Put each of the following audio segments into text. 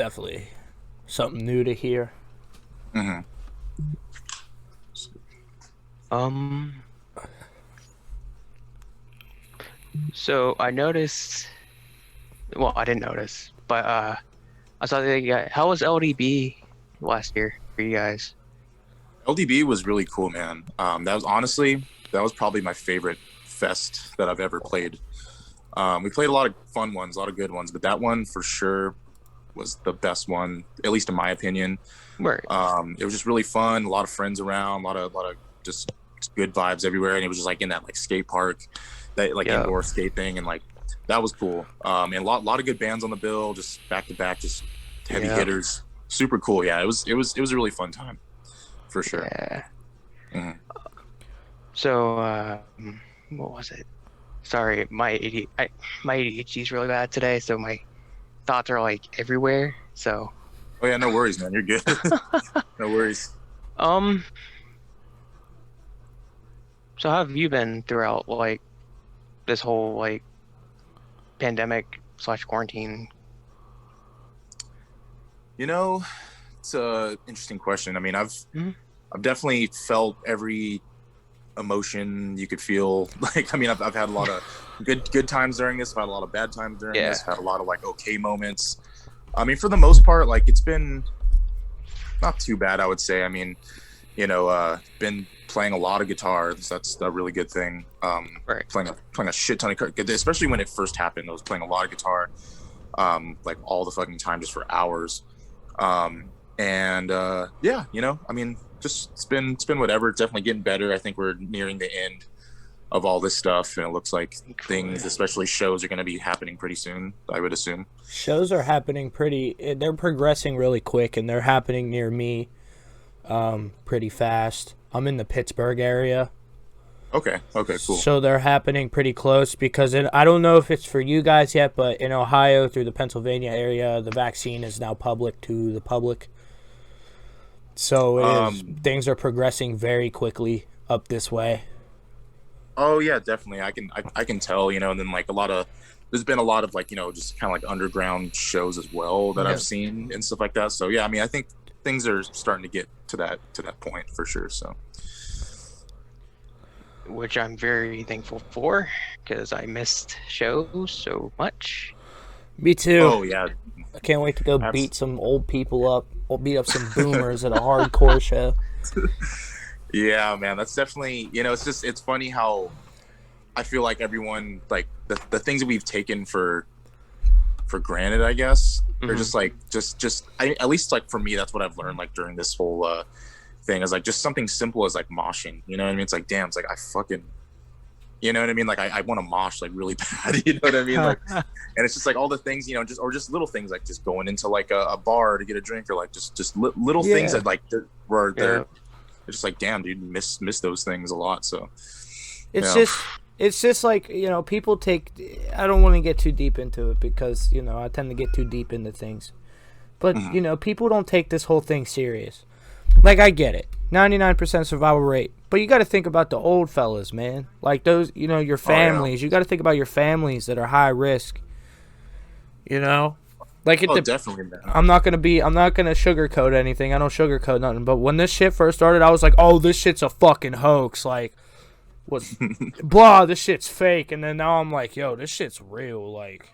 Definitely something new to hear. Hmm. Um, so I noticed, well, I didn't notice, but I saw that how was LDB last year for you guys? LDB was really cool, man. That was probably my favorite fest that I've ever played. We played a lot of fun ones, a lot of good ones, but that one for sure was the best one, at least in my opinion. Right. It was just really fun, a lot of friends around, a lot of just good vibes everywhere, and it was just like in that like skate park, that like Yeah. indoor skate thing, and like that was cool. And a lot of good bands on the bill, just back to back, just heavy Yeah. hitters, super cool. Yeah, it was a really fun time for sure. Yeah. Hmm. So, what was it? Sorry, my ADHD is really bad today, so my thoughts are like everywhere. So, Oh yeah, no worries, man. You're good. No worries. um, so how have you been throughout like this whole like pandemic slash quarantine? You know, it's a interesting question. I mean, Mhm. I've definitely felt every emotion you could feel. Like, I mean, I've had a lot of good times during this. I've had a lot of bad times during Yeah. this. I've had a lot of like okay moments. I mean, for the most part, like it's been not too bad, I would say. I mean, been playing a lot of guitar. That's a really good thing. Right. Playing a shit ton of, especially when it first happened. I was playing a lot of guitar, like all the fucking time, just for hours. And yeah, I mean, just it's been whatever. It's definitely getting better. I think we're nearing the end of all this stuff, and it looks like Cool. things, especially shows, are going to be happening pretty soon, I would assume. Shows are happening they're progressing really quick, and they're happening near me pretty fast. I'm in the Pittsburgh area, Okay, cool. so they're happening pretty close because I don't know if it's for you guys yet, but in Ohio through the Pennsylvania area, the vaccine is now public to the public. So it is Um, things are progressing very quickly up this way. oh yeah, definitely. I can tell, and then like there's been a lot of like, just kind of like underground shows as well that I've Yeah. seen and stuff like that. So yeah, I mean, I think things are starting to get to that point for sure. So Which I'm very thankful for because I missed shows so much. Me too. oh yeah, I can't wait to go beat abs- some old people up. Or beat up some boomers at a hardcore show. yeah, man, that's definitely, it's funny how I feel like everyone, like the things that we've taken for granted, I guess, they're Hmm. just like at least like for me, that's what I've learned like during this whole thing, is like just something simple as like moshing. You know what I mean? It's like, damn, it's like I fucking, you know what I mean? Like I want to mosh like really bad. You know what I mean? Like, and it's just like all the things, just little things, like just going into like a bar to get a drink, or like just little things Yeah. that like where Yeah. they're just like, damn, dude, miss those things a lot. So It's yeah. just it's just like, people take I don't want to get too deep into it because, I tend to get too deep into things. But, Mhm. people don't take this whole thing serious. Like, I get it. 99% survival rate. But you got to think about the old fellas, man. Like those, your Oh yeah. families. You got to think about your families that are high risk, you know? Like Oh definitely, man. I'm not gonna sugarcoat anything. I don't sugarcoat nothing. But when this shit first started, I was like, oh, this shit's a fucking hoax. Like, what's blah, this shit's fake. And then now I'm like, yo, this shit's real. Like,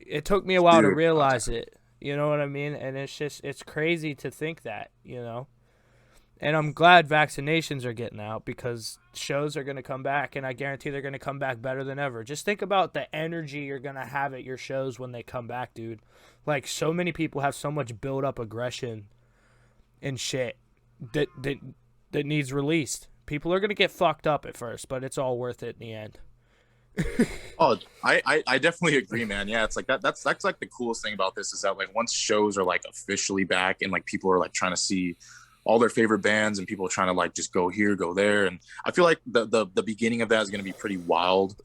it took me a while to Dude. realize it. You know what I mean? And it's crazy to think that. And I'm glad vaccinations are getting out because shows are going to come back, and I guarantee they're going to come back better than ever. Just think about the energy you're going to have at your shows when they come back, dude. Like, so many people have so much built up aggression and shit that needs released. People are going to get fucked up at first, but it's all worth it in the end. Oh, I definitely agree, man. Yeah, it's like that's like the coolest thing about this, is that like once shows are like officially back, and like people are like trying to see all their favorite bands, and people are trying to like just go here, go there, and I feel like the beginning of that is going to be pretty wild.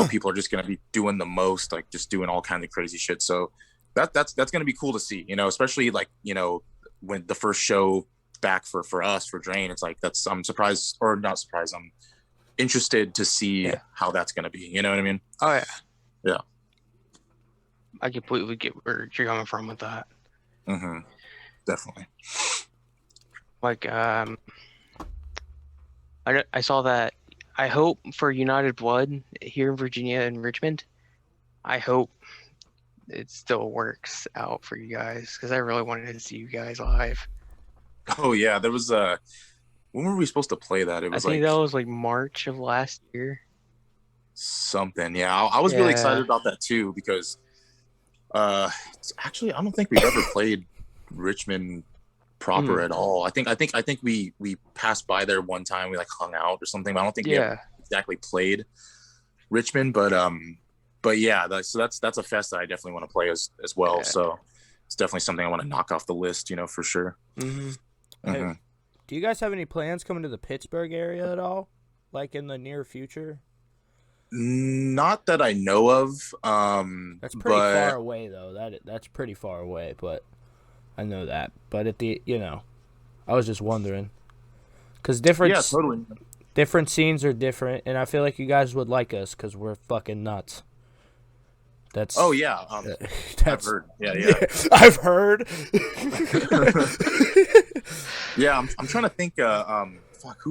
People are just going to be doing the most, like just doing all kinds of crazy shit. So that's going to be cool to see. Especially like when the first show back for us, for Drain, it's like that's, I'm surprised, or not surprised, I'm interested to see Yeah. how that's going to be. You know what I mean? Oh yeah. Yeah. I completely get where you're coming from with that. Mm-hmm. Definitely. Like, I saw that. I hope for United Blood here in Virginia and Richmond. I hope it still works out for you guys because I really wanted to see you guys live. Oh yeah, there was when were we supposed to play that? It I was think like that was like March of last year. something. Yeah, I was really excited Yeah. about that too because actually I don't think we've ever played Richmond proper at all. I think we passed by there one time. We like hung out or something. But I don't think we ever Yeah. exactly played Richmond. But yeah, so that's a fest that I definitely want to play as well. Yeah. So it's definitely something I want to knock off the list, for sure. Mm-hmm. Mm-hmm. Hey, do you guys have any plans coming to the Pittsburgh area at all? Like in the near future? Not that I know of. That's pretty but far away though. That's pretty far away, but I know that. But I was just wondering because yeah, totally. different scenes are different, and I feel like you guys would like us because we're fucking nuts. That's Oh yeah, I've heard. Yeah. I've heard. Yeah, I'm trying to think. Fuck,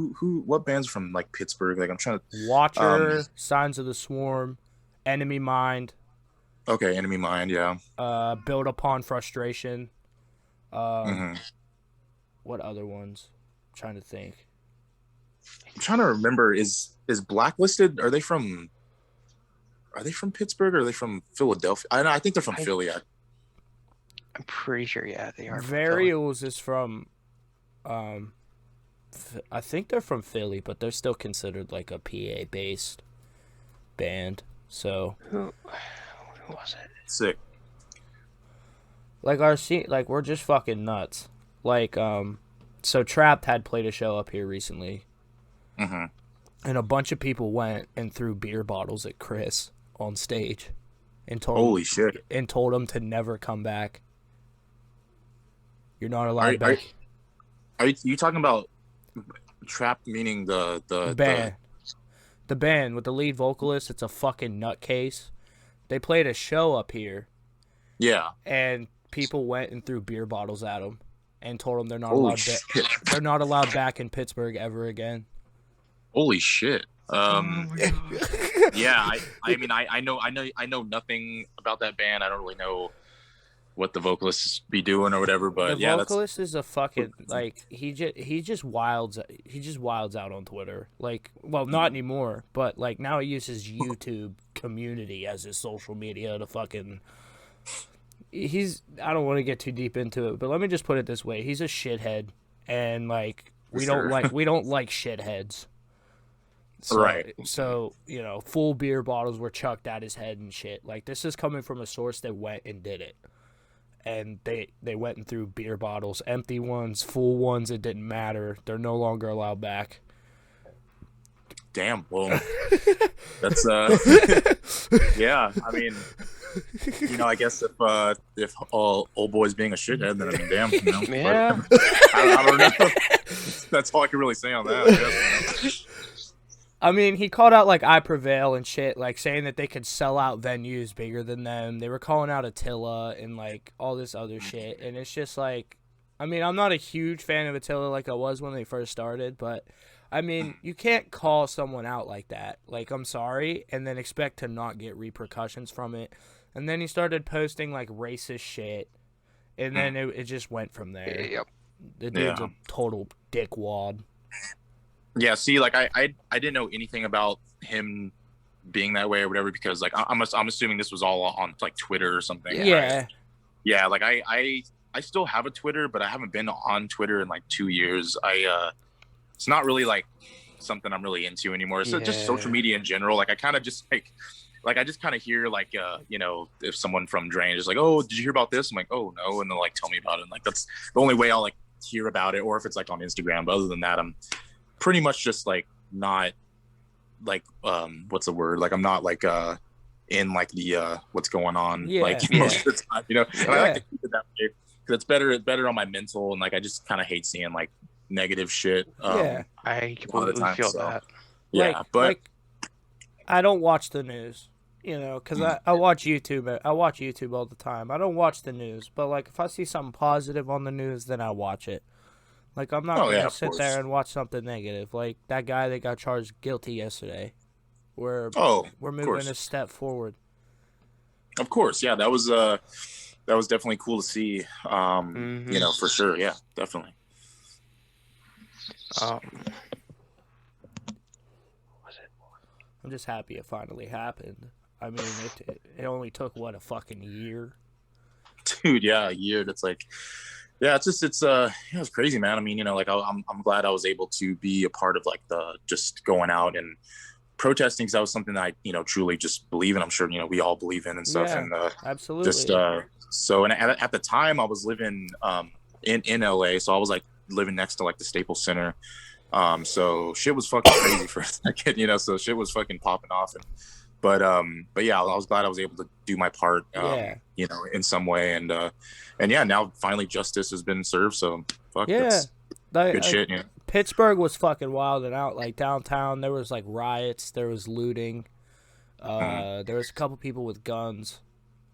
what bands from like Pittsburgh? Like I'm trying to. Watcher, Signs of the Swarm, Enemy Mind, Okay, Enemy Mind. Yeah. Build Upon Frustration. Mhm. What other ones? I'm trying to think. I'm trying to remember. Is Blacklisted? Are they from Pittsburgh or are they from Philadelphia? I think they're from Philly. I'm pretty sure, yeah, they are. Varials is from, I think they're from Philly, but they're still considered like a PA based band. So Who was it? Sick. like our scene, like we're just fucking nuts. Like so Trapped had played a show up here recently, Mm-hmm. and a bunch of people went and threw beer bottles at Chris on stage, and Holy shit! told him to never come back. You're not allowed Are back. Are you talking about Trapped? Meaning the band. The band with the lead vocalist, it's a fucking nutcase. They played a show up here, yeah. and people went and threw beer bottles at them, and told them they're not Holy allowed. shit! They're not allowed back in Pittsburgh ever again. Holy shit! Oh my God. Yeah. I mean I know nothing about that band. I don't really know what the vocalists be doing or whatever. But The yeah, vocalist is a fucking like he just wilds out on Twitter. Like, well, not anymore, but like now he uses YouTube community as his social media to fucking. I don't want to get too deep into it, but let me just put it this way: he's a shithead, and like we don't like shitheads. So, Right. So full beer bottles were chucked at his head and shit. Like this is coming from a source that went and did it. And they went and threw beer bottles, empty ones, full ones, it didn't matter. They're no longer allowed back. Damn. Well, that's yeah. I mean, I guess if old boy's being a shithead, then I mean, damn. Yeah. But, I don't know. That's all I can really say on that. I guess, I mean, he called out like I Prevail and shit, like saying that they could sell out venues bigger than them. They were calling out Attila and like all this other shit, and it's just like, I mean, I'm not a huge fan of Attila like I was when they first started, but I mean, you can't call someone out like that. Like, I'm sorry, and then expect to not get repercussions from it. And then he started posting like racist shit, and then it just went from there. Yep. The dude's a total dickwad. Yeah, see, like I didn't know anything about him being that way or whatever because like I'm assuming this was all on like Twitter or something. Yeah. Right? Yeah, like I still have a Twitter, but I haven't been on Twitter in like 2 years. It's not really like something I'm really into anymore. It's just social media in general. Like I kind of just like I just kind of hear like if someone from Drain is like, oh, did you hear about this? I'm like, oh no, and they'll like tell me about it. And like that's the only way I'll like hear about it, or if it's like on Instagram. But other than that, I'm pretty much just like not like what's the word, like I'm not like in like the what's going on like most of the time, and I like to keep it that way because it's better on my mental, and like I just kind of hate seeing like negative shit. I completely feel that. Yeah, but like, I don't watch the news. You know, because I watch YouTube. I watch YouTube all the time. I don't watch the news, but like if I see something positive on the news, then I watch it. Like I'm not gonna sit there and watch something negative. Like that guy that got charged guilty yesterday. We're moving a step forward. Of course, yeah, that was definitely cool to see. You know, for sure, yeah, definitely. I'm just happy it finally happened. I mean, it only took what, a fucking year? Dude, yeah, a year. That's like, yeah, it's crazy, man. I mean, you know, like I'm glad I was able to be a part of like the just going out and protesting, because that was something that I, you know, truly just believe in. I'm sure, you know, we all believe in and stuff. Yeah, and absolutely. Just so, and at the time I was living in LA, so I was like living next to like the Staples Center. So shit was fucking crazy for a second, you know. So shit was fucking popping off, but yeah, I was glad I was able to do my part, you know, in some way, and yeah, now finally justice has been served. So fuck, that's good shit. Yeah. Pittsburgh was fucking wild and out. Like downtown, there was like riots, there was looting, there was a couple people with guns.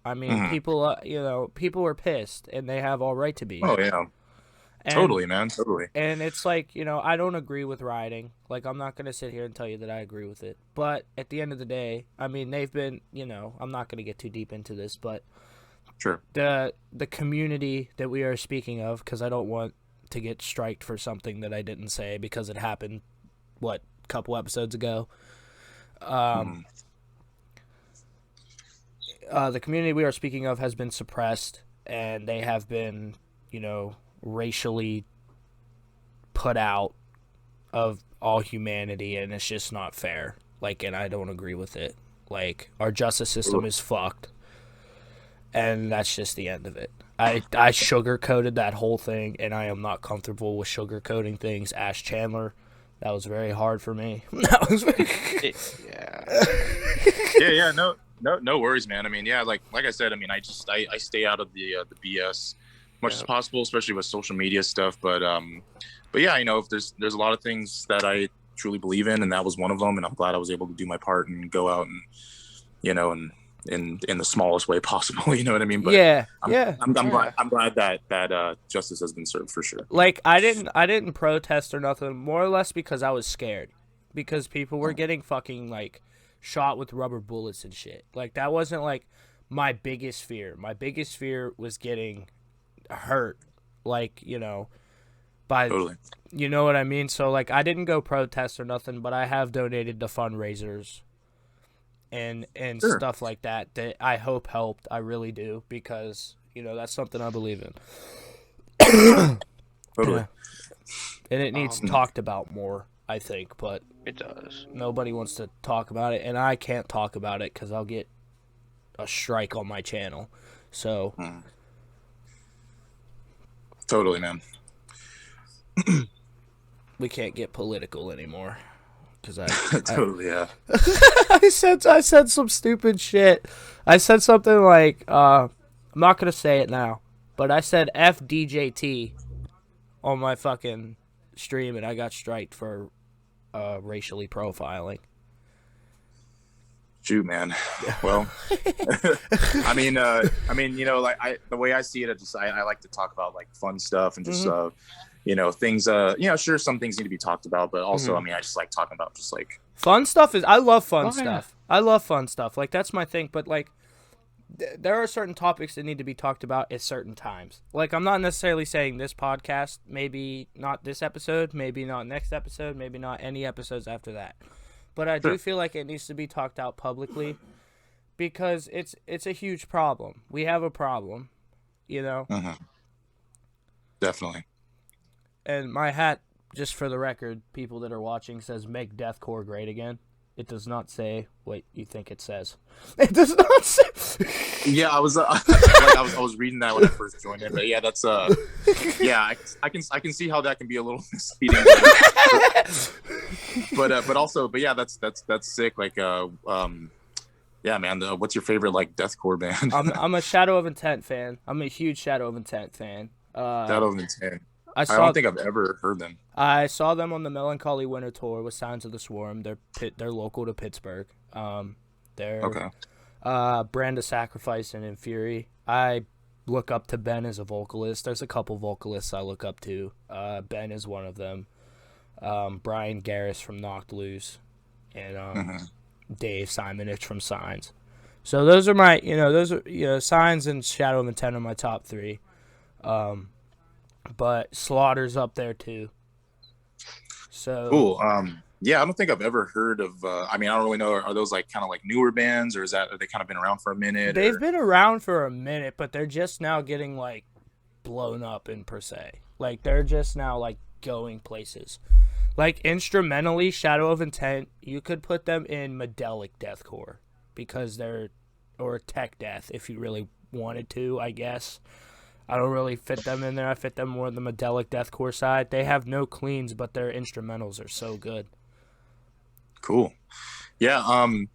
I mean, people, you know, people were pissed, and they have all right to be. Oh yeah. Totally, man. Totally. And it's like, you know, I don't agree with rioting. Like, I'm not going to sit here and tell you that I agree with it. But at the end of the day, I mean, they've been, you know, I'm not going to get too deep into this, but sure, the community that we are speaking of, because I don't want to get striked for something that I didn't say because it happened, what, a couple episodes ago. The community we are speaking of has been suppressed, and they have been, you know, racially put out of all humanity, and it's just not fair. Like, and I don't agree with it. Like, our justice system is fucked, and that's just the end of it. I sugarcoated that whole thing, and I am not comfortable with sugarcoating things. Ash Chandler, that was very hard for me. That was yeah. No worries, man. I mean, yeah, like I said, I mean, I stay out of the BS much as possible, especially with social media stuff. But yeah, you know, if there's a lot of things that I truly believe in, and that was one of them. And I'm glad I was able to do my part and go out and, you know, and in the smallest way possible. You know what I mean? But I'm glad that justice has been served for sure. Like I didn't protest or nothing, more or less because I was scared, because people were getting fucking like shot with rubber bullets and shit. Like that wasn't like my biggest fear. My biggest fear was getting hurt, like, you know, by you know what I mean. So like I didn't go protest or nothing, but I have donated to fundraisers and stuff like that I hope helped. I really do, because, you know, that's something I believe in. Totally. And it needs talked about more, I think, but it does. Nobody wants to talk about it, and I can't talk about it because I'll get a strike on my channel. So totally, man. We can't get political anymore, because totally, yeah. I said some stupid shit. I said something like, I'm not gonna say it now, but I said FDJT on my fucking stream, and I got striked for racially profiling. Shoot, man. Well, I mean, you know, like the way I see it, I like to talk about like fun stuff and just, you know, things, you know, sure, some things need to be talked about, but also, I mean, I just like talking about just like fun stuff. I love fun stuff. Yeah. I love fun stuff. Like, that's my thing. But like, there are certain topics that need to be talked about at certain times. Like, I'm not necessarily saying this podcast, maybe not this episode, maybe not next episode, maybe not any episodes after that. But I do feel like it needs to be talked out publicly, because it's a huge problem. We have a problem, you know? Definitely. And my hat, just for the record, people that are watching, says "Make Deathcore Great Again." It does not say what you think it says. It does not say. Yeah, I was I was reading that when I first joined in, but yeah, that's yeah, I can see how that can be a little misleading. But yeah, that's sick. Like yeah, man. What's your favorite like deathcore band? I'm a Shadow of Intent fan. I'm a huge Shadow of Intent fan. Shadow of Intent. I don't think I've ever heard them. I saw them on the Melancholy Winter Tour with Signs of the Swarm. They're local to Pittsburgh. They're okay. Brand of Sacrifice and In Fury. I look up to Ben as a vocalist. There's a couple vocalists I look up to. Ben is one of them. Brian Garris from Knocked Loose, and Dave Simonich from Signs. So those are my, Signs and Shadow of Intent are my top three. But Slaughter's up there too. So Cool. Yeah, I don't think I've ever heard of. I don't really know. Are those like kind of like newer bands, or are they kind of been around for a minute? They've been around for a minute, but they're just now getting like blown up in per se. Like they're just now like going places. Like instrumentally, Shadow of Intent, you could put them in Medelic deathcore because or tech death if you really wanted to, I guess. I don't really fit them in there. I fit them more on the Medelic deathcore side. They have no cleans, but their instrumentals are so good. Cool. Yeah. I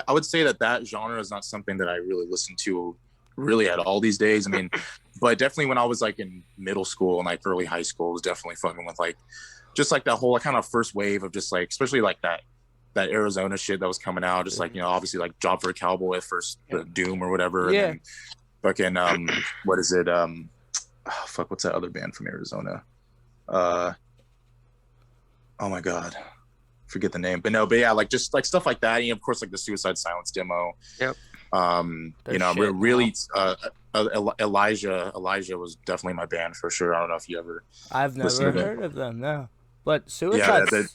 would say that genre is not something that I really listen to really at all these days. But definitely when I was like in middle school and like early high school, I was definitely fucking with like, just like that whole kind of first wave of just like, especially like that Arizona shit that was coming out. Just like, obviously like Job for a Cowboy at first, Doom or whatever. Yeah. And then fucking, what is it? What's that other band from Arizona? Oh my God. Forget the name, but yeah, like just like stuff like that. And of course, like the Suicide Silence demo. Yep. Really, Elijah was definitely my band for sure. I don't know if you ever. I've never heard of them, no. But Suicide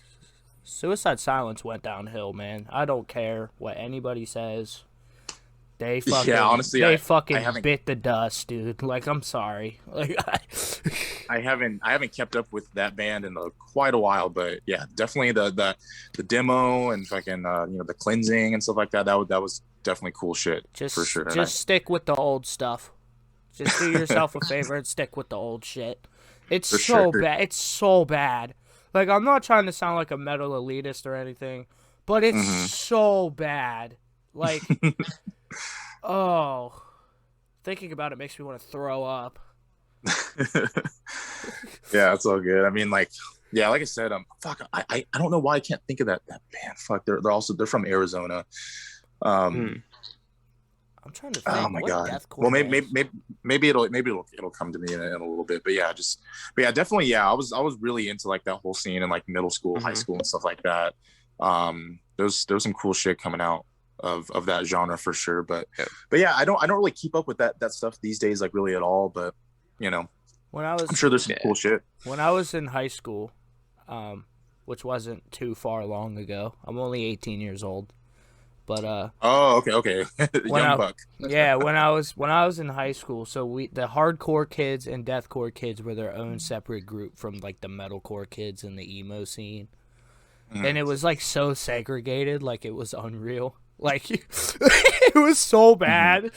Silence went downhill, man. I don't care what anybody says. They fucking, honestly, I bit the dust, dude. Like, I'm sorry. Like, I haven't kept up with that band in quite a while, but yeah, definitely the demo and fucking the cleansing and stuff like that. That was definitely cool shit for sure. Just stick with the old stuff. Just do yourself a favor and stick with the old shit. It's so bad. It's so bad. Like, I'm not trying to sound like a metal elitist or anything, but it's so bad. Like. Oh, thinking about it makes me want to throw up. Yeah, it's all good. Like I said, I don't know why I can't think of that band. Fuck, they're from Arizona. I'm trying to think. Oh my God. Well, maybe it'll come to me in a little bit. But yeah, definitely. Yeah, I was really into like that whole scene in like middle school, high school, and stuff like that. There's some cool shit coming out of that genre for sure, but yeah, I don't really keep up with that stuff these days like really at all, but I'm sure there's some cool shit. When I was in high school, which wasn't too far long ago, I'm only 18 years old, but okay. Young buck. Yeah, when I was in high school, so the hardcore kids and deathcore kids were their own separate group from like the metalcore kids and the emo scene. And it was like so segregated, like it was unreal. Like it was so bad.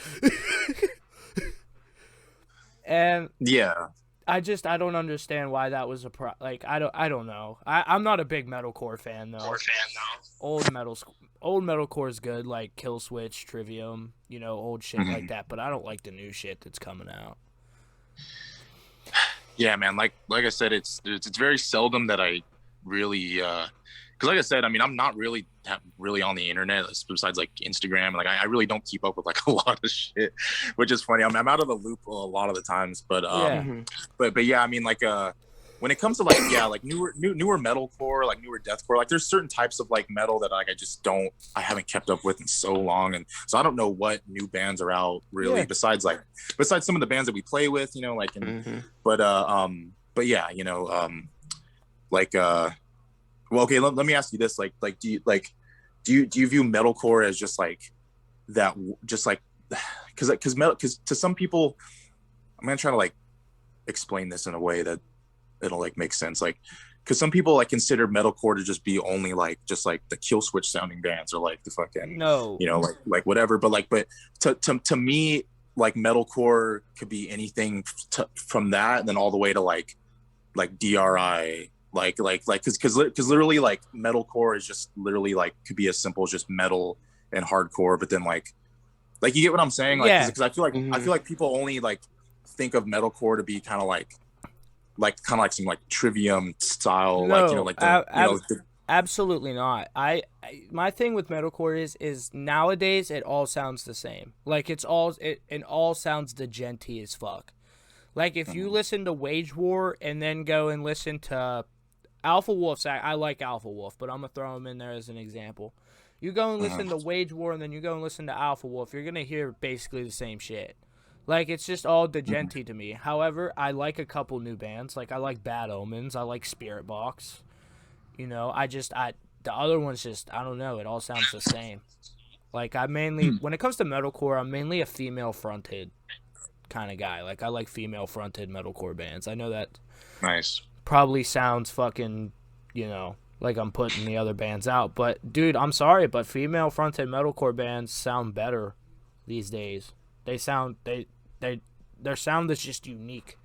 And yeah, I don't understand why that was a like I don't know. I'm not a big metalcore fan though. Old metalcore is good, like Killswitch, Trivium, old shit like that, but I don't like the new shit that's coming out. Yeah, man, like I said, it's very seldom that I really because like I said, I'm not really on the internet besides like Instagram. Like I really don't keep up with like a lot of shit, which is funny. I'm out of the loop a lot of the times, but but yeah, like when it comes to like like newer metalcore, like newer deathcore, like there's certain types of like metal that like I haven't kept up with in so long, and so I don't know what new bands are out really besides some of the bands that we play with, like but yeah, like well, okay, let me ask you this, like do you view metalcore as just like that, just like because to some people, I'm gonna try to like explain this in a way that it'll like make sense, like because some people like consider metalcore to just be only like just like the Killswitch sounding bands or like the fucking like whatever, but to me, like metalcore could be anything from that and then all the way to like DRI, like because literally like metalcore is just literally like could be as simple as just metal and hardcore, but then like you get what I'm saying, like because I feel like people only like think of metalcore to be kind of like some like Trivium style, Absolutely not. My thing with metalcore is nowadays it all sounds the same. Like it all sounds degenty as fuck. Like if you listen to Wage War and then go and listen to Alpha Wolf's, I like Alpha Wolf, but I'm gonna throw him in there as an example. You go and listen to Wage War and then you go and listen to Alpha Wolf, you're gonna hear basically the same shit. Like it's just all degenty to me. However, I like a couple new bands. Like I like Bad Omens, I like Spirit Box. You know, the other ones just I don't know. It all sounds the same. Like I mainly when it comes to metalcore, I'm mainly a female fronted kind of guy. Like I like female fronted metalcore bands. I know that Nice. probably sounds fucking, you know, like I'm putting the other bands out, but dude, I'm sorry, but female fronted metalcore bands sound better these days. Their sound is just unique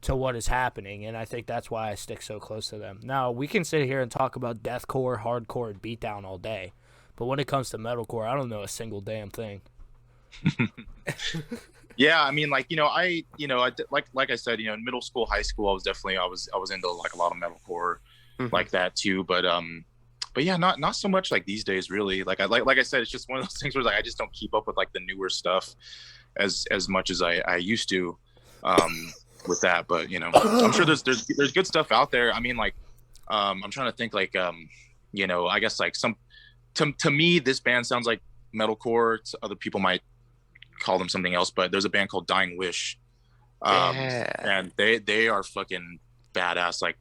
to what is happening, and I think that's why I stick so close to them. Now, we can sit here and talk about deathcore, hardcore, and beatdown all day, but when it comes to metalcore, I don't know a single damn thing. Yeah, I mean, like, like I said, in middle school, high school, I was into like a lot of metalcore like that too. But yeah, not so much like these days, really. Like I said, it's just one of those things where like I just don't keep up with like the newer stuff as much as I used to with that. But I'm sure there's good stuff out there. I mean, like I'm trying to think like I guess like to me this band sounds like metalcore. To other people might call them something else, but there's a band called Dying Wish, and they are fucking badass. Like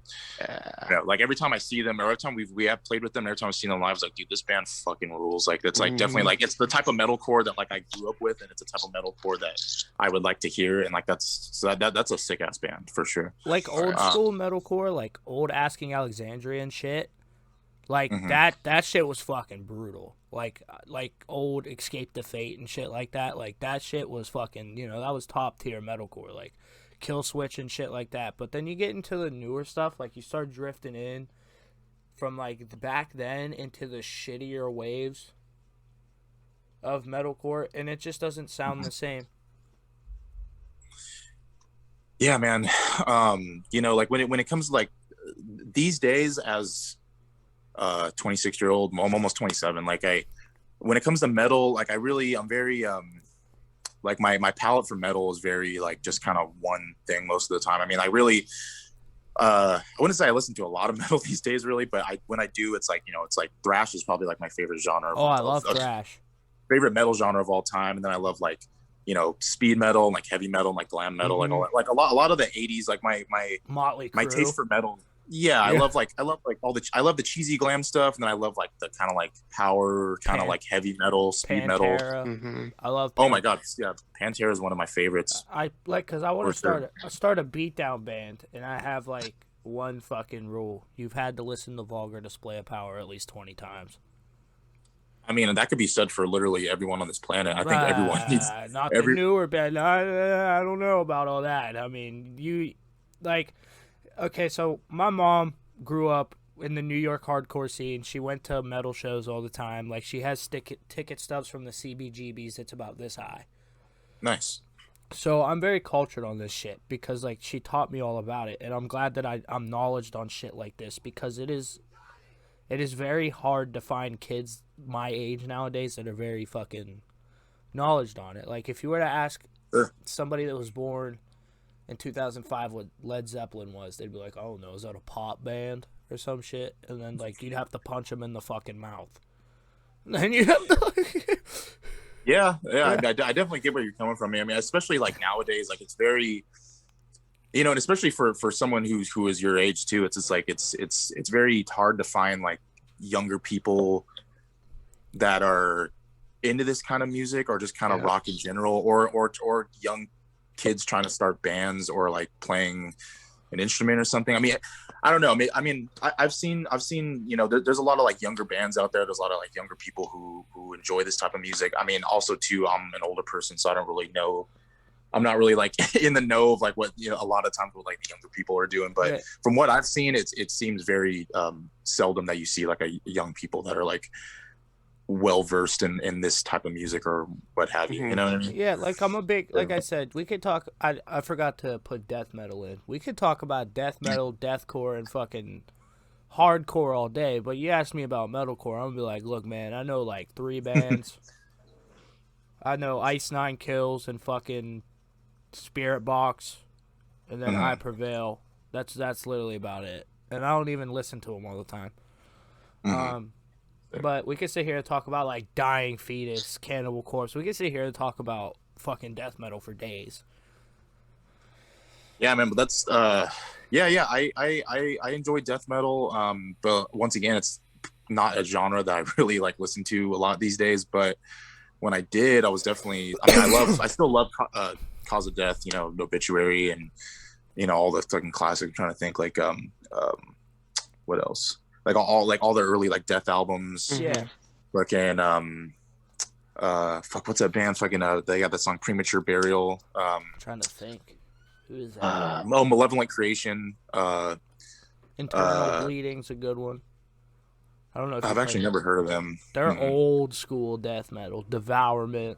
like every time I see them, or every time we have played with them, every time I've seen them live, I was like, dude, this band fucking rules. Like it's like definitely like it's the type of metalcore that like I grew up with, and it's a type of metalcore that I would like to hear, and like that's a sick ass band for sure. Like old school metalcore, like old Asking Alexandria and shit. Like that shit was fucking brutal. Like old Escape the Fate and shit like that. Like that shit was fucking, that was top tier metalcore. Like Kill Switch and shit like that. But then you get into the newer stuff, like you start drifting in from like the back then into the shittier waves of metalcore, and it just doesn't sound the same. Yeah, man. Like when it comes to like these days as 26-year-old, I'm almost 27. Like when it comes to metal, like I'm very like my palette for metal is very like just kind of one thing most of the time. I mean, I really I wouldn't say I listen to a lot of metal these days really, but when I do, it's like it's like thrash is probably like my favorite genre. I love thrash. Favorite metal genre of all time, and then I love like speed metal, like heavy metal, like glam metal, like all that, like a lot of the 80s, like my Motley Crue. My taste for metal. Yeah, I love I love the cheesy glam stuff, and then I love like the kind of like power, kind of like heavy metal, speed Pantera. metal. I love. Oh my god, yeah, Pantera is one of my favorites. I like because I want to start a beatdown band, and I have like one fucking rule: you've had to listen to Vulgar Display of Power at least 20 times. I mean, that could be said for literally everyone on this planet. I think everyone needs not the newer band. I don't know about all that. I mean, you like. Okay, so my mom grew up in the New York hardcore scene. She went to metal shows all the time. Like, she has ticket stubs from the CBGBs that's about this high. Nice. So I'm very cultured on this shit because, like, she taught me all about it. And I'm glad that I'm knowledgeable on shit like this because it is very hard to find kids my age nowadays that are very fucking knowledgeable on it. Like, if you were to ask somebody that was born in 2005 what Led Zeppelin was, they'd be like, oh no, is that a pop band or some shit? And then like you'd have to punch them in the fucking mouth. And then you'd have to yeah. I definitely get where you're coming from. I mean, especially like nowadays, like it's very and especially for someone who is your age too, it's just like it's very hard to find like younger people that are into this kind of music or just kind of rock in general, or young kids trying to start bands or like playing an instrument or something. I mean, I don't know. I mean, I've seen, there's a lot of like younger bands out there. There's a lot of like younger people who enjoy this type of music. I mean, also too, I'm an older person, so I don't really know. I'm not really like in the know of like what, a lot of times what like the younger people are doing, but from what I've seen, it seems very seldom that you see like a young people that are like well versed in this type of music or what have you. You know what I mean? Yeah, like I'm a big, like I said, we could talk. I forgot to put death metal in. We could talk about death metal, deathcore, and fucking hardcore all day, but you ask me about metalcore, I'm gonna be like, look, man, I know like 3 bands. I know Ice Nine Kills and fucking Spirit Box, and then I Prevail. That's literally about it. And I don't even listen to them all the time. But we could sit here and talk about like Dying Fetus, Cannibal Corpse. We could sit here and talk about fucking death metal for days. Yeah, man, but that's I enjoy death metal. But once again, it's not a genre that I really like listen to a lot these days. But when I did, I was definitely. I mean, I still love Cause of Death. You know, Obituary, and you know all the fucking classic. I'm trying to think like what else? Like all the early like death albums. Yeah. Fucking fuck, what's that band? Fucking they got that song Premature Burial. I'm trying to think. Who is that? Malevolent Creation. Internal Bleeding's a good one. I don't know if I've actually never heard of them. They're old school death metal. Devourment.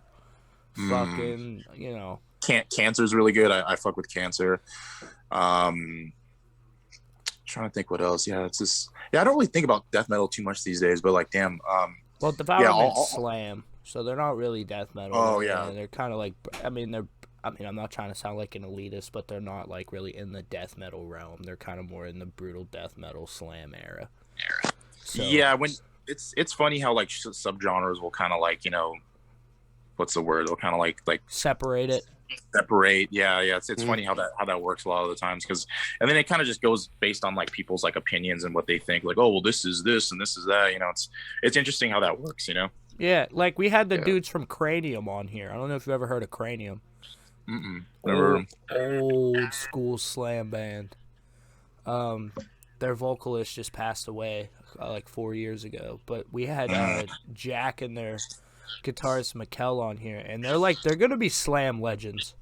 Fucking, you know. Cancer's really good. I fuck with Cancer. Trying to think what else. Yeah, it's just I don't really think about death metal too much these days, but like damn. Well, Devourment's slam, so they're not really death metal. Oh yeah. They're kind of like I'm not trying to sound like an elitist, but they're not like really in the death metal realm. They're kind of more in the brutal death metal slam era. So, yeah, when it's funny how like subgenres will kind of like, you know, what's the word? They'll kind of like separate it. Yeah. It's funny how that works a lot of the times, because and then it kind of just goes based on like people's like opinions and what they think. Like, oh well, this is this and this is that. You know, it's interesting how that works. You know. Yeah, like we had the dudes from Cranium on here. I don't know if you've ever heard of Cranium. Never. Old school slam band. Their vocalist just passed away like 4 years ago, but we had Jack and their guitarist Mikkel on here, and they're gonna be slam legends.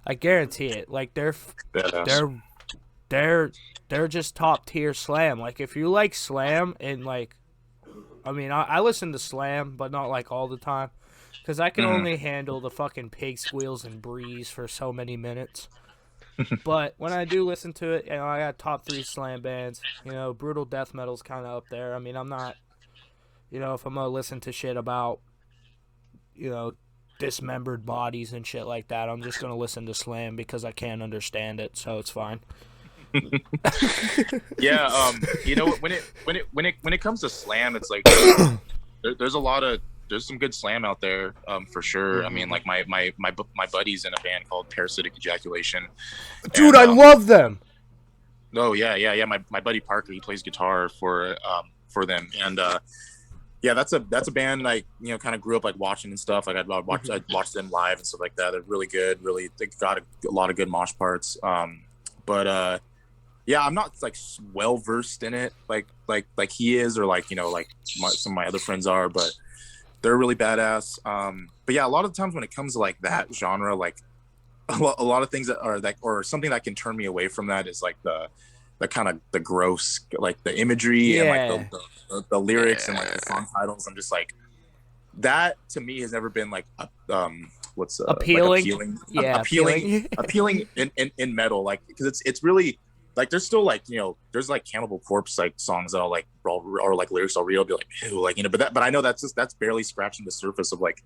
I guarantee it. Like they're just top tier slam. Like if you like slam and like, I mean, I listen to slam, but not like all the time. Because I can only handle the fucking pig squeals and breeze for so many minutes. But when I do listen to it, you know, I got top 3 slam bands. You know, brutal death metal's kind of up there. I mean, I'm not, you know, if I'm going to listen to shit about, you know, dismembered bodies and shit like that, I'm just going to listen to slam because I can't understand it, so it's fine. Yeah, you know, when it comes to slam, it's like there's some good slam out there, for sure. I mean, like my buddy's in a band called Parasitic Ejaculation. Dude, I love them. Oh yeah. My buddy Parker, he plays guitar for them, and yeah, that's a band I, you know, kind of grew up like watching and stuff. Like I watched them live and stuff like that. They're really good. Really, they got a lot of good mosh parts. But yeah, I'm not like well versed in it like he is, or like, you know, like some of my other friends are, but they're really badass. But yeah, a lot of times when it comes to like that genre, like a lot of things that are like, or something that can turn me away from that is like the kind of the gross, like the imagery and like the lyrics and like the song titles. I'm just like, that to me has never been like appealing. Appealing in metal, like, because it's really like there's still like, you know, there's like Cannibal Corpse like songs that I'll like or like lyrics I'll read, I'll be like, ew, like, you know, but I know that's barely scratching the surface of like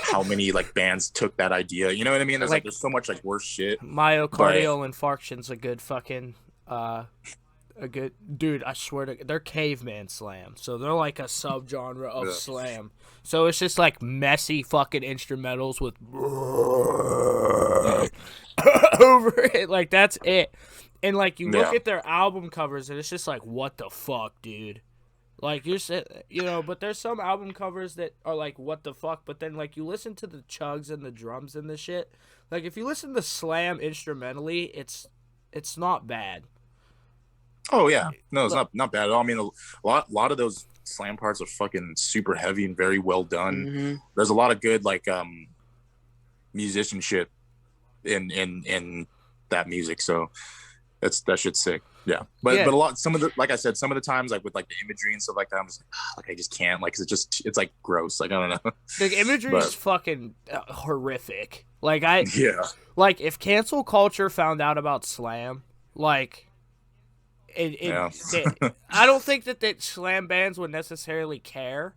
how many like bands took that idea, you know what I mean? There's like there's so much like worse shit. Myocardial infarction's a good fucking a good dude. I swear to, they're caveman slam, so they're like a subgenre of slam. So it's just like messy fucking instrumentals with over it, like that's it. And like you look at their album covers, and it's just like, what the fuck, dude? Like you know, but there's some album covers that are like, what the fuck? But then like you listen to the chugs and the drums and the shit. Like if you listen to slam instrumentally, it's not bad. Oh yeah, no, it's not bad at all. I mean, a lot of those slam parts are fucking super heavy and very well done. Mm-hmm. There's a lot of good like musicianship in that music, so that shit's sick. Yeah, but a lot, some of the, like I said, some of the times like with like the imagery and stuff like that, I'm just like I just can't, like, 'cause it's like gross. Like I don't know. The imagery is fucking horrific. Like like if cancel culture found out about slam, like Yeah. I don't think that slam bands would necessarily care.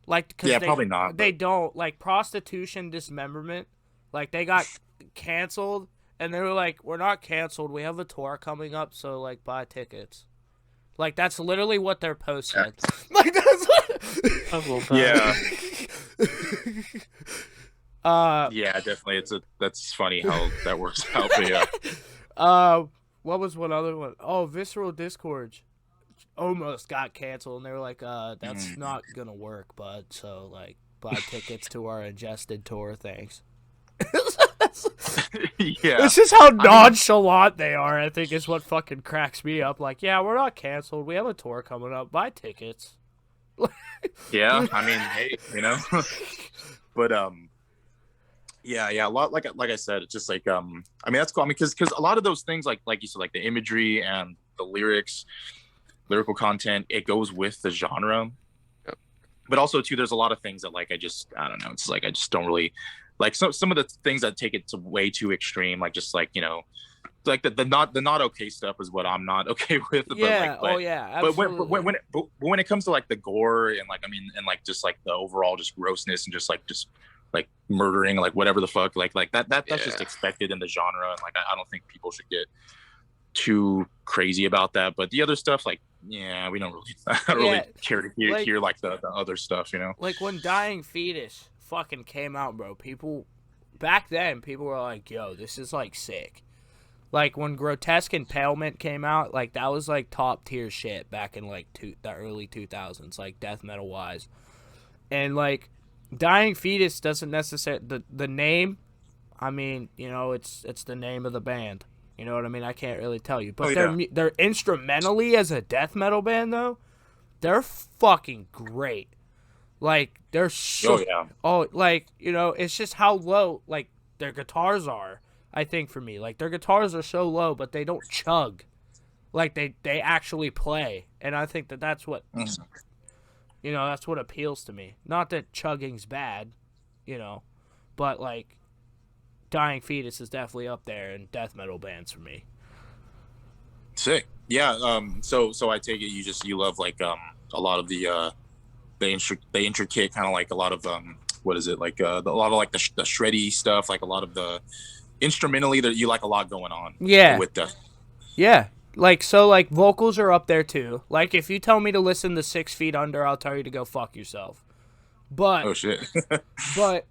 Like, because Yeah, probably not. they But don't, like, prostitution dismemberment, like, they got canceled, and they were like, we're not canceled, we have a tour coming up, so, like, buy tickets. Like, that's literally what their post said. Like, that's what... I love yeah, that. yeah, definitely. That's funny how that works out. But yeah, What was one other one? Oh, Visceral Discord almost got canceled, and they were like, that's not gonna work, bud. So, like, buy tickets to our Ingested tour, thanks. yeah. It's just how nonchalant they are, I think, is what fucking cracks me up. Like, yeah, we're not canceled. We have a tour coming up. Buy tickets. Yeah, I mean, hey, but yeah, a lot like I said, it's just like I mean that's cool. I mean, because a lot of those things like you said, like the imagery and the lyrical content, it goes with the genre. Yep. But also too, there's a lot of things that like I don't know. It's like I just don't really like some of the things that take it to way too extreme, like just like like the not okay stuff is what I'm not okay with. Yeah. But, Oh yeah. Absolutely. But when it comes to like the gore and like I mean and like just like the overall just grossness and just like murdering like whatever the fuck that's just expected in the genre, and like I don't think people should get too crazy about that. But the other stuff, like yeah, we don't really I don't really care to hear like the other stuff, Like when Dying Fetus fucking came out, bro, people back then were like, yo, this is like sick. Like when Grotesque Impalement came out, like that was like top tier shit back in like the early 2000s, like death metal wise. And like Dying Fetus doesn't necessarily the name, I mean, it's the name of the band. You know what I mean? I can't really tell you, but they're instrumentally as a death metal band though, they're fucking great. Like they're so like it's just how low like their guitars are. I think for me, like their guitars are so low, but they don't chug. Like they actually play, and I think that's what that's what appeals to me. Not that chugging's bad, but like Dying Fetus is definitely up there in death metal bands for me. Sick. Yeah. So I take it you love like a lot of the intricate kind of like a lot of what is it like a lot of like the shreddy stuff, like a lot of the instrumentally that you like a lot going on. Yeah. With the. Yeah. Like so like vocals are up there too. Like if you tell me to listen to 6 Feet Under, I'll tell you to go fuck yourself. But oh shit. But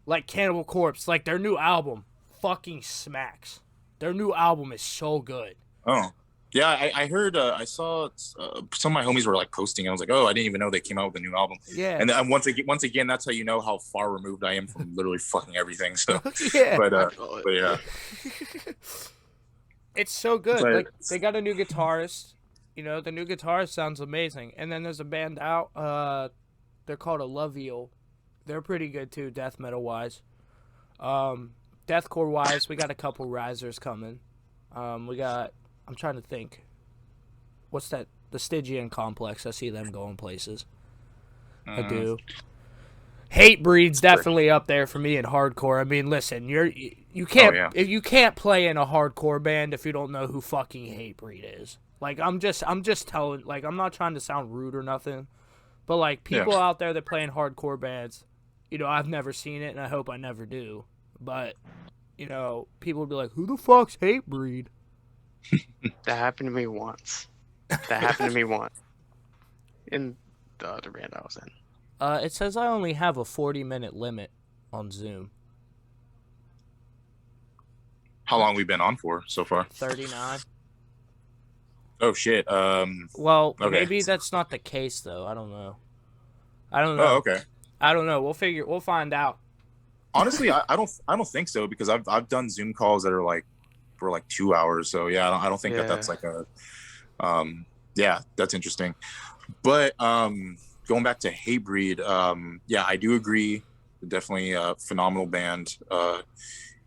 like Cannibal Corpse, like their new album fucking smacks. Their new album is so good. Oh. Yeah, I heard, I saw some of my homies were like posting. I was like, oh, I didn't even know they came out with a new album. Yeah. And once again, that's how you know how far removed I am from literally fucking everything. So, yeah. But yeah. It's so good. Like they got a new guitarist. The new guitarist sounds amazing. And then there's a band out. They're called Alluvial. They're pretty good too, death metal wise. Deathcore wise, we got a couple risers coming. I'm trying to think. What's that? The Stygian Complex. I see them going places. I do. Hatebreed's definitely up there for me in hardcore. I mean, listen, you can't if you can't play in a hardcore band if you don't know who fucking Hatebreed is. Like I'm just telling. Like I'm not trying to sound rude or nothing, but like people out there that play in hardcore bands, I've never seen it and I hope I never do. But people would be like, who the fuck's Hatebreed? That happened to me once. In the other band I was in. It says I only have a 40-minute limit on Zoom. How long we been on for so far? 39. Oh shit. Well, maybe that's not the case though. I don't know. Oh, okay. I don't know. We'll find out. Honestly, I don't think so because I've done Zoom calls that are like for like 2 hours. So yeah, I don't think that's like a yeah, that's interesting. But going back to Hatebreed, yeah, I do agree. Definitely a phenomenal band.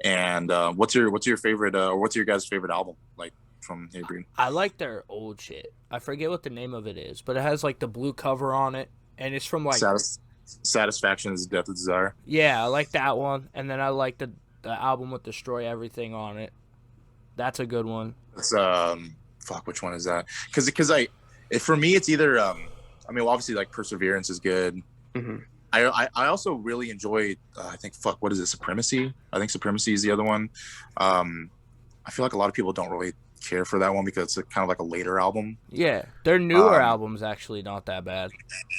And what's your favorite or what's your guys' favorite album like from Hatebreed? I like their old shit. I forget what the name of it is, but it has like the blue cover on it, and it's from like Satisfaction is Death of Desire. Yeah, I like that one, and then I like the album with Destroy Everything on it. That's a good one. It's fuck, which one is that? Because for me it's either I mean, well, obviously like Perseverance is good. Mm-hmm. I also really enjoy I think what is it, Supremacy? I think Supremacy is the other one. I feel like a lot of people don't really care for that one because it's kind of like a later album. Yeah, their newer album's actually not that bad.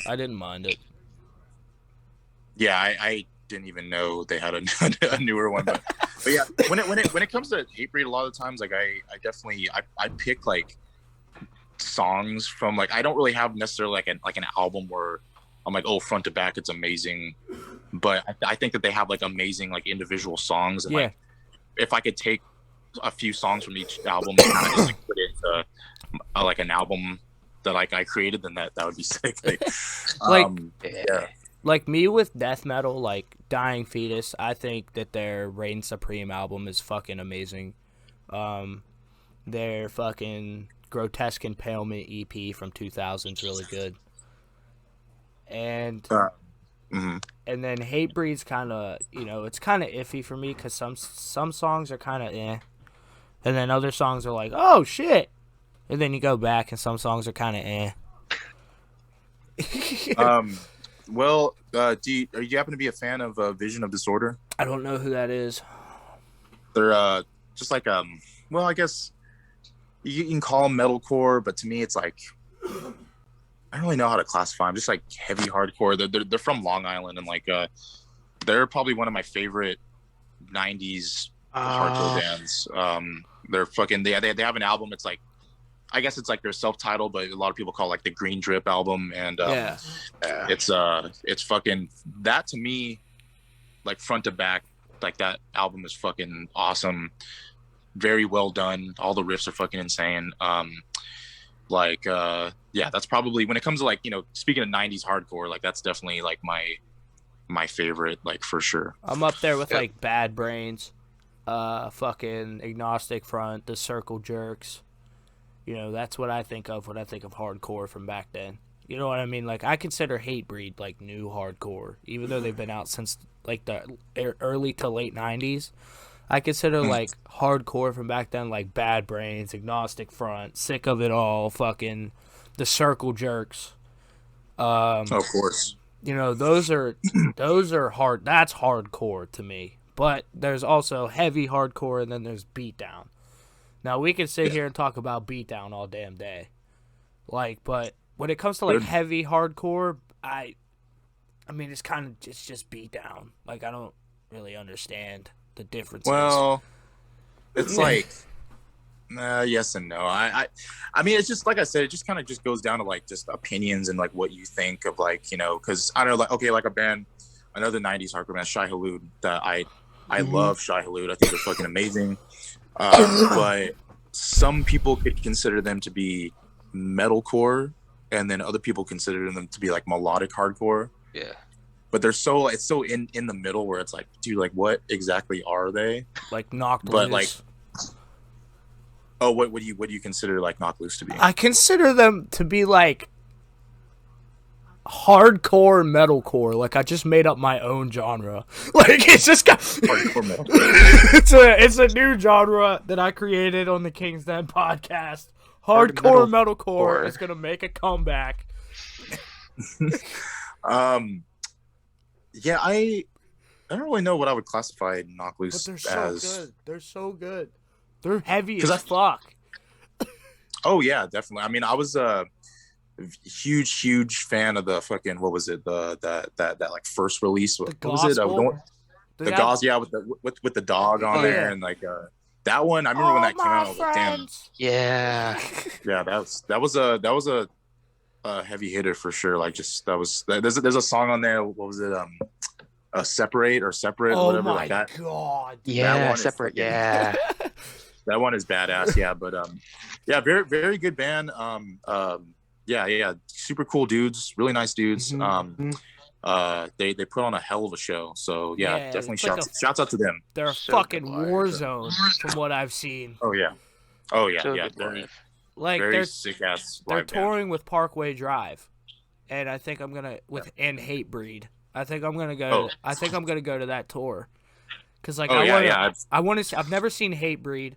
I didn't mind it. Yeah, I didn't even know they had a newer one, but yeah, when it comes to Hatebreed, a lot of the times like I definitely I pick like songs from like I don't really have necessarily like an album where I'm like, oh, front to back it's amazing, but I think that they have like amazing like individual songs, and like if I could take a few songs from each album and kind of just like, put it into like an album that like I created, then that would be sick. Like me with death metal, like Dying Fetus, I think that their Reign Supreme album is fucking amazing. Their fucking Grotesque Impalement EP from 2000 is really good. And and then Hatebreed's kind of, it's kind of iffy for me because some songs are kind of and then other songs are like, oh shit, and then you go back and some songs are kind of Well, are you happen to be a fan of Vision of Disorder? I don't know who that is. They're just like well, I guess you can call them metalcore, but to me it's like I don't really know how to classify them. Just like heavy hardcore. They're from Long Island, and like they're probably one of my favorite '90s hardcore bands. They're fucking they have an album. It's like I guess it's like their self-titled, but a lot of people call it like the Green Drip album, and it's fucking that to me, like front to back, like that album is fucking awesome, very well done. All the riffs are fucking insane. That's probably when it comes to like speaking of '90s hardcore, like that's definitely like my favorite, like for sure. I'm up there with like Bad Brains, fucking Agnostic Front, the Circle Jerks. That's what I think of when I think of hardcore from back then. You know what I mean? Like, I consider Hatebreed, like, new hardcore. Even though they've been out since, like, the early to late 90s. I consider, like, hardcore from back then, like, Bad Brains, Agnostic Front, Sick of It All, fucking the Circle Jerks. Of course. Those are hard. That's hardcore to me. But there's also heavy hardcore, and then there's beatdown. Now, we can sit here and talk about beatdown all damn day. Like, but when it comes to, like, heavy hardcore, I mean, it's just beatdown. Like, I don't really understand the differences. Well, it's like, yes and no. I mean, it's just, like I said, it just kind of just goes down to, like, just opinions and, like, what you think of, like, because, I don't know, like, okay, like a band, another 90s hardcore band, Shai Hulud, that I love Shai Hulud. I think they're fucking amazing. But some people could consider them to be metalcore, and then other people consider them to be like melodic hardcore. Yeah. But it's so in the middle where it's like, dude, like what exactly are they? Like Knocked But Loose. like, oh, what do you consider like Knocked Loose to be? I consider them to be like hardcore metalcore. Like, I just made up my own genre. Like, it's just got Hardcore metalcore. it's a new genre that I created on the King's Den podcast. Hardcore metalcore is gonna make a comeback. Yeah, I don't really know what I would classify Knocked Loose But they're as. so good. They're so good. They're heavy as fuck. Oh yeah, definitely. I mean, I was a huge fan of the fucking what was it that like first release? What was it? The Gauze, yeah, with the dog on there, and like that one. I remember when that came out. I was like, damn. Yeah. Yeah, that was a heavy hitter for sure. Like just there's a song on there. What was it? Separate or Separate, or whatever like that. God. Yeah, Separate. Yeah. That one is badass. Yeah, but yeah, very very good band. Yeah, super cool dudes, really nice dudes. They put on a hell of a show. So yeah, definitely shouts out to them. They're a fucking war zone from what I've seen. Oh yeah. Like very they're sick ass. They're touring with Parkway Drive, and I think I'm gonna and Hatebreed. I think I'm gonna go. I think I'm gonna go to that tour, cause like I want to. I've never seen Hatebreed.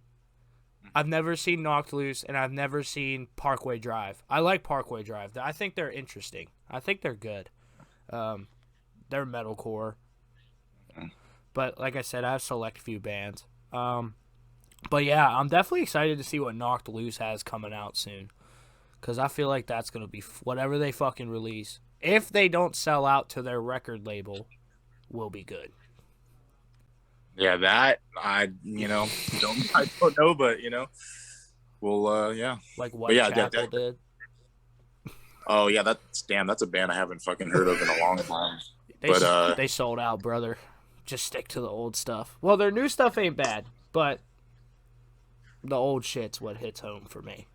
I've never seen Knocked Loose, and I've never seen Parkway Drive. I like Parkway Drive. I think they're interesting. I think they're good. They're metalcore. But like I said, I have select few bands. But yeah, I'm definitely excited to see what Knocked Loose has coming out soon. Because I feel like that's going to be whatever they fucking release. If they don't sell out to their record label, will be good. Yeah, that I don't know, but well, yeah. Like But yeah, Whitechapel did. Oh yeah, that's a band I haven't fucking heard of in a long time. They sold out, brother. Just stick to the old stuff. Well, their new stuff ain't bad, but the old shit's what hits home for me.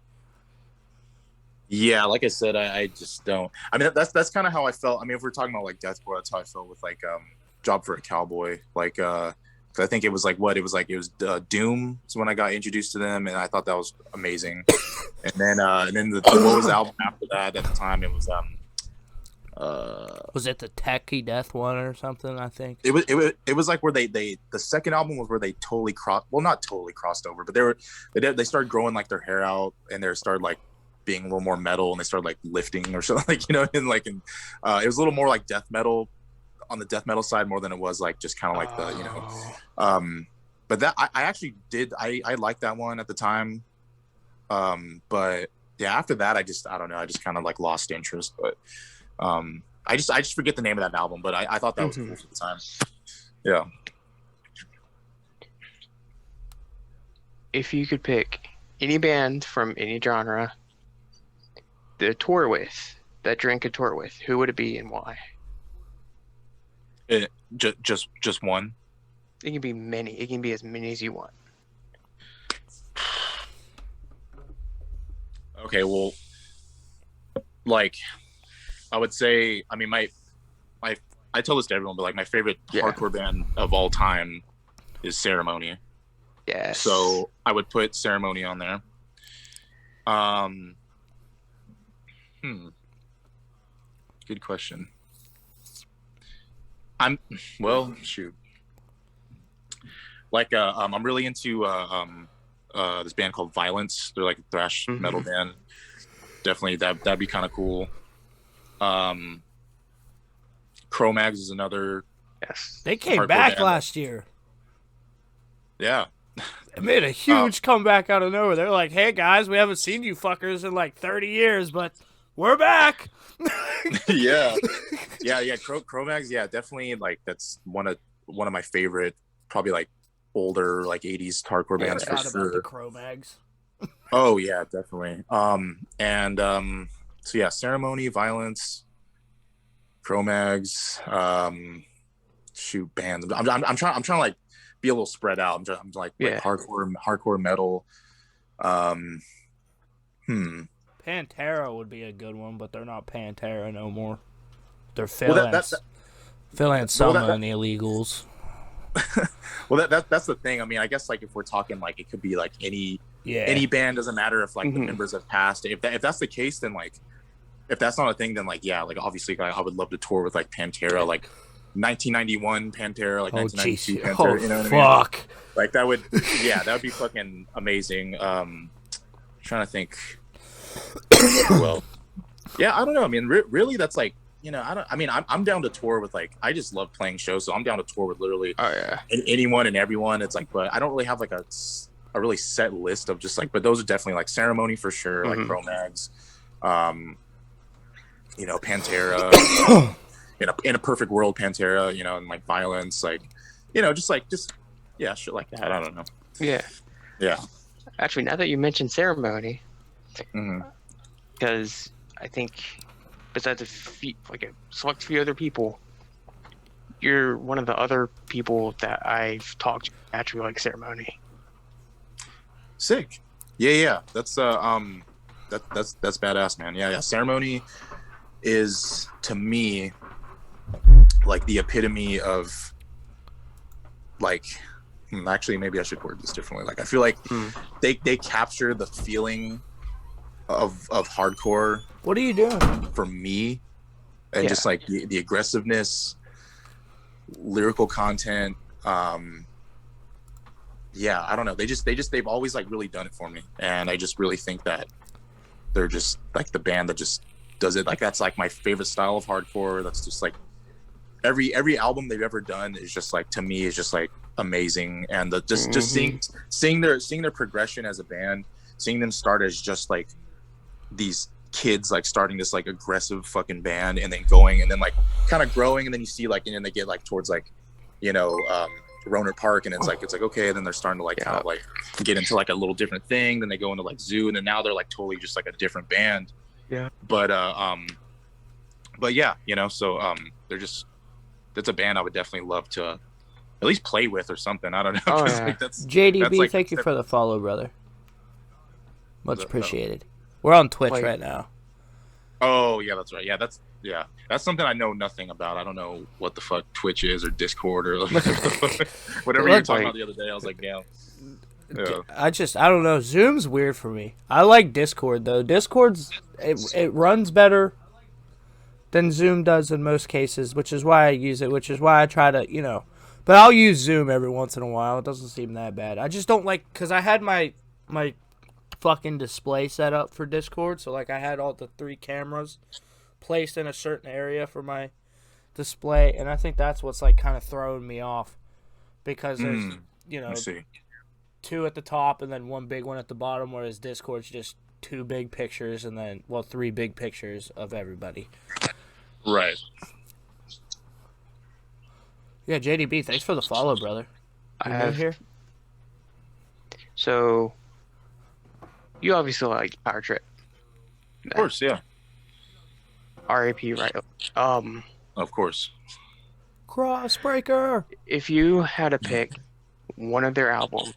Yeah, like I said, I just don't. I mean, that's kind of how I felt. I mean, if we're talking about like deathcore, that's how I felt with like Job for a Cowboy. Like, 'cause I think it was like it was Doom. Is when I got introduced to them, and I thought that was amazing. And then the what was the album after that? At the time, it was Was it the Techie Death one or something? I think it was like where they the second album was where they totally not totally crossed over, but they started growing like their hair out, and they started like being a little more metal, and they started like lifting or something, like it was a little more like death metal on the death metal side more than it was like just kind of like the but that I actually did I liked that one at the time, but yeah, after that I don't know, I just kind of like lost interest. But I just forget the name of that album, but I thought that was cool for the time. Yeah. If you could pick any band from any genre to tour with, that Drink could tour with, who would it be and why? Just one. It can be many. It can be as many as you want. Okay, well, like I would say, I mean, I tell this to everyone, but like my favorite hardcore band of all time is Ceremony. Yes. So I would put Ceremony on there. Good question. Shoot. Like, I'm really into this band called Violence. They're like a thrash metal band. Definitely, that'd be kind of cool. Cro-Mags is another. Yes. They came back band. last year. Yeah. It made a huge comeback out of nowhere. They're like, "Hey guys, we haven't seen you fuckers in like 30 years, but we're back." yeah. Cro-Mags, yeah, definitely. Like that's one of my favorite, probably like older like 80s hardcore bands for sure. About the Cro-Mags. Oh yeah, definitely. So yeah, Ceremony, Violence, Cro-Mags, bands. I'm trying to like be a little spread out. I'm like hardcore metal. Pantera would be a good one, but they're not Pantera no more. They're Phil and Selma and the Illegals. Well, that's the thing. I mean, I guess like if we're talking like it could be like any band, doesn't matter if like the members have passed. If that's the case, then like if that's not a thing, then like like obviously I would love to tour with like Pantera, like 1991 Pantera, like 1992 Pantera. You know what I mean? Like that would be fucking amazing. Trying to think. Well, yeah, I don't know. I mean, really, that's like, I'm down to tour with like, I just love playing shows, so I'm down to tour with literally anyone and everyone. It's like, but I don't really have like a really set list of just like, but those are definitely like Ceremony for sure, like Cro-Mags, Pantera, in a perfect world, Pantera, and like Violence, like, just shit like that. I don't know. Yeah. Actually, now that you mentioned Ceremony, because I think besides a select few other people, you're one of the other people that I've talked to actually like Ceremony. Sick. Yeah. That's that's badass, man. Yeah. Ceremony is to me like the epitome of like actually maybe I should word this differently. Like I feel like they capture the feeling of hardcore. What are you doing? For me, and just like the aggressiveness, lyrical content, yeah, I don't know. They've always like really done it for me, and I just really think that they're just like the band that just does it. Like that's like my favorite style of hardcore. That's just like every album they've ever done is just like, to me, is just like amazing. And just seeing their progression as a band, seeing them start as just like these kids like starting this like aggressive fucking band, and then going and then like kind of growing, and then you see like, and then they get like towards like, you know, Roner Park, and it's like okay, and then they're starting to like kind of like get into like a little different thing, then they go into like Zoo, and then now they're like totally just like a different band. But yeah, you know, so they're just, that's a band I would definitely love to at least play with or something. I don't know. Like JDB, like, thank you for the follow, brother. Much appreciated. We're on Twitch right now. Oh yeah, that's right. That's something I know nothing about. I don't know what the fuck Twitch is or Discord or whatever you were talking about the other day. I was like, damn. Yeah. I don't know. Zoom's weird for me. I like Discord though. Discord's it runs better than Zoom does in most cases, which is why I use it. Which is why I try to, you know. But I'll use Zoom every once in a while. It doesn't seem that bad. I just don't like, because I had my fucking display set up for Discord, so like I had all the 3 cameras placed in a certain area for my display, and I think that's what's like kind of throwing me off, because there's you know 2 at the top and then 1 big one at the bottom, whereas Discord's just 2 big pictures and then 3 big pictures of everybody. Right. Yeah, JDB, thanks for the follow, brother. You new here? So you obviously like Power Trip. Of course, yeah. R.A.P. right? Of course. Crossbreaker. If you had to pick one of their albums,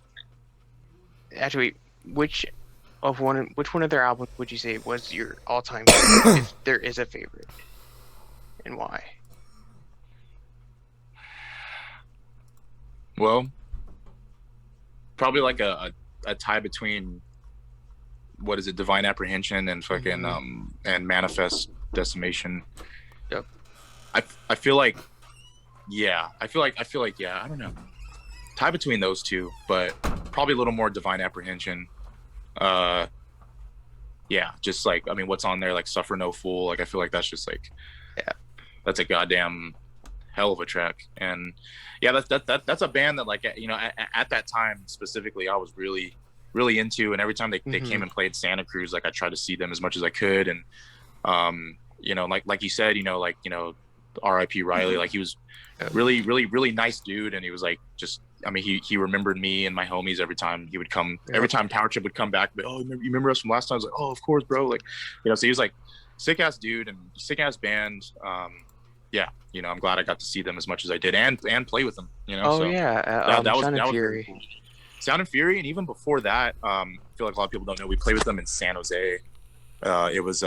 actually, which one of their albums would you say was your all-time favorite, if there is a favorite, and why? Well, probably like a tie between, what is it, Divine Apprehension and fucking and Manifest Decimation. Yep. I feel like yeah, I don't know. Tie between those two, but probably a little more Divine Apprehension. Yeah, just like, I mean, what's on there, like Suffer No Fool, like I feel like that's just like, yeah, that's a goddamn hell of a track. And yeah, that's a band that, like, you know, at that time specifically, I was really into, and every time they came and played Santa Cruz, like I tried to see them as much as I could. And you know, like you said, you know, like, you know, R.I.P. Riley, like he was really nice dude, and he was like, just, I mean, he remembered me and my homies every time he would come. Every time Power Trip would come back, but, oh, you remember us from last time? I was like, oh, of course, bro. Like, you know, so he was like sick ass dude and sick ass band. Yeah, you know, I'm glad I got to see them as much as I did, and play with them, you know. Oh, so yeah, that was Sound and really Fury. cool. Sound and Fury, and even before that, I feel like a lot of people don't know, we played with them in San Jose. It was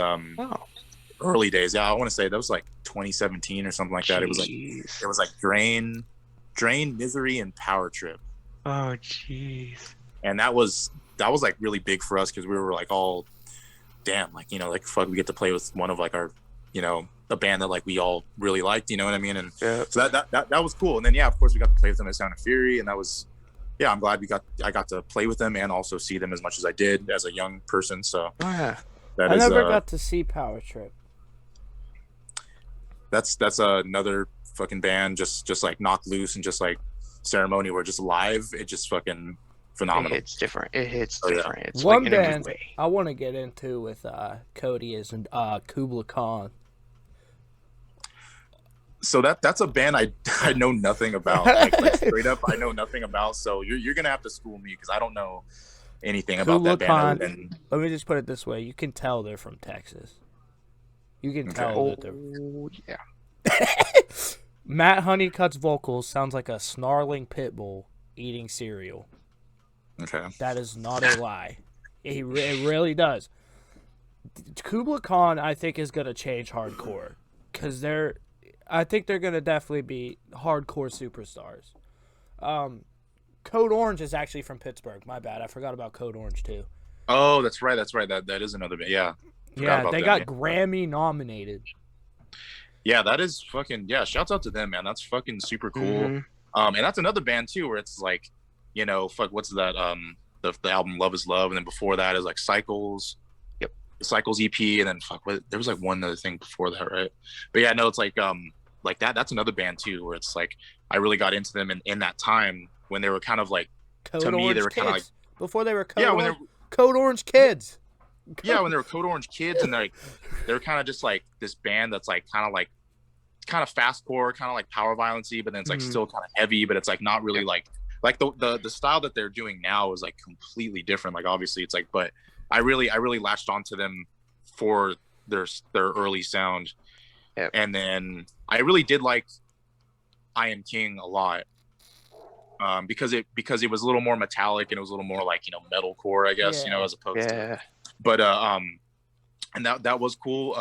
early days. Yeah, I want to say that was like 2017 or something like that. It was like Drain, Misery, and Power Trip. Oh, jeez. And that was like really big for us, because we were like, all, damn, like, you know, like, fuck, we get to play with one of like our, you know, a band that like we all really liked, you know what I mean? And so that was cool. And then, yeah, of course we got to play with them at Sound and Fury, and that was, yeah, I'm glad I got to play with them and also see them as much as I did as a young person. So I never got to see Power Trip. That's another fucking band, just like Knock Loose and just like Ceremony, where just live, it just fucking phenomenal. It hits different. Yeah. It's one like band I want to get into with Cody is Kubla Khan. So that's a band I know nothing about. Like straight up, I know nothing about. So you're gonna have to school me, because I don't know anything about that band. And let me just put it this way: you can tell they're from Texas. You can tell that they're. Yeah. Matt Honeycutt's vocals sounds like a snarling pit bull eating cereal. Okay. That is not a lie. It really does. Kubla Khan, I think, is gonna change hardcore, because I think they're going to definitely be hardcore superstars. Code Orange is actually from Pittsburgh. My bad. I forgot about Code Orange, too. Oh, that's right. That is another band. Yeah. Yeah, they got Grammy nominated. Yeah, that is fucking, yeah, shouts out to them, man. That's fucking super cool. And that's another band, too, where it's like, you know, fuck, what's that? The album Love Is Love, and then before that is like Cycles. Yep. The Cycles EP, and then fuck, what, there was like one other thing before that, right? But yeah, no, it's like that. That's another band too, where it's like I really got into them in that time when they were kind of like, Code to me, Orange they were kind of like, Kids. Before they were Code yeah, when Orange, they're Code Orange Kids. yeah, when they were Code Orange Kids, and they're kind of just like this band that's like kind of fastcore, kind of like power violency, but then it's like still kind of heavy, but it's like not really like the style that they're doing now is like completely different. Like obviously it's like, but I really latched onto them for their early sound. Yep. And then I really did like I Am King a lot. Because it was a little more metallic and it was a little more like, you know, metalcore, I guess, you know, as opposed to, but and that was cool.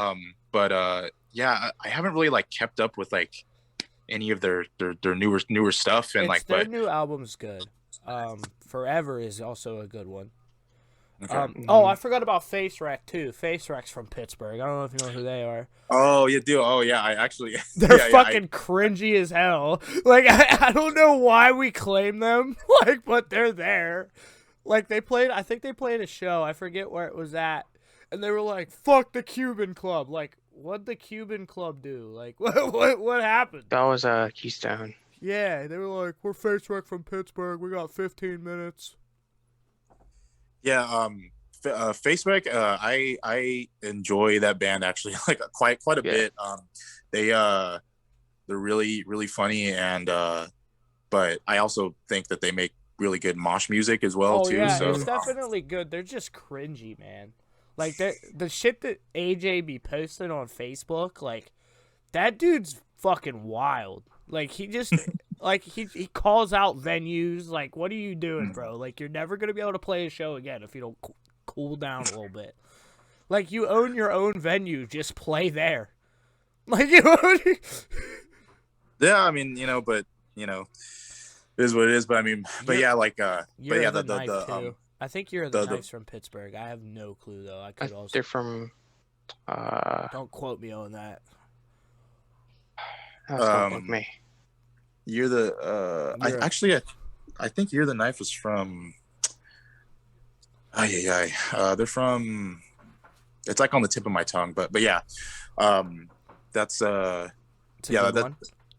But yeah, I haven't really like kept up with like any of their newer stuff, and like, their but new album's good. Forever is also a good one. okay. Oh, I forgot about Face Wreck too. Face Wreck's from Pittsburgh. I don't know if you know who they are. Oh, you do. Oh yeah, I actually They're yeah, fucking cringy as hell. Like I don't know why we claim them, like, but they're there. Like I think they played a show. I forget where it was at, and they were like, "Fuck the Cuban Club." Like, what'd the Cuban Club do? Like, what happened? That was Keystone. Yeah, they were like, "We're Face Wreck from Pittsburgh. We got 15 minutes." Yeah, Facebook. I enjoy that band actually, like quite a bit. They're really funny, and but I also think that they make really good mosh music as well too. Yeah, So it's definitely good. They're just cringy, man. Like the shit that AJ be posting on Facebook, like that dude's fucking wild. Like he just like he calls out venues. Like, what are you doing, bro? Like, you're never gonna be able to play a show again if you don't cool down a little bit. Like, you own your own venue, just play there. Like, you own. yeah, I mean, you know, but you know, it is what it is. But I mean, but yeah, like but yeah, the I think you're the Knights from Pittsburgh. I have no clue though. I could also. They're from. Don't quote me on that. With me. You're the I think You're the Knife was from they're from, it's like on the tip of my tongue, but yeah, that's one.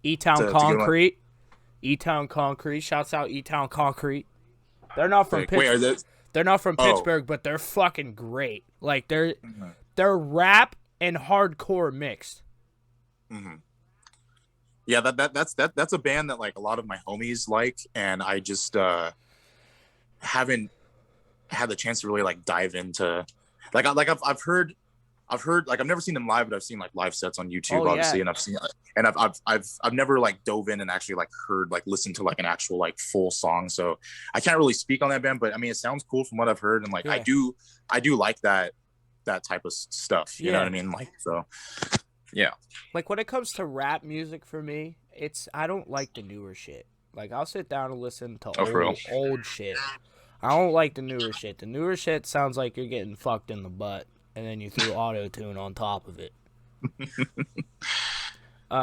E-Town Concrete. E-Town Concrete. Shouts out E-Town Concrete. They're not from Pittsburgh. They're not from Pittsburgh, but they're fucking great. Like they're rap and hardcore mixed. Mm-hmm. Yeah, that's a band that like a lot of my homies like, and I just haven't had the chance to really like dive into. Like I've heard like I've never seen them live, but I've seen like live sets on YouTube, obviously, and I've seen and I've never like dove in and actually like listened to like an actual like full song. So I can't really speak on that band, but I mean it sounds cool from what I've heard, and like I do like that type of stuff. You know what I mean? Like so. Yeah. Like when it comes to rap music for me, I don't like the newer shit. Like I'll sit down and listen to old shit. I don't like the newer shit. The newer shit sounds like you're getting fucked in the butt and then you threw auto-tune on top of it.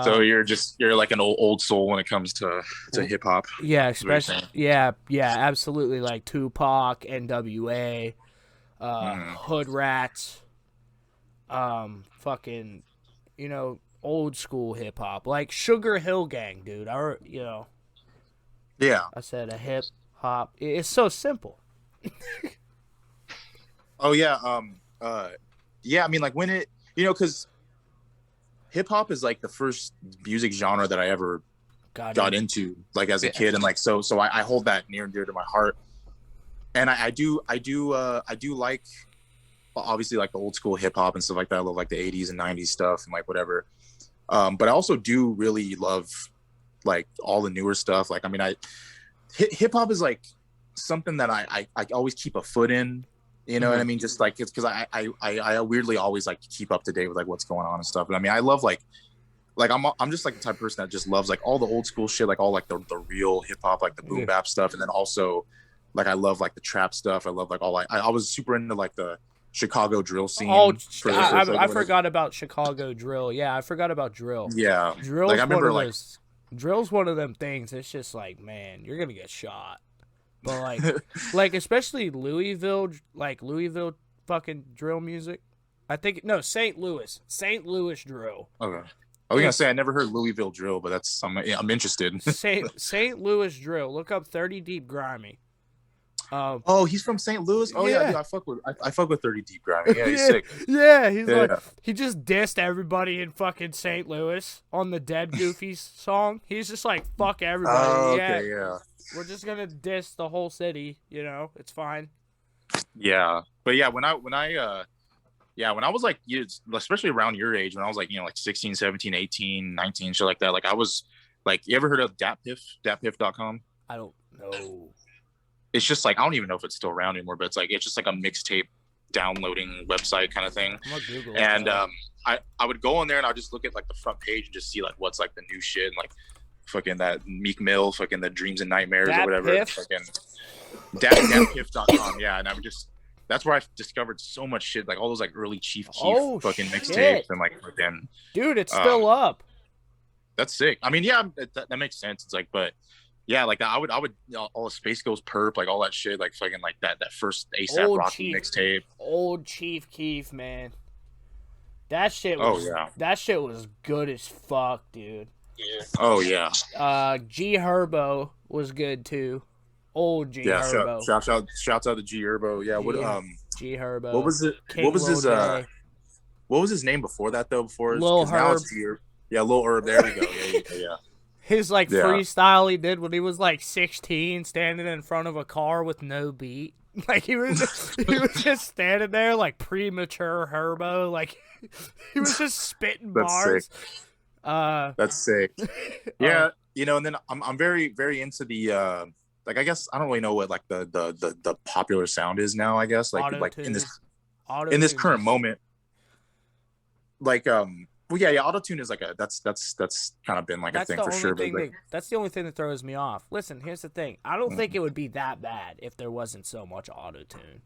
So you're like an old soul when it comes to hip hop. Yeah, especially absolutely, like Tupac, NWA, Hood Rats, fucking, you know, old school hip hop, like Sugar Hill Gang, dude. Yeah. I said a hip hop. It's so simple. Oh yeah. Yeah. I mean, like when it, you know, because hip hop is like the first music genre that I ever got into, like as a kid, and like so I hold that near and dear to my heart, and I do like, obviously, like the old school hip hop and stuff like that. I love like the 80s and 90s stuff and like whatever. But I also do really love like all the newer stuff. Like, I mean, hip hop is like something that I always keep a foot in, you know what I mean? Just like, it's because I weirdly always like keep up to date with like what's going on and stuff. But I mean, I love like I'm just like the type of person that just loves like all the old school shit, like all like the real hip hop, like the boom bap stuff. And then also like, I love like the trap stuff. I love like all I was super into like the Chicago drill scene. I forgot about Chicago drill. Yeah, I forgot about drill. Yeah, drill's like I remember drill's one of them things. It's just like, man, you're gonna get shot. But like especially Louisville fucking drill music. I think no St. Louis drill. Okay. I was gonna say I never heard Louisville drill, but I'm interested. St. Louis drill. Look up 30 Deep Grimy. Oh, he's from St. Louis. Oh yeah, dude, I fuck with 30 Deep Grimy. Yeah, he's sick. Yeah, he just dissed everybody in fucking St. Louis on the Dead Goofy song. He's just like fuck everybody. Oh, okay, yeah. We're just gonna diss the whole city. It's fine. Yeah, but yeah, when I was like, especially around your age, when I was like, like 16, 17, 18, 19, shit like that. Like I was like, you ever heard of datpiff.com? I don't know. It's just like, I don't even know if it's still around anymore, but it's just like a mixtape downloading website kind of thing. I'm gonna Google and I would go on there and I'd just look at like the front page and just see like what's like the new shit, and like fucking that Meek Mill, fucking the Dreams and Nightmares or whatever. Fucking datpiff.com. Yeah, and that's where I discovered so much shit, like all those like early Chief Keef fucking mixtapes and like fucking. Dude, it's still up. That's sick. I mean, yeah, that makes sense. It's like, but yeah, like I would all the Space Ghost Perp, like all that shit, like fucking like that first ASAP Rocky mixtape. Old Chief Keef, man. That shit was good as fuck, dude. Yeah. Oh yeah. G Herbo was good too. Old G Herbo. Shouts out to G Herbo. Yeah, G Herbo. What was it? What was his name before that though? Lil Herb. Yeah, Lil Herb. There we go. Yeah. His freestyle he did when he was like 16, standing in front of a car with no beat. Like he was just standing there like premature Herbo. Like he was just spitting bars. Sick. That's sick. Yeah, and then I'm very, very into the like, I guess I don't really know what like the popular sound is now, I guess. Like auto-tune. Like in this current moment. Like well, yeah, auto-tune is like that's kind of been like a thing for sure. But that's the only thing that throws me off. Listen, here's the thing. I don't think it would be that bad if there wasn't so much auto-tune.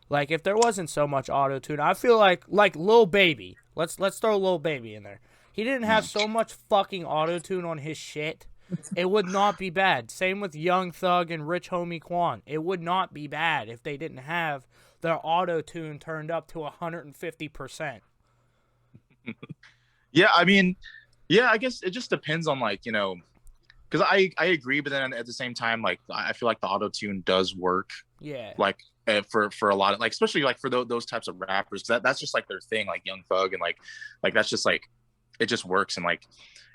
Like if there wasn't so much auto-tune, I feel like Lil Baby. Let's throw Lil Baby in there. He didn't have so much fucking auto-tune on his shit. It would not be bad. Same with Young Thug and Rich Homie Quan. It would not be bad if they didn't have their auto-tune turned up to 150%. Yeah, I mean, yeah, I guess it just depends on like, because I agree, but then at the same time, like I feel like the auto-tune does work. Yeah. Like for a lot of like, especially like for those types of rappers, that's just like their thing, like Young Thug, and like that's just like it just works, and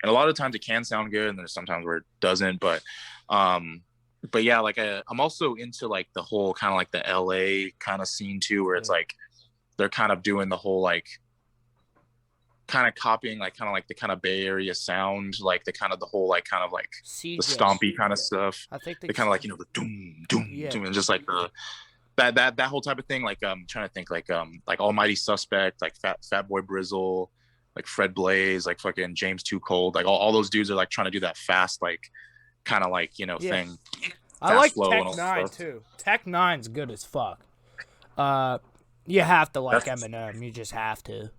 a lot of times it can sound good, and there's sometimes where it doesn't, but yeah, like I'm also into like the whole kind of like the LA kind of scene too, where it's like they're kind of doing the whole like kind of copying like kind of like the kind of Bay Area sound, like the kind of the whole like kind of like the stompy kind of stuff. I think they kind of like the doom doom, and just like the that whole type of thing. Like I'm trying to think like Almighty Suspect, like Fat Boy Brizzle, like Fred Blaze, like fucking James Too Cold, like all those dudes are like trying to do that fast like kind of like thing. I like Tech 9 too. Tech 9's good as fuck. You have to like Eminem. You just have to.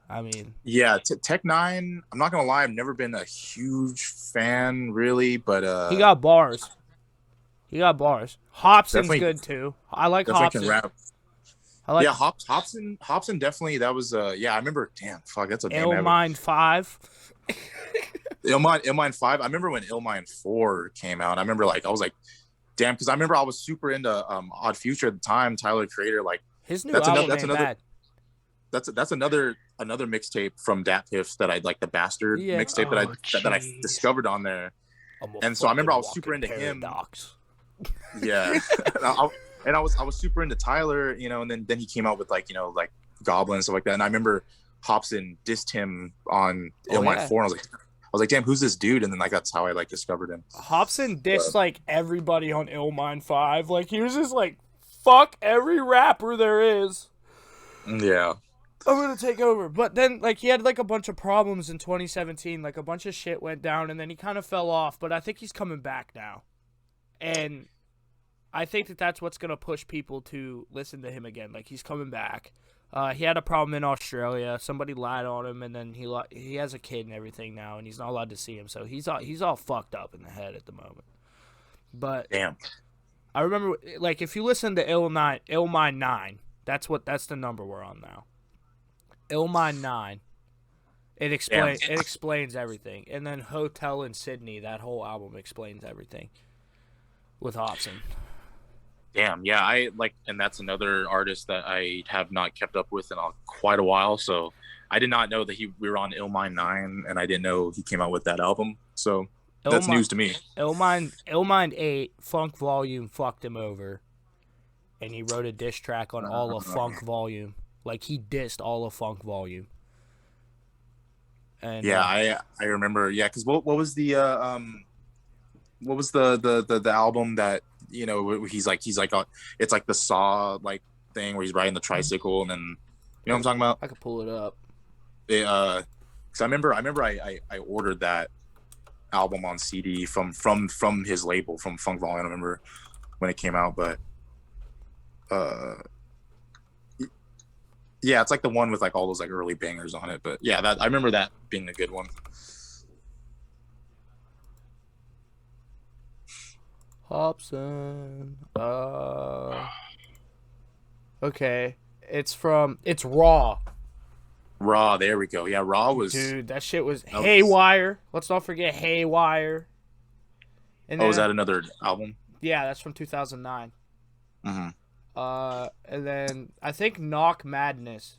I mean, yeah, Tech 9. I'm not gonna lie, I've never been a huge fan, really, but he got bars. Hobson's good too. I like Hobson. Can rap. Hobson definitely. That was I remember. Damn, fuck, that's a name. Illmind 5. Illmind 5. I remember when Illmind 4 came out. I remember I was like, damn, because I remember I was super into Odd Future at the time. Tyler Creator, like his new album ain't bad. That's another mixtape from Dat Piff that I like, the Bastard mixtape that I discovered on there. And so I remember I was super into paradox. Him. Yeah. I was super into Tyler, and then he came out with like Goblin and stuff like that. And I remember Hobson dissed him on Illmind 4, and I was like, damn, who's this dude? And then that's how I like discovered him. Hobson dissed like everybody on Illmind 5. Like he was just like, fuck every rapper there is. Yeah. I'm gonna take over. But then he had like a bunch of problems in 2017. Like a bunch of shit went down, and then he kind of fell off. But I think he's coming back now, and I think that's what's gonna push people to listen to him again. Like he's coming back. He had a problem in Australia. Somebody lied on him, and then he has a kid and everything now, and he's not allowed to see him. So he's all fucked up in the head at the moment. But damn, I remember, like, if you listen to Illmind 9, that's the number we're on now. Illmind 9. It explains everything. And then Hotel in Sydney, that whole album explains everything with Hobson. Damn, yeah, and that's another artist that I have not kept up with in quite a while. So I did not know that we were on Illmind 9, and I didn't know he came out with that album. So that's news to me. Illmind 8, Funk Volume fucked him over, and he wrote a diss track on all of Funk Volume. Like, he dissed all of Funk Volume. And yeah, I remember. Yeah, because what was the album that, you know, he's like it's like the Saw like thing where he's riding the tricycle, and then, you know what I'm talking about? I could pull it up. Because I remember I ordered that album on CD from his label, from Funk Volume. I don't remember when it came out, but yeah, it's like the one with like all those like early bangers on it. But yeah, I remember that being a good one. Hobson. Okay. It's Raw. Raw, there we go. Yeah, Raw was... Dude, that shit was haywire. Let's not forget Haywire. And then, is that another album? Yeah, that's from 2009. Mm-hmm. And then I think Knock Madness.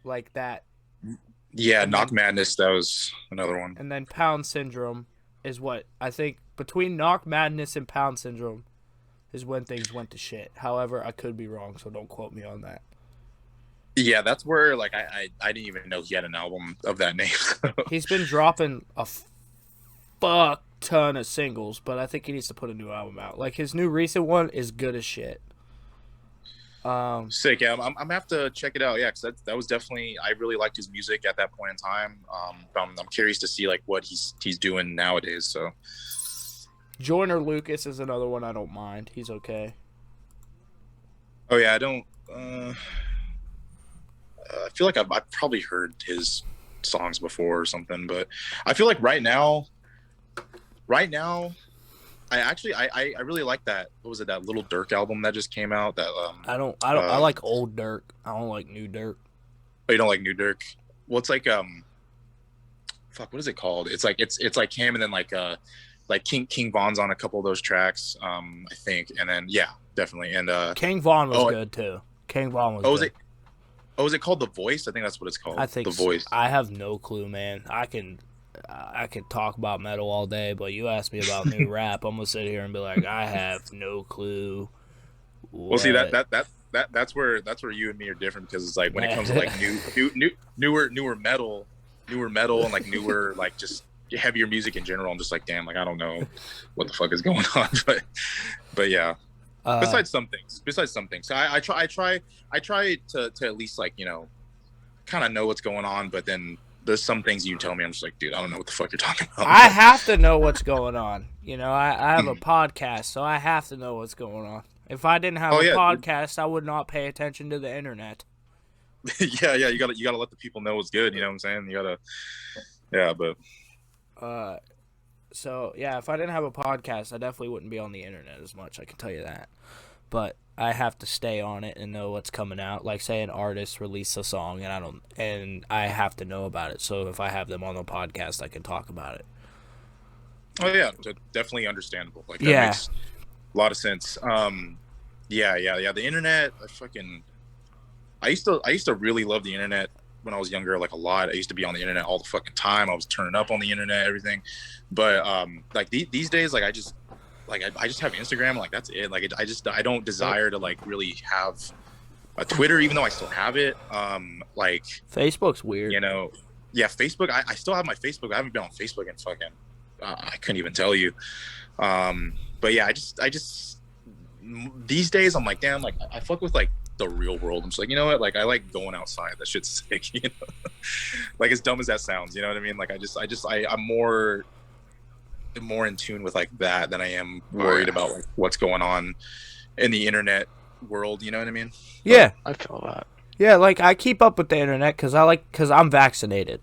Like that. Yeah, Knock Madness, that was another one. And then Pound Syndrome is what I think between Knock Madness and Pound Syndrome is when things went to shit. However, I could be wrong, so don't quote me on that. Yeah, that's where like I didn't even know he had an album of that name. He's been dropping a fuck ton of singles, but I think he needs to put a new album out. Like, his new recent one is good as shit. Sick. Yeah, I'm gonna have to check it out. Yeah, because that was definitely, I really liked his music at that point in time. I'm curious to see like what he's doing nowadays. So Joyner Lucas is another one I don't mind. He's okay. Oh yeah, I don't. I feel like I've probably heard his songs before or something, but I feel like right now, I really like that. What was it? That Little Durk album that just came out. That I like old Durk. I don't like new Durk. Oh, you don't like new Durk? Well, it's like fuck, what is it called? It's like him, and then like King Von's on a couple of those tracks, I think, and then yeah, definitely, and King Von was good too. King Von was good. Is it called The Voice? I think that's what it's called. I think The Voice. I have no clue, man. I can talk about metal all day, but you ask me about new rap, I'm gonna sit here and be like, I have no clue. Well, see that's where you and me are different, because it's like when it comes to like newer metal, and like newer like just heavier music in general, I'm just like, damn, like I don't know what the fuck is going on, but yeah. Besides some things, so I try to at least, like, you know, kind of know what's going on, but then there's some things you tell me, I'm just like, dude, I don't know what the fuck you're talking about. I have to know what's going on. You know, I have a podcast, so I have to know what's going on. If I didn't have a podcast, I would not pay attention to the internet. yeah, you gotta let the people know what's good. You know what I'm saying? You gotta, yeah, but. So yeah, if I didn't have a podcast, I definitely wouldn't be on the internet as much. I can tell you that. But I have to stay on it and know what's coming out. Like, say an artist released a song and I have to know about it. So if I have them on the podcast, I can talk about it. Oh yeah, definitely understandable. Like, that makes a lot of sense. Yeah. The internet, I used to really love the internet when I was younger, like a lot. I used to be on the internet all the fucking time. I was turning up on the internet, everything. But like these days, like I just have Instagram. Like that's it. Like I don't desire to like really have a Twitter, even though I still have it. Like Facebook's weird. You know, yeah, Facebook. I still have my Facebook. I haven't been on Facebook in fucking. I couldn't even tell you. But yeah, I just these days I'm like, damn, like I fuck with like the real world. I'm just like, you know what? Like I like going outside. That shit's sick. You know, like as dumb as that sounds, you know what I mean? Like I'm more in tune with like that than I am worried about like what's going on in the internet world. You know what I mean? Yeah, I feel that. Yeah, like I keep up with the internet because I'm vaccinated.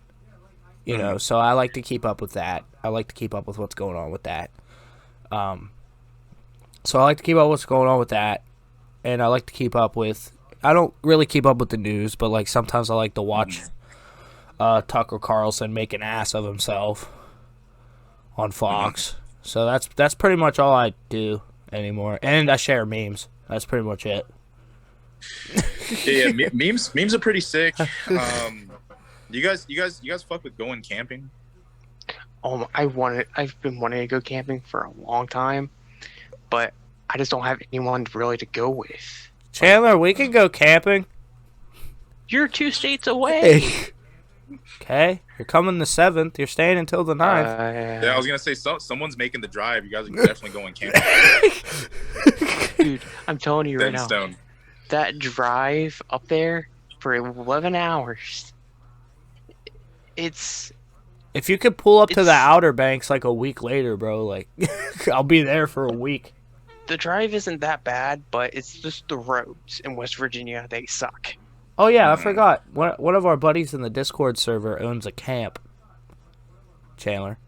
You know, so I like to keep up with that. I like to keep up with what's going on with that. So I like to keep up what's going on with that, and I like to keep up with. I don't really keep up with the news, but like sometimes I like to watch Tucker Carlson make an ass of himself on Fox. So that's pretty much all I do anymore, and I share memes. That's pretty much it. Memes are pretty sick. You guys fuck with going camping? I've been wanting to go camping for a long time, but I just don't have anyone really to go with. Chandler, we can go camping. You're 2 states away. Okay, you're coming the 7th. You're staying until the 9th. Yeah, I was gonna say someone's making the drive. You guys are definitely going camping. Dude, I'm telling you right now, that drive up there for 11 hours. If you could pull up to the Outer Banks like a week later, bro, like I'll be there for a week. The drive isn't that bad, but it's just the roads in West Virginia, they suck. Oh yeah, I forgot. One of our buddies in the Discord server owns a camp. Chandler.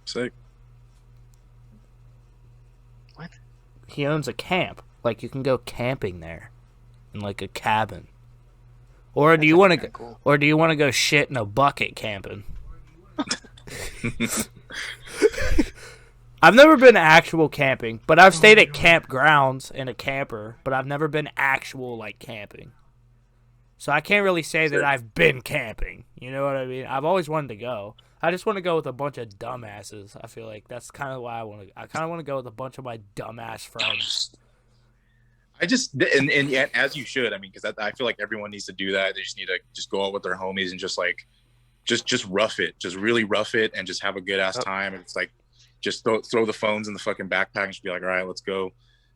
Sick. What? He owns a camp. Like you can go camping there, in like a cabin. Or do you want to go? Or do you want to go shit in a bucket camping? I've never been actual camping, but I've stayed at campgrounds in a camper, but I've never been actual like camping. So I can't really say that I've been camping. You know what I mean? I've always wanted to go. I just want to go with a bunch of dumbasses. I feel like that's kind of why I want to. I kind of want to go with a bunch of my dumbass friends. I just and as you should. I mean, because I feel like everyone needs to do that. They just need to just go out with their homies and just like, just rough it, just really rough it, and just have a good ass time. And it's like, just throw the phones in the fucking backpack and just be like, all right, let's go.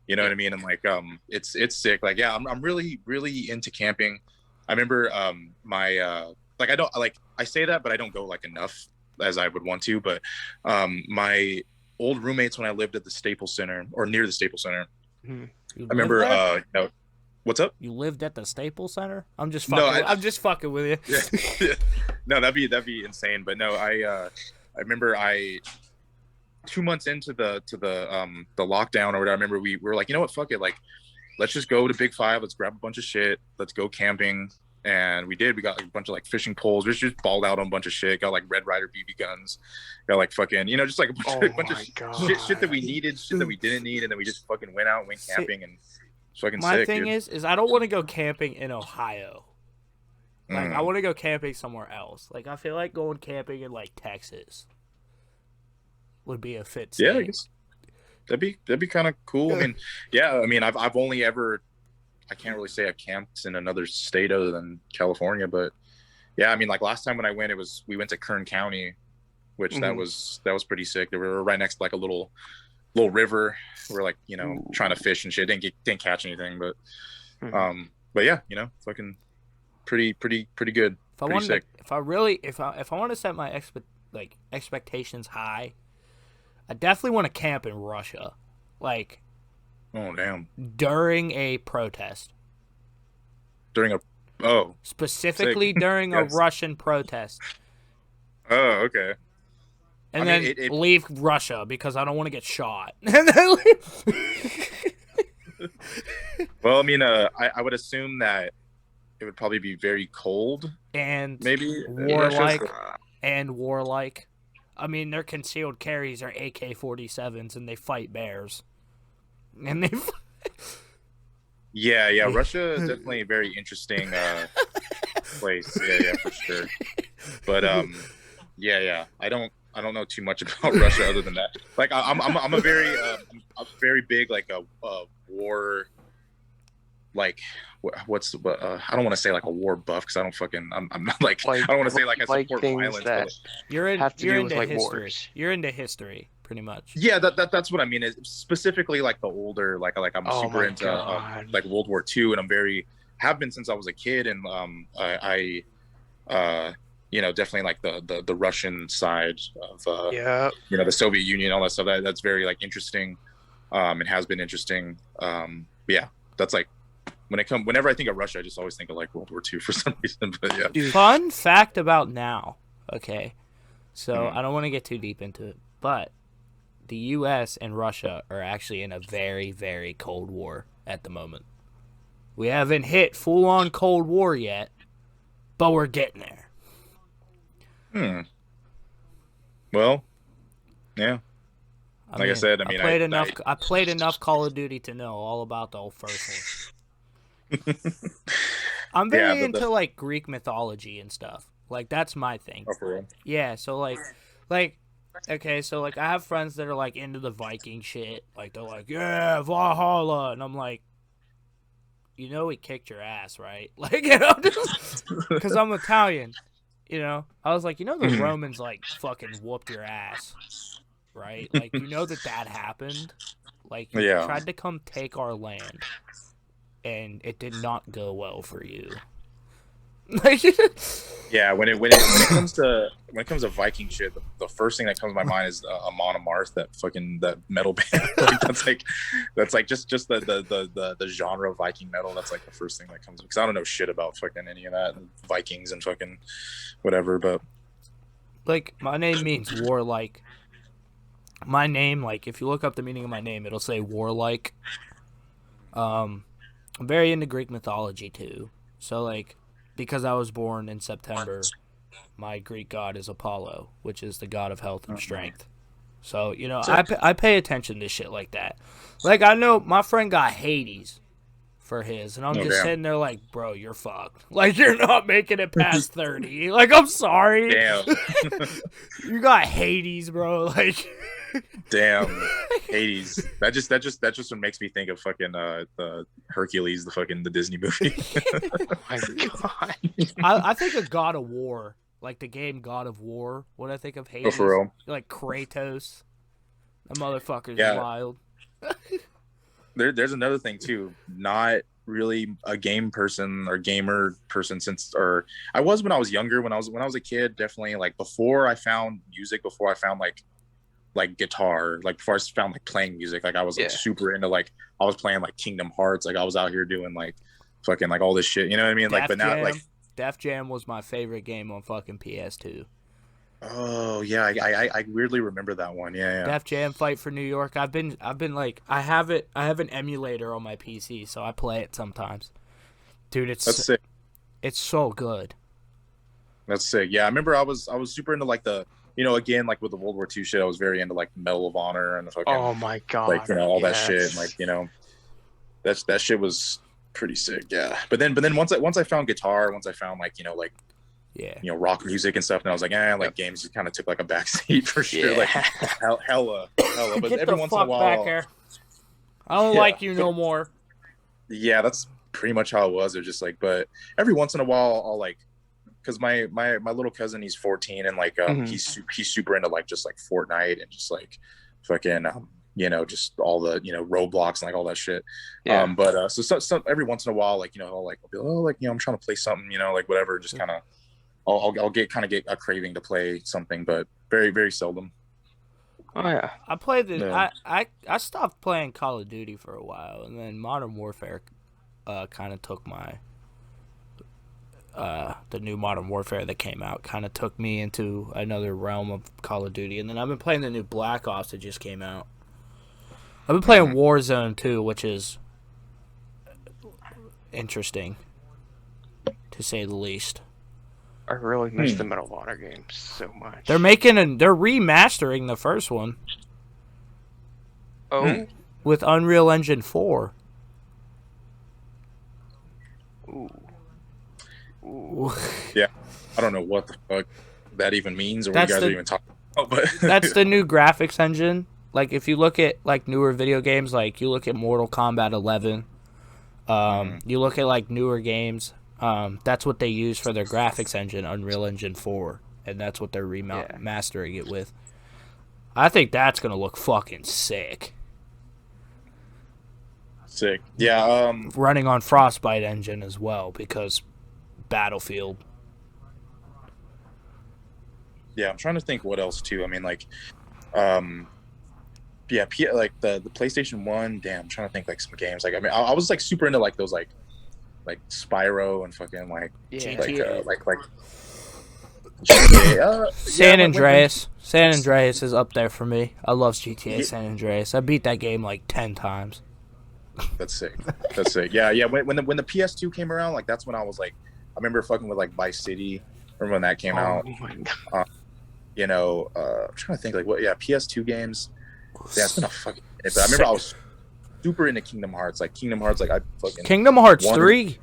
You know what I mean? And like, it's sick. Like, yeah, I'm really into camping. I remember like I say that, but I don't go like enough as I would want to. But my old roommates when I lived at the Staples Center or near the Staples Center. I remember what's up? You lived at the Staples Center? I'm just fucking I'm just fucking with you. Yeah. No, that'd be insane. But no, I remember 2 months into the lockdown or whatever, I remember we were like, you know what, fuck it, like let's just go to Big Five, let's grab a bunch of shit, let's go camping. And we did. We got like a bunch of like fishing poles. We just balled out on a bunch of shit. Got like Red Ryder BB guns. Got like fucking, just like a bunch of shit that we needed, shit that we didn't need, and then we just fucking went out and went camping and fucking my sick. Thing dude. is I don't want to go camping in Ohio. Like I want to go camping somewhere else. Like I feel like going camping in like Texas would be a fit state. Yeah, I guess that'd be kind of cool. I mean, I've only ever, I can't really say I've camped in another state other than California, but yeah, I mean, like last time when I went, we went to Kern County, which that was pretty sick. We were right next to like a little river. We're like, trying to fish and shit. Didn't catch anything, but yeah, fucking pretty good. If I want to set my expectations high, I definitely want to camp in Russia, like. Oh damn! During a protest. Specifically sick. during a Russian protest. Oh, okay. And leave Russia because I don't want to get shot. Well, I mean, I would assume that it would probably be very cold and maybe warlike. I mean, their concealed carries are AK-47s and they fight bears. And they yeah, Russia is definitely a very interesting place. Yeah, for sure. But yeah, I don't know too much about Russia other than that. Like I'm a very big like a war, like I don't want to say like a war buff because I'm not like I don't want to say like I support violence. But you're into like history. Wars. You're into history. Pretty much. Yeah, that's what I mean. Is specifically like the older, like I'm super into like World War II, and have been since I was a kid, and I definitely like the Russian side of the Soviet Union, all that stuff. That's very like interesting. It has been interesting. Yeah, that's like whenever I think of Russia, I just always think of like World War II for some reason. But yeah. Dude, fun fact about now. Okay, so I don't want to get too deep into it, but the U.S. and Russia are actually in a very, very cold war at the moment. We haven't hit full-on Cold War yet, but we're getting there. Well, yeah. I said, I played enough Call of Duty to know all about the old first one. I'm very into like Greek mythology and stuff. Like that's my thing. Oh, for real? Yeah, so like okay, so like I have friends that are like into the Viking shit. Like they're like, yeah, Valhalla, and I'm like, you know, he kicked your ass, right? Like, you know, because I'm Italian. You know, I was like, you know, the Romans like fucking whooped your ass, right? Like, you know that happened. Like, you tried to come take our land, and it did not go well for you. Yeah, when it comes to Viking shit, the first thing that comes to my mind is Amon Amarth, that metal band. that's just the genre of Viking metal. That's like the first thing that comes, because I don't know shit about fucking any of that Vikings and fucking whatever. But like, my name means warlike. My name, like, if you look up the meaning of my name, it'll say warlike. I'm very into Greek mythology too. So like, because I was born in September, my Greek god is Apollo, which is the god of health and strength. So, you know, I pay attention to shit like that. Like, I know my friend got Hades for his, and I'm just sitting there like, bro, you're fucked. Like, you're not making it past 30. Like, I'm sorry. Damn. You got Hades, bro. Like, damn, Hades. That just makes me think of fucking the Hercules, the Disney movie. Oh my god. I think of God of War, like the game God of War. When I think of Hades, oh, for real? Like Kratos, that motherfucker's wild. There's another thing too. Not really a game person or gamer person I was when I was younger. When I was a kid, definitely, like before I found music, before I found like guitar, like before I found like playing music, like I was like super into, like I was playing like Kingdom Hearts, like I was out here doing like fucking like all this shit, you know what I mean? Like, but now like Def Jam was my favorite game on fucking PS2. Oh yeah, I weirdly remember that one. Yeah. Def Jam Fight for New York. I've been like, I have an emulator on my PC, so I play it sometimes. Dude, that's sick. It's so good. That's sick. Yeah, I remember I was super into like the, you know, again, like with the World War II shit, I was very into like Medal of Honor and the fucking, oh my god, like, you know, all that shit. Like, you know, that shit was pretty sick. Yeah, but then once I found guitar, once I found like, you know, like, you know, rock music and stuff, and I was like, like games just kind of took like a backseat for sure. Like hella. But get every the once fuck in a while, back here. I don't like you no more. Yeah, that's pretty much how it was. It was just like, but every once in a while, I'll like, because my little cousin, he's 14, and like he's super into like just like Fortnite and just like fucking you know, just all the, you know, Roblox and like all that shit. But so every once in a while, like, you know, I'll be, oh, like, you know, I'm trying to play something, you know, like whatever, just kind of I'll get a craving to play something, but very, very seldom. Oh yeah, I played I stopped playing Call of Duty for a while, and then Modern Warfare kind of took my the new Modern Warfare that came out kind of took me into another realm of Call of Duty, and then I've been playing the new Black Ops that just came out. I've been playing Warzone too, which is interesting to say the least. I really miss the Medal of Honor games so much. They're remastering the first one. Oh, with Unreal Engine 4. Ooh. Yeah, I don't know what the fuck that even means, or what you guys are even talking about. But that's the new graphics engine. Like, if you look at like newer video games, like you look at Mortal Kombat 11, you look at like newer games. That's what they use for their graphics engine, Unreal Engine 4, and that's what they're remastering it with. I think that's gonna look fucking sick. Sick, yeah. Running on Frostbite engine as well, because Battlefield. Yeah, I'm trying to think what else too. I mean, like, like the PlayStation 1. Damn, I'm trying to think like some games. Like, I mean, I was like super into like those like Spyro and fucking like GTA. like GTA. San Andreas. San Andreas is up there for me. I love GTA Yeah. San Andreas. I beat that game like 10 times. That's sick. That's sick. Yeah, yeah. When the PS2 came around, like that's when I was like, I remember fucking with like Vice City. Remember when that came out? Oh my god. I'm trying to think like what. Yeah, PS2 games. Yeah, it's been a fucking minute, but I remember I was super into Kingdom Hearts. Like Kingdom Hearts, like I fucking Kingdom Hearts wanted- 3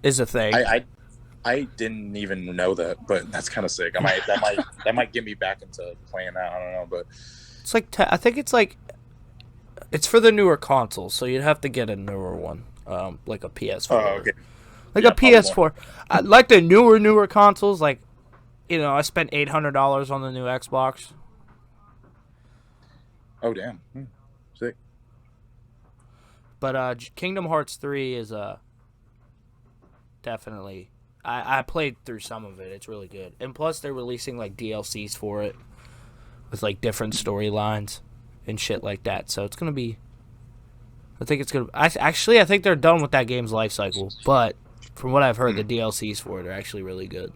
is a thing. I didn't even know that, but that's kind of sick. That might get me back into playing that. I don't know, but It's like I think it's like it's for the newer consoles, so you'd have to get a newer one, like a PS4. oh, okay. Like Yeah, a PS4. I like the newer consoles. Like, you know, I spent $800 on the new Xbox. Oh damn, sick. But Kingdom Hearts 3 is definitely. I played through some of it. It's really good, and plus they're releasing like DLCs for it with like different storylines and shit like that. So it's gonna be. I think it's gonna. I think they're done with that game's life cycle. But from what I've heard, the DLCs for it are actually really good.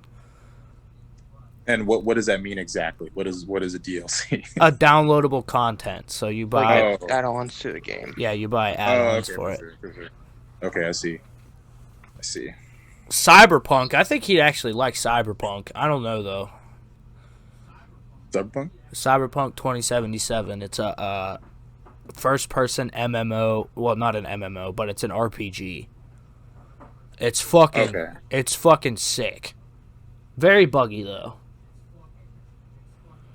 And what does that mean exactly? What is a DLC? A downloadable content. So you buy. Like add-ons to the game. Yeah, you buy add-ons for it. Sure. Okay, I see. Cyberpunk. I think he'd actually like Cyberpunk. I don't know though. Cyberpunk? Cyberpunk 2077. It's a first-person MMO. Well, not an MMO, but it's an RPG. It's fucking sick. Very buggy though.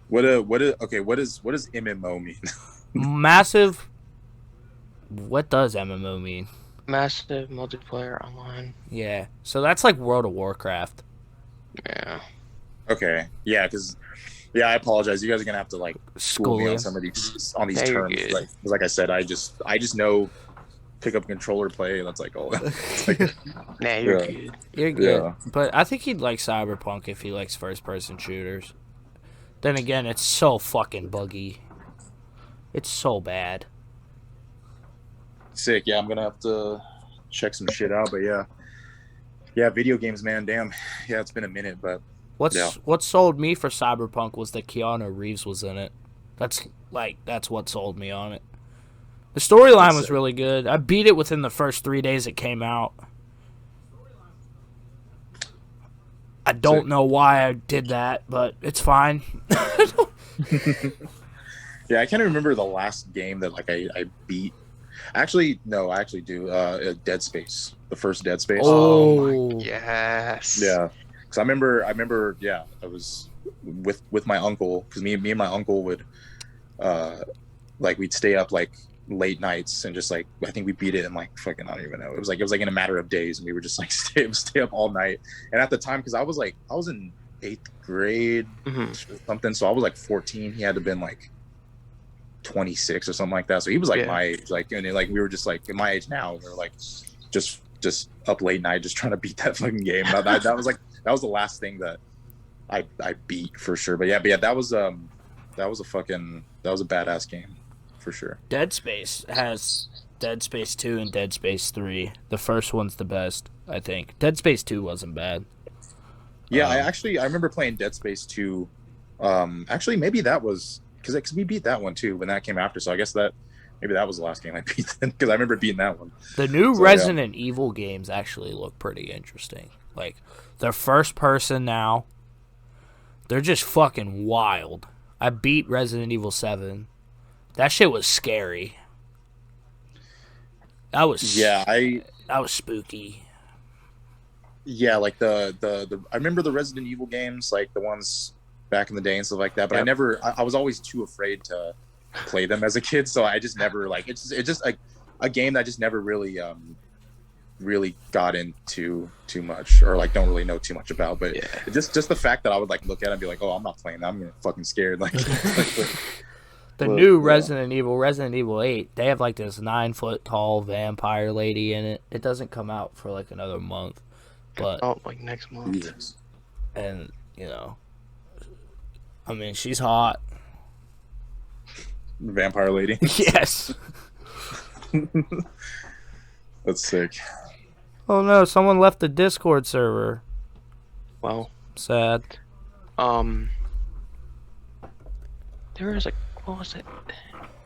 What does MMO mean? Massive. What does MMO mean? Massive multiplayer online. Yeah. So that's like World of Warcraft. Yeah. Okay, yeah, because I apologize. You guys are gonna have to like school me you. on some of these Yeah, you're terms. good. Like I said, I just know pick up a controller, play, and that's like all. It's like, Nah, you're Yeah. good. You're good. Yeah. But I think he'd like Cyberpunk if he likes first-person shooters. Then again, it's so fucking buggy. It's so bad. sick. Yeah, I'm gonna have to check some shit out. But yeah, video games, man. Damn. Yeah, it's been a minute, but What sold me for Cyberpunk was that Keanu Reeves was in it. That's what sold me on it. The storyline was really good. I beat it within the first 3 days it came out. I don't know why I did that, but it's fine. yeah, I can't remember the last game that like I beat. Actually, no, I actually do. Dead Space, the first Dead Space. Oh. Yes. Yeah, because I remember. Yeah, I was with my uncle because me and my uncle would, like we'd stay up like late nights and just like I think we beat it in like fucking I don't even know. It was like in a matter of days and we were just like stay up all night. And at the time, because I was in 8th grade or something, so I was like 14. He had to have been like 26 or something like that. So he was like my age, like and like we were just like in my age now. We were like just up late night just trying to beat that fucking game. That was the last thing that I beat for sure. But yeah, that was a badass game for sure. Dead Space has Dead Space 2 and Dead Space 3. The first one's the best, I think. Dead Space 2 wasn't bad. Yeah, I remember playing Dead Space 2. Actually, maybe that was because we beat that one too when that came after. So I guess maybe that was the last game I beat then because I remember beating that one. The new Resident Evil games actually look pretty interesting. Like, they're first person now. They're just fucking wild. I beat Resident Evil 7. That shit was scary. That was spooky. Yeah, like the I remember the Resident Evil games, like the ones back in the day and stuff like that. But I was always too afraid to play them as a kid, so I just never like it's just like a game that I just never really got into too much or like don't really know too much about. But just the fact that I would like look at it and be like, oh, I'm not playing that. I'm gonna fucking scared. Like the new Resident Evil 8, they have like this 9-foot tall vampire lady in it. It doesn't come out for like another month, but like next month. Jesus. And you know, I mean, she's hot. Vampire lady. Yes. That's sick. Oh no, someone left the Discord server. Well, Sad. There was what was it? Oh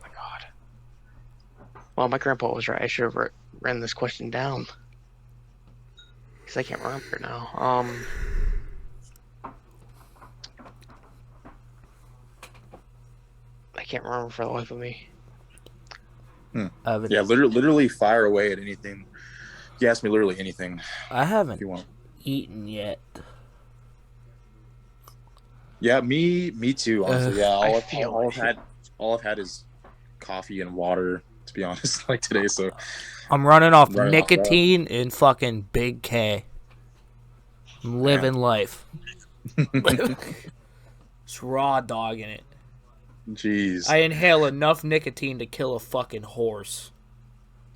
my god. Well, my grandpa was right. I should have written this question down. Because I can't remember it now. I can't remember for the life of me. Yeah, literally fire away at anything. You ask me literally anything. I haven't If you want. eaten yet. Yeah, me too. Honestly, yeah. All I've had is coffee and water. To be honest, like today. So I'm running off Running off nicotine and fucking Big K. I'm living life. It's raw dogging it. jeez, I inhale enough nicotine to kill a fucking horse.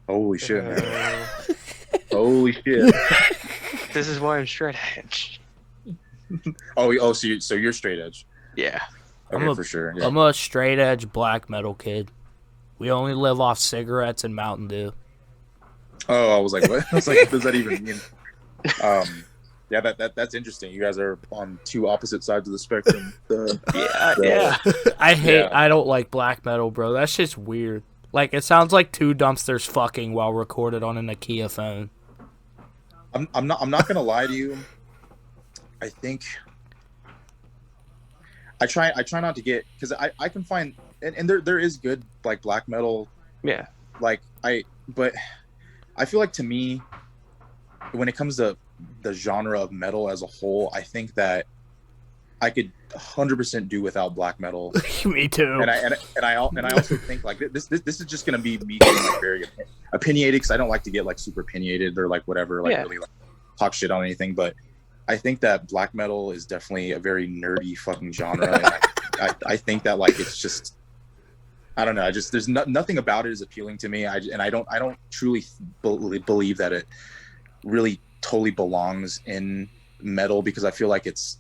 holy shit, man. Holy shit. This is why I'm straight edge. So you're straight edge. Yeah. Okay, for sure. Yeah. I'm a straight edge black metal kid. We only live off cigarettes and Mountain Dew. Oh, I was like, what? I was like, what does that even mean? Yeah, that's interesting. You guys are on two opposite sides of the spectrum. Yeah. I don't like black metal, bro. That's just weird. Like, it sounds like two dumpsters fucking while recorded on an Nokia phone. I'm not gonna lie to you. I think I try not to get, because I can find and there is good like black metal. Yeah. But I feel like, to me, when it comes to the genre of metal as a whole, I think that I could 100% do without black metal. Me too. And I also think like this is just gonna be me being like very opinionated, because I don't like to get like super opinionated or like whatever, like really like talk shit on anything. But I think that black metal is definitely a very nerdy fucking genre. And I think that like it's just, I don't know. There's nothing about it is appealing to me. I don't truly believe that it really totally belongs in metal, because I feel like it's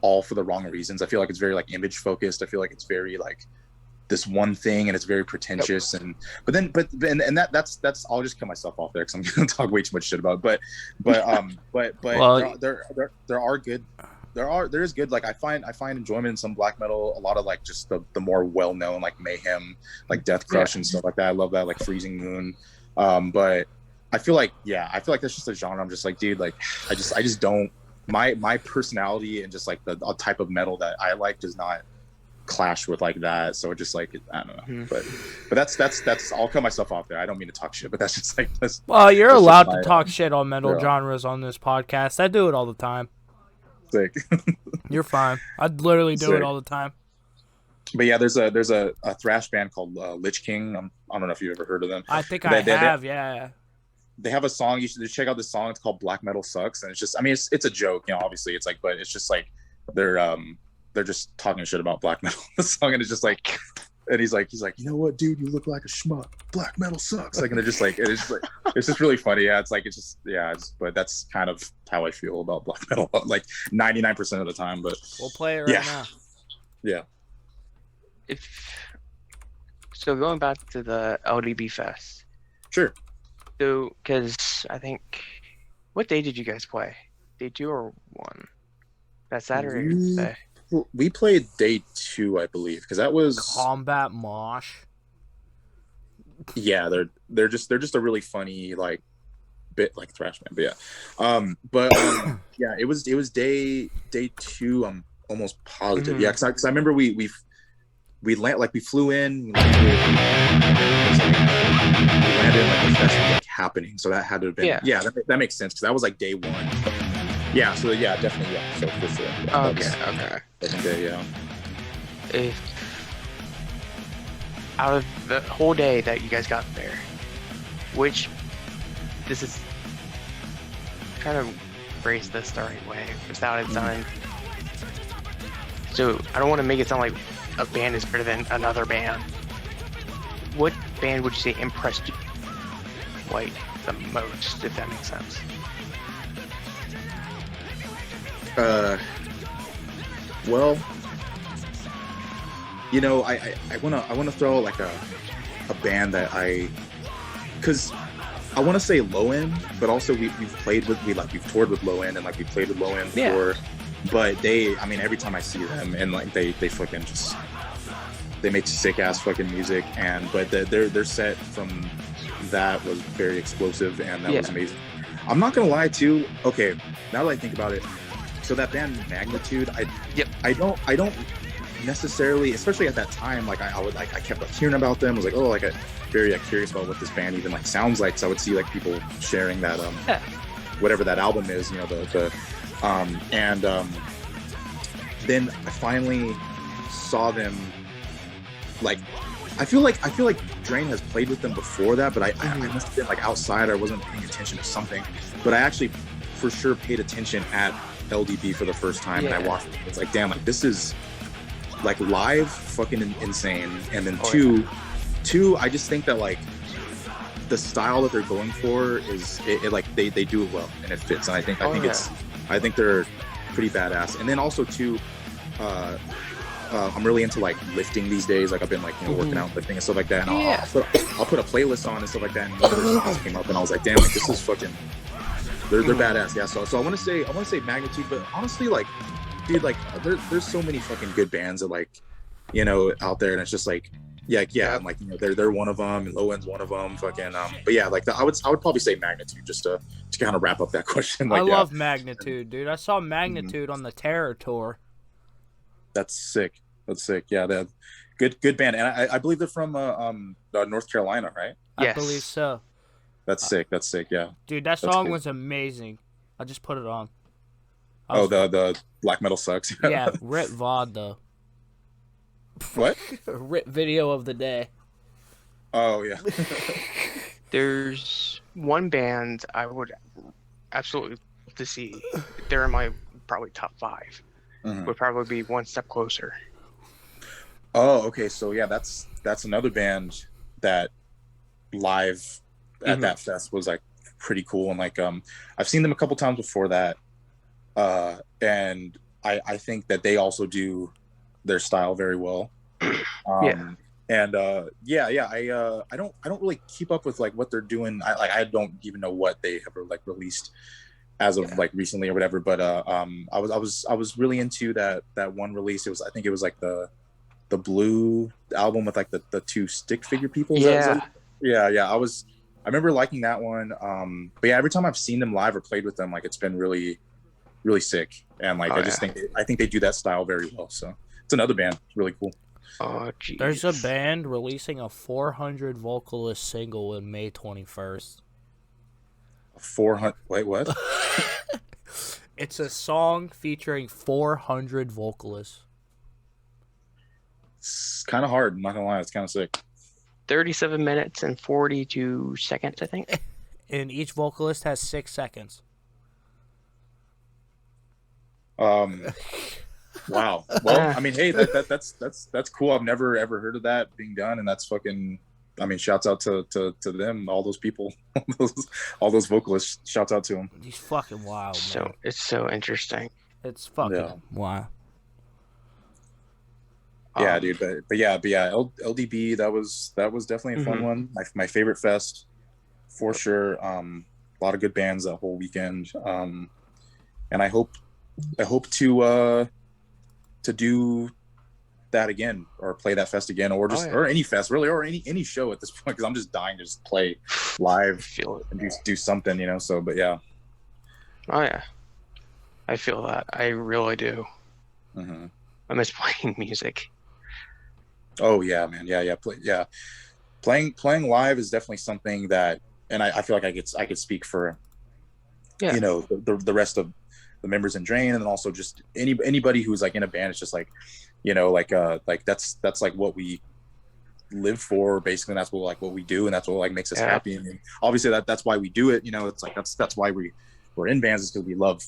all for the wrong reasons. I feel like it's very like image focused. I feel like it's very like this one thing, and it's very pretentious. And that's I'll just cut myself off there because I'm gonna talk way too much shit about it. But Well, there is good, like I find enjoyment in some black metal, a lot of like just the more well-known like Mayhem, like Death Crush and stuff like that. I love that, like Freezing Moon. But I feel like that's just a genre. I'm just like, dude, like I just don't, my personality and just like the type of metal that I like does not clash with like that. So it just like, I don't know. But that's I'll cut myself off there. I don't mean to talk shit, but that's just like this. Well, you're allowed to talk shit on metal genres on this podcast. I do it all the time. Sick. You're fine. I'd literally do it all the time. But yeah, there's a thrash band called Lich King. I don't know if you've ever heard of them. I think I have. Yeah. They have a song. You should check out this song. It's called Black Metal Sucks, and it's just, I mean, it's a joke, you know. Obviously, it's like, but it's just like they're just talking shit about black metal. The song, and it's just like, and he's like, you know what, dude, you look like a schmuck. Black metal sucks. Like, and they're just like, it's just like, it's just really funny. Yeah, it's like, it's just, yeah, but that's kind of how I feel about black metal, like 99% of the time. But we'll play it right now. Yeah. So going back to the LDB Fest. Sure. So, because I think, what day did you guys play? Day 2 or 1? That Saturday or Sunday? We played day 2, I believe, because that was Combat Mosh. Yeah, they're just a really funny like bit like thrash band. But yeah, yeah, it was day 2. I'm almost positive. Mm-hmm. Yeah, because I remember we flew in. We landed like the fest was like happening, so that had to have been that makes sense, because that was like day 1. Yeah, so yeah, definitely, yeah. So for sure. Yeah, Okay. Second day, yeah. If out of the whole day that you guys got there, this is trying to phrase this the right way without it sounding. So I don't want to make it sound like a band is better than another band. What band would you say impressed you like the most, if that makes sense? Well, you know, I wanna throw like a band that because I want to say Low End, but also we've toured with Low End, and like we played with Low End before. But I mean, every time I see them, and like they fucking just they make sick ass fucking music, but their set from that was very explosive, and that was amazing. I'm not gonna lie too. Okay, now that I think about it, so that band Magnitude, I don't necessarily, especially at that time, like I kept like hearing about them. I was like, oh, like very curious about what this band even like sounds like. So I would see like people sharing that whatever that album is, you know, then I finally saw them. Like, I feel like Drain has played with them before that, but I must have been like outside. I wasn't paying attention to something, but I actually for sure paid attention at LDB for the first time, and I watched it. It's like, damn, like this is like live fucking insane. And then two, I just think that like the style that they're going for is it like they do it well and it fits, and I think they're pretty badass. And then also too, I'm really into like lifting these days. Like I've been like, you know, working out, lifting and stuff like that. And I'll put a playlist on and stuff like that. And one of their songs came up, and I was like, damn, like this is fucking. They're badass. Yeah. So I want to say Magnitude, but honestly, like, dude, like there's so many fucking good bands that like, you know, out there, and it's just like, and like, you know, they're one of them, and Low End's one of them. Fucking but yeah, like I would probably say Magnitude just to kind of wrap up that question. Like, I love Magnitude, dude. I saw Magnitude on the Terror tour. That's sick. Yeah, they're good band, and I believe they're from North Carolina, right? Yes. I believe so. That's sick. Yeah. Dude, that song was amazing. I just put it on. The black metal sucks. Yeah, Rip VOD though. What? Rip video of the day. Oh yeah. There's one band I would absolutely love to see. They're in my probably top 5. Would probably be One Step Closer. Oh, okay. So yeah, that's another band that live at that fest was like pretty cool, and like I've seen them a couple times before that, and I think that they also do their style very well. I don't really keep up with like what they're doing. I don't even know what they have like released as of like recently or whatever, but I was really into that one release. I think it was like the Blue album with like the 2 stick figure people. I remember liking that one. But yeah, every time I've seen them live or played with them, like it's been really, really sick. And like I think they do that style very well. So it's another band, really cool. Oh, geez. There's a band releasing a 400 vocalist single in May 21st. 400. Wait, what? It's a song featuring 400 vocalists. It's kind of hard. I'm not gonna lie. It's kind of sick. 37 minutes and 42 seconds, I think. And each vocalist has 6 seconds. Wow. Well, I mean, hey, that's cool. I've never ever heard of that being done, and that's fucking. I mean, shouts out to them, all those people, all those vocalists. Shouts out to them. He's fucking wild, man. So it's so interesting. It's fucking wild. Yeah, dude. But yeah. LDB, that was definitely a fun one. My favorite fest, for sure. A lot of good bands that whole weekend. And I hope to do that again, or play that fest again, or just or any fest really, or any show at this point, because I'm just dying to just play live, feel it, and do something, you know. So, but yeah. Oh yeah, I feel that. I really do. I miss playing music. Oh yeah, man. Yeah. Playing live is definitely something that, and I feel like I could speak for, you know, the rest of the members in Drain, and then also just anybody who's like in a band. It's just like, you know, like that's like what we live for, basically. And that's what we do, and that's what like makes us happy. And obviously that's why we do it. You know, it's like that's why we're in bands, is because we love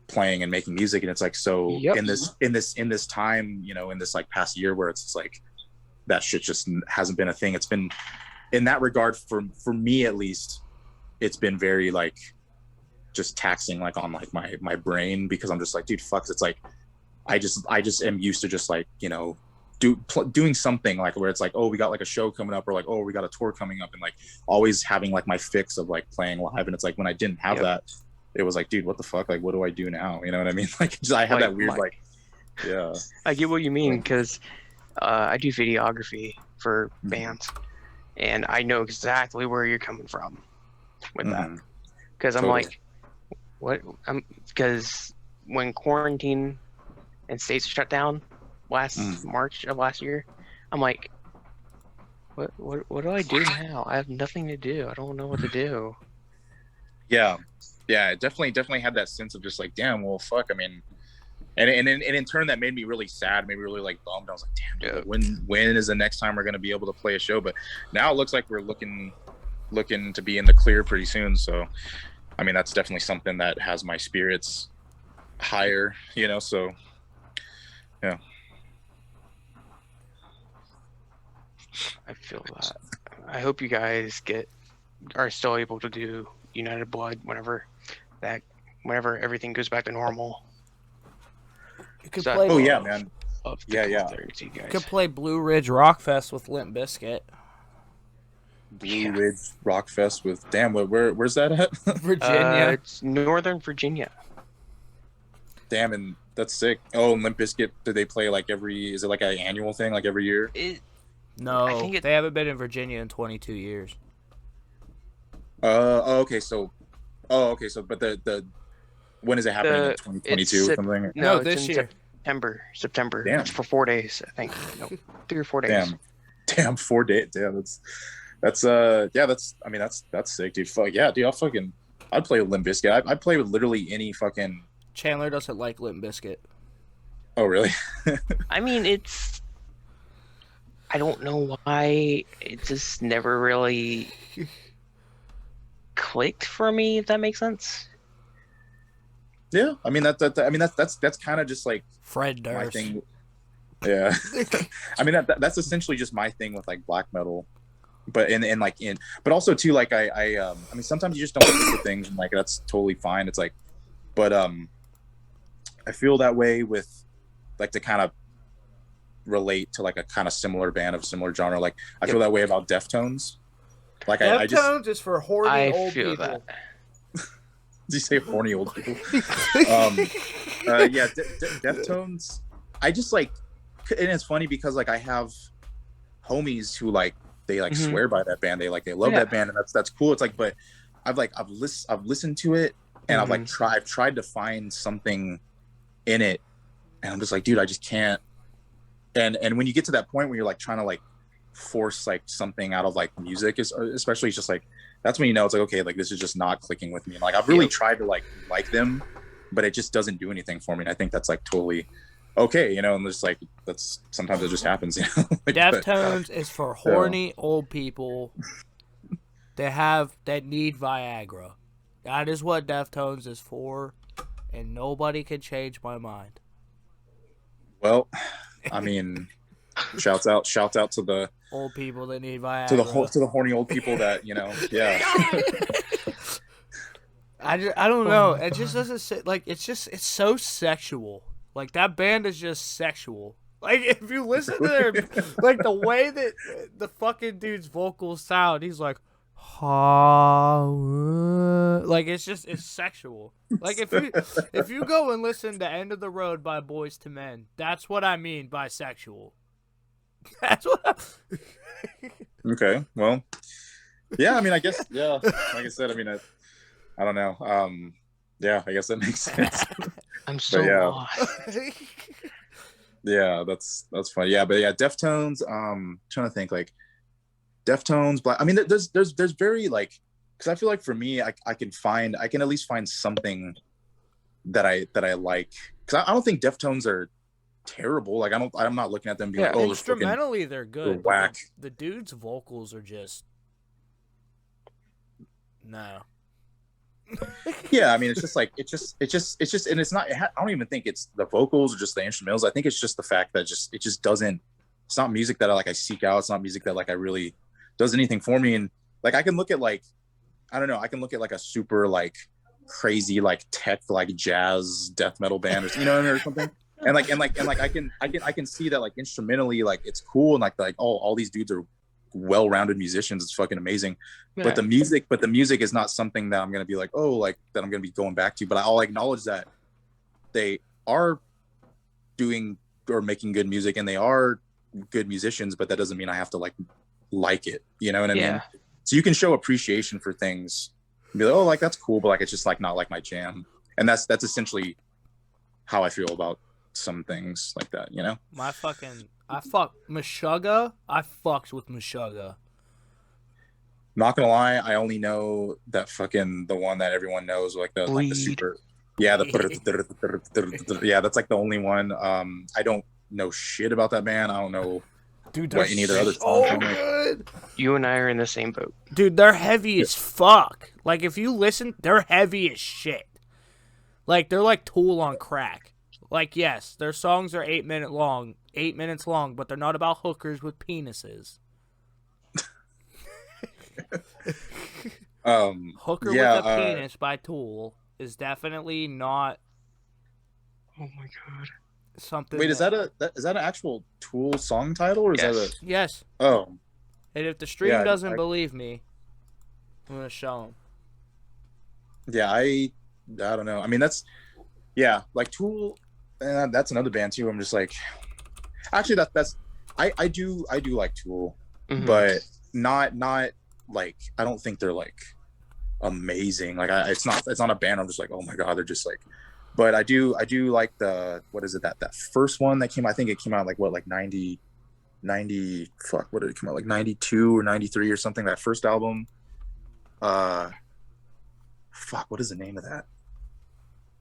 playing and making music. And it's like, so in this time, you know, in this like past year where it's just like that shit just hasn't been a thing. It's been, in that regard, for me at least, it's been very like just taxing, like on like my brain, because I'm just like, dude, fuck. It's like I just am used to just like, you know, doing something like where it's like, oh, we got like a show coming up, or like, oh, we got a tour coming up, and like always having like my fix of like playing live. And it's like, when I didn't have that, it was like, dude, what the fuck? Like, what do I do now? You know what I mean? Like, just, I have that weird like, yeah. I get what you mean, because I do videography for Mhm. bands, and I know exactly where you're coming from with that. Mhm. Because I'm Totally. like, what? Because when quarantine and states shut down last Mhm. March of last year, I'm like, what do I do now? I have nothing to do. I don't know what to do. Yeah, yeah, it definitely had that sense of just like, damn, well, fuck. I mean, and in turn, that made me really sad, made me really like bummed. I was like, damn, dude, Yeah. like, when is the next time we're gonna be able to play a show? But now it looks like we're looking to be in the clear pretty soon. So, I mean, that's definitely something that has my spirits higher, you know. So, yeah. I feel that. I hope you guys are still able to do United Blood whenever everything goes back to normal. You could So I play. Oh yeah, love, man. love the Yeah, yeah. concerts, you You guys. could play Blue Ridge Rock Fest with Limp Bizkit. Blue Yeah. Ridge Rock Fest with damn. Where's that at? Virginia. It's Northern Virginia. Damn, and that's sick. Oh, and Limp Bizkit, did they play like every? Is it like an annual thing, like every year? I No, think they haven't been in Virginia in 22 years. Oh, okay. So, but the when is it happening in 2022 or something? No, it's this in year. September. Damn. It's for 4 days, I think. No, 3 or 4 days. Damn, 4 days. Damn, that's yeah, I mean that's sick, dude. Fuck yeah, dude. I'd play with Limp Bizkit. I'd play with literally any fucking. Chandler doesn't like Limp Bizkit. Oh really? I mean, I don't know why it just never really clicked for me, if that makes sense. Yeah, I mean I mean that's kind of just like Fred my Durst. thing. Yeah, I mean that's essentially just my thing with like black metal, but but also too like I mean sometimes you just don't click with things and like that's totally fine. It's like, but I feel that way with like to kind of relate to like a kind of similar band of similar genre. Like I feel that way about Deftones. Like I just Deftones is for horny I old feel people. did you say horny old people? Yeah, Deftones. I just like, and it's funny because like I have homies who like they like Mhm. swear by that band. They love Yeah. that band, and that's cool. It's like, but I've listened to it, and I've tried to find something in it, and I'm just like, dude, I just can't. And when you get to that point where you're like trying to like force like something out of like music, is especially it's just like that's when you know it's like, okay, like this is just not clicking with me. And like I've really tried to like them, but it just doesn't do anything for me. And I think that's like totally okay, you know. And just like that's sometimes it just happens, you know. Like, Deftones is for horny old people that need Viagra. That is what Deftones is for, and nobody can change my mind. Well, I mean, shouts out to the Old people that need Viagra. to the horny old people that, you know, yeah. I don't know. It just doesn't sit like it's so sexual. Like that band is just sexual. Like if you listen to their like the way that the fucking dude's vocals sound, he's like, like it's sexual. Like if you go and listen to "End of the Road" by Boys to Men, that's what I mean by sexual. That's what. Okay, well, yeah. I mean, I guess, yeah. Like I said, I mean, I don't know. Yeah, I guess that makes sense. I'm so lost. Yeah, that's funny. Yeah, but yeah, Deftones. Trying to think like Deftones. Black. I mean, there's very like, because I feel like for me, I can at least find something that I like. Because I don't think Deftones are terrible. Like I'm not looking at them being like, oh, instrumentally they're good. Whack. The dude's vocals are just no. Yeah, I mean, it's just like it's just, and it's not. I don't even think it's the vocals or just the instrumentals. I think it's just the fact that it just doesn't. It's not music that I seek out. It's not music that like I really does anything for me. And like I can look at like, I don't know, I can look at like a super like crazy like tech like jazz death metal band or, you know, or something. And I can see that like instrumentally like it's cool, and like all these dudes are well-rounded musicians. It's fucking amazing. Yeah. But the music is not something that I'm gonna be like, oh, like that I'm gonna be going back to. But I'll acknowledge that they are doing or making good music, and they are good musicians, but that doesn't mean I have to like it. You know what I mean? Yeah. So you can show appreciation for things and be like, oh, like that's cool, but like it's just like not like my jam. And that's essentially how I feel about some things like that, you know? I fucked Meshuggah. I fucked with Meshuggah. Not gonna lie, I only know that fucking the one that everyone knows, like the super, yeah, yeah, that's like the only one. I don't know shit about that band. I don't know, dude, what any of their other songs. So good. You and I are in the same boat. Dude, they're heavy as fuck. Like if you listen, they're heavy as shit. Like they're like Tool on crack. Like yes, their songs are 8 minutes long, but they're not about hookers with penises. Hooker with a Penis by Tool is definitely not. Oh my god! Something. Wait, is that an actual Tool song title, or is that a? Yes. Oh. And if the stream doesn't believe me, I'm gonna show him. Yeah, I don't know. I mean, like Tool. That's another band too. I'm just like, actually, I do like Tool, but not like I don't think they're like amazing. Like it's not a band I'm just like, oh my god, they're just like. But I do like what is it, that first one that came. I think it came out like what, like 90 fuck, what did it come out, like 92 or 93 or something, that first album. Fuck, what is the name of that?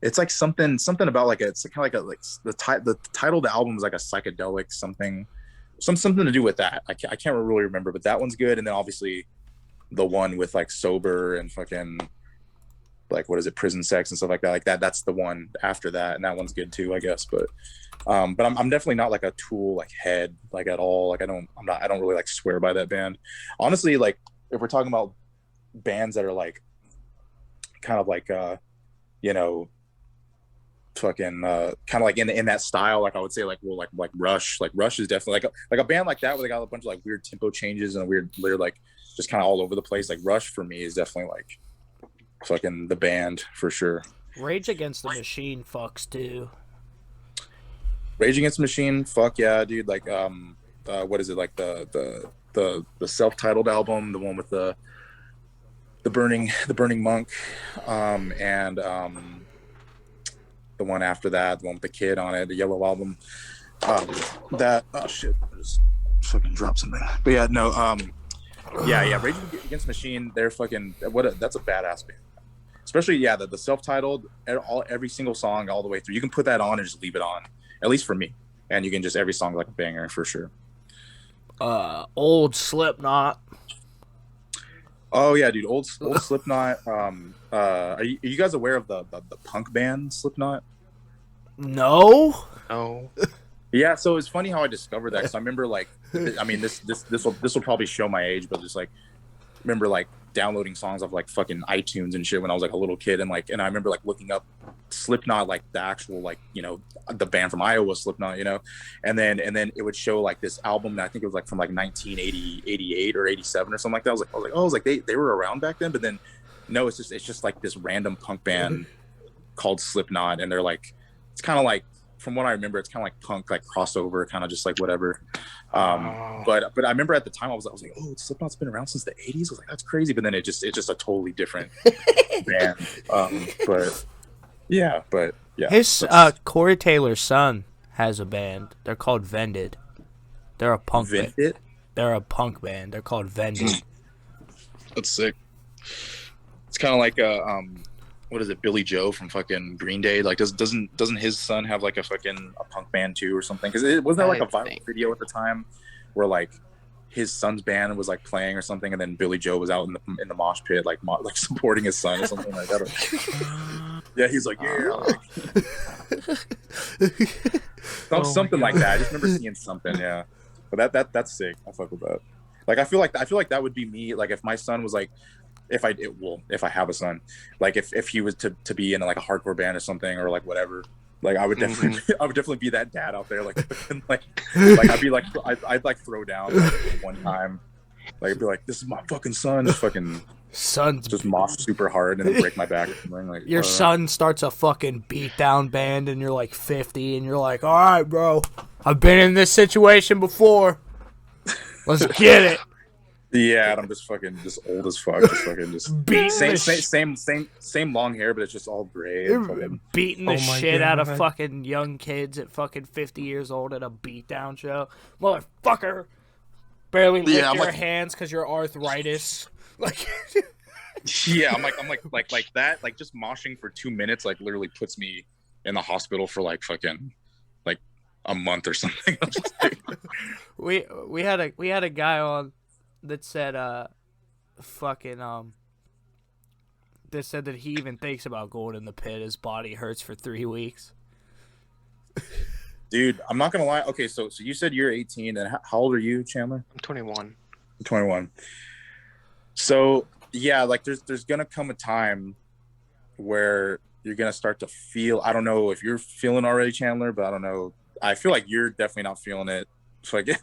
It's like something about like it's kind of like the title of the album is like a psychedelic something to do with that. I can't really remember, but that one's good. And then obviously the one with like Sober and fucking like, what is it, Prison Sex and stuff like that. Like that's the one after that, and that one's good too, I guess. But I'm definitely not like a Tool like head like at all. Like I don't really like swear by that band. Honestly, like if we're talking about bands that are like kind of like you know, fucking kind of like in that style, like I would say like, well, like Rush. Like Rush is definitely like a band like that where they got a bunch of like weird tempo changes and a weird like just kind of all over the place. Like Rush for me is definitely like fucking the band for sure. Rage Against the Machine fucks too. Rage Against the Machine, fuck yeah, dude. Like what is it, like the self-titled album, the one with the burning monk, and the one after that, the one with the kid on it, the Yellow album. That oh shit, I just fucking dropped something. But yeah, no, yeah, Rage Against the Machine, they're fucking that's a badass band. Especially the self-titled, every single song all the way through. You can put that on and just leave it on, at least for me. And you can just every song like a banger for sure. Old Slipknot. Oh yeah, dude, old Slipknot. Are you guys aware of the punk band Slipknot? No. Oh. Yeah, so it's funny how I discovered that, because I remember like, I mean this will probably show my age, but just like remember like downloading songs off like fucking iTunes and shit when I was like a little kid, and I remember like looking up Slipknot, like the actual, like, you know, the band from Iowa, Slipknot, you know, and then it would show like this album that I think it was like from like 1980, 88 or 87 or something like that. I was like they were around back then, but then no, it's just like this random punk band called Slipknot, and they're like, it's kind of like, from what I remember, it's kind of like punk, like crossover, kind of just like whatever. But I remember at the time I was like, oh, Slipknot's been around since the 80s. I was like, that's crazy. But then it's just a totally different band. But yeah. His Corey Taylor's son has a band. They're called Vended. They're a punk band. They're a punk band. They're called Vended. That's sick. It's kind of like what is it, Billy Joe from fucking Green Day? Like, doesn't his son have like a punk band too or something? Because it wasn't there like a viral video at the time where like his son's band was like playing or something, and then Billy Joe was out in the mosh pit like supporting his son or something like that. Yeah, he's like, something like that. I just remember seeing something. Yeah, but that's sick. I fuck with that. Like, I feel like that would be me. Like, if my son was like, if I have a son, like if he was to be in like a hardcore band or something, or like whatever, like I would definitely be that dad out there, like I'd be like, I'd like throw down like, one time, like I'd be like, this is my fucking son, son's just mosh super hard and then break my back or something. Like, your son starts a fucking beatdown band and you're like 50 and you're like, all right, bro, I've been in this situation before. Let's get it. Yeah, and I'm just old as fuck. Just fucking Beating same long hair, but it's just all gray. And fucking... beating the shit out of fucking young kids at fucking 50 years old at a beatdown show. Motherfucker. Barely lift your hands because you're arthritis. Like... Yeah, I'm like that. Like just moshing for 2 minutes, like literally puts me in the hospital for like fucking like a month or something. we had a guy on that said that said that he even thinks about going in the pit. His body hurts for 3 weeks. Dude, I'm not gonna lie. Okay, so you said you're 18, and how old are you, Chandler? I'm 21. 21. So yeah, like there's gonna come a time where you're gonna start to feel. I don't know if you're feeling already, Chandler, but I don't know. I feel like you're definitely not feeling it. So like, there's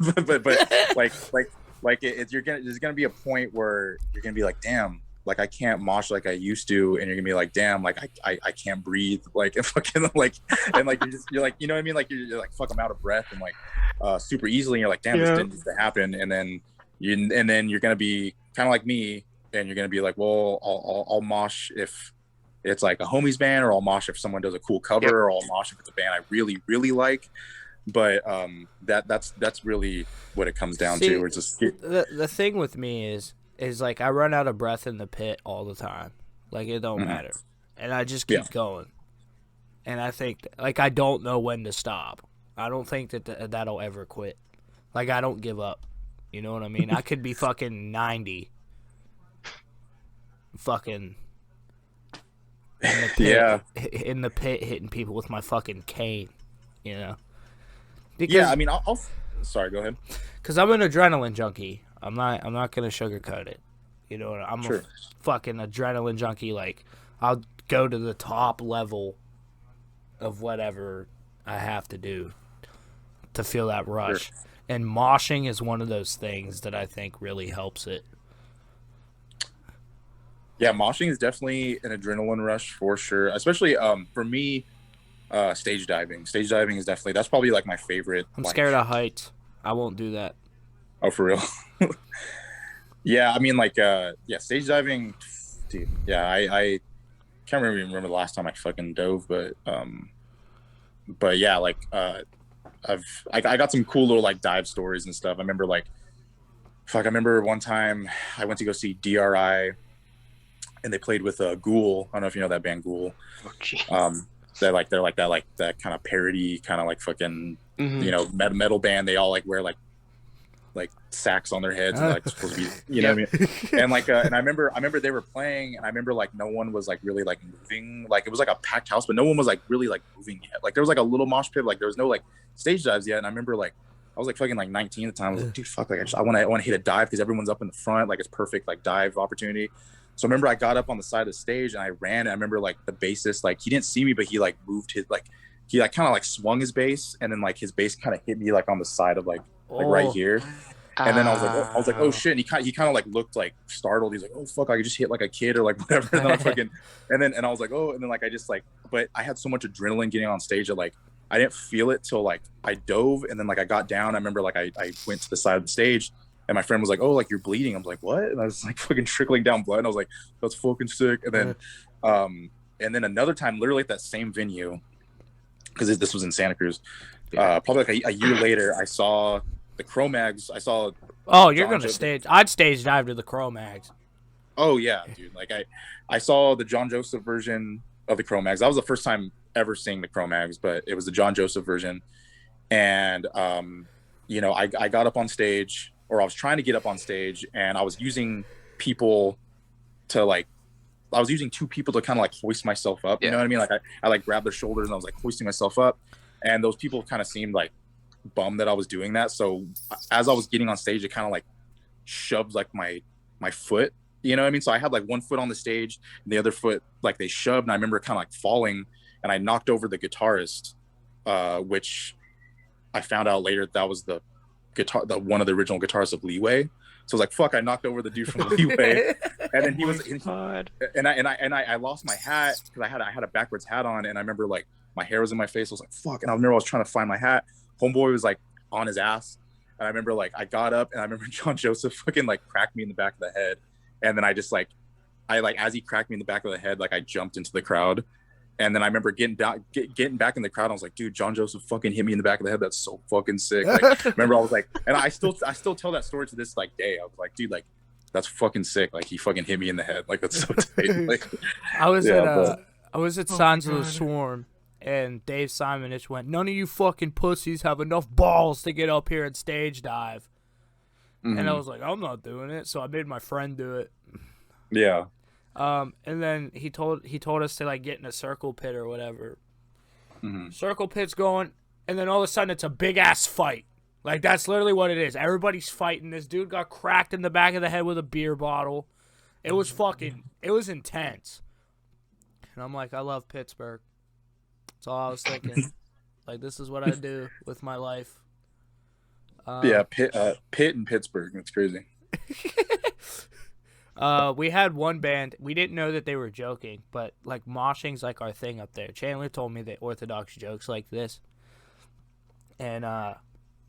gonna be a point where you're gonna be like, damn, like I can't mosh like I used to, and you're gonna be like, damn, like I can't breathe, like and fucking like, and like you're like, you know what I mean, like you're like, fuck, I'm out of breath, and like super easily, and you're like, damn, this didn't used to happen, and then you're gonna be kind of like me, and you're gonna be like, well, I'll mosh if it's like a homies band, or I'll mosh if someone does a cool cover, or I'll mosh if it's a band I really really like. But that's really what it comes down to. Or just the thing with me is like I run out of breath in the pit all the time. Like it don't matter, and I just keep going. And I think like I don't know when to stop. I don't think that'll ever quit. Like I don't give up. You know what I mean? I could be fucking 90. Fucking in the pit, in the pit hitting people with my fucking cane. You know. Because, yeah, I mean, I'll sorry, go ahead. Because I'm an adrenaline junkie. I'm not gonna sugarcoat it. You know, I'm a fucking adrenaline junkie. Like, I'll go to the top level of whatever I have to do to feel that rush. Sure. And moshing is one of those things that I think really helps it. Yeah, moshing is definitely an adrenaline rush for sure. Especially for me. Stage diving. Stage diving is definitely, that's probably like my favorite. I'm scared of heights. I won't do that. Oh, for real? Yeah, I mean, like, stage diving, dude. Yeah, I can't remember the last time I fucking dove, but yeah, like, I got some cool little like dive stories and stuff. I remember I remember one time I went to go see DRI, and they played with Ghoul. I don't know if you know that band Ghoul. Oh, they're like that kind of parody, kind of like fucking you know, metal band. They all like wear like sacks on their heads, and like supposed to be, you know what I mean? And like and I remember they were playing, and I remember like no one was like really like moving. Like it was like a packed house, but no one was like really like moving yet. Like there was like a little mosh pit, like there was no like stage dives yet. And I remember like I was like fucking like 19 at the time. I was like, dude, fuck, like I want to hit a dive because everyone's up in the front, like it's perfect like dive opportunity. So I remember I got up on the side of the stage and I ran. And I remember like the bassist, like he didn't see me, but he like moved his he kind of like swung his bass, and then like his bass kind of hit me like on the side of like right here. And then I was like, oh shit. And he kind of like looked like startled. He's like, oh fuck, I just hit like a kid or like whatever. And then I fucking, and I was like, oh, and then like I just like, but I had so much adrenaline getting on stage that like I didn't feel it till like I dove, and then like I got down. I remember like I went to the side of the stage. And my friend was like, oh, like you're bleeding. I was like, what? And I was like fucking trickling down blood. And I was like, that's fucking sick. And then another time, literally at that same venue, because this was in Santa Cruz, probably like a year later, I saw the Cro-Mags. Oh, you're going to stage. I'd stage dive to the Cro-Mags. Oh, yeah, dude. Like I saw the John Joseph version of the Cro-Mags. That was the first time ever seeing the Cro-Mags, but it was the John Joseph version. And, you know, I got up on stage, or I was trying to get up on stage, and I was using people to like, I was using two people to kind of like hoist myself up. You know what I mean? Like I like grabbed their shoulders and I was like hoisting myself up, and those people kind of seemed like bummed that I was doing that. So as I was getting on stage, it kind of like shoved like my foot, you know what I mean? So I had like one foot on the stage and the other foot, like they shoved, and I remember kind of like falling, and I knocked over the guitarist, which I found out later that was the one of the original guitarists of Leeway. So I was like, fuck, I knocked over the dude from Leeway. And then he was, and I lost my hat because I had a backwards hat on, and I remember like my hair was in my face. I was like, fuck. And I remember I was trying to find my hat, homeboy was like on his ass. And I remember like I got up and I remember John Joseph fucking like cracked me in the back of the head. And then I just like, as he cracked me in the back of the head, like I jumped into the crowd. And then I remember getting back in the crowd. I was like, dude, John Joseph fucking hit me in the back of the head. That's so fucking sick. Like, remember I was like, and I still tell that story to this like day. I was like, dude, like that's fucking sick. Like he fucking hit me in the head. Like that's so tight. Like, I was at Signs of the Swarm, and Dave Simon just went, "None of you fucking pussies have enough balls to get up here and stage dive." Mm-hmm. And I was like, I'm not doing it. So I made my friend do it. Yeah. And then he told us to like get in a circle pit or whatever. Mm-hmm. Circle pit's going, and then all of a sudden it's a big ass fight. Like that's literally what it is. Everybody's fighting. This dude got cracked in the back of the head with a beer bottle. It was intense. And I'm like, I love Pittsburgh. That's all I was thinking. Like this is what I do with my life. Yeah, Pitt in Pittsburgh. That's crazy. We had one band. We didn't know that they were joking, but like moshing's like our thing up there. Chandler told me that Orthodox jokes like this, and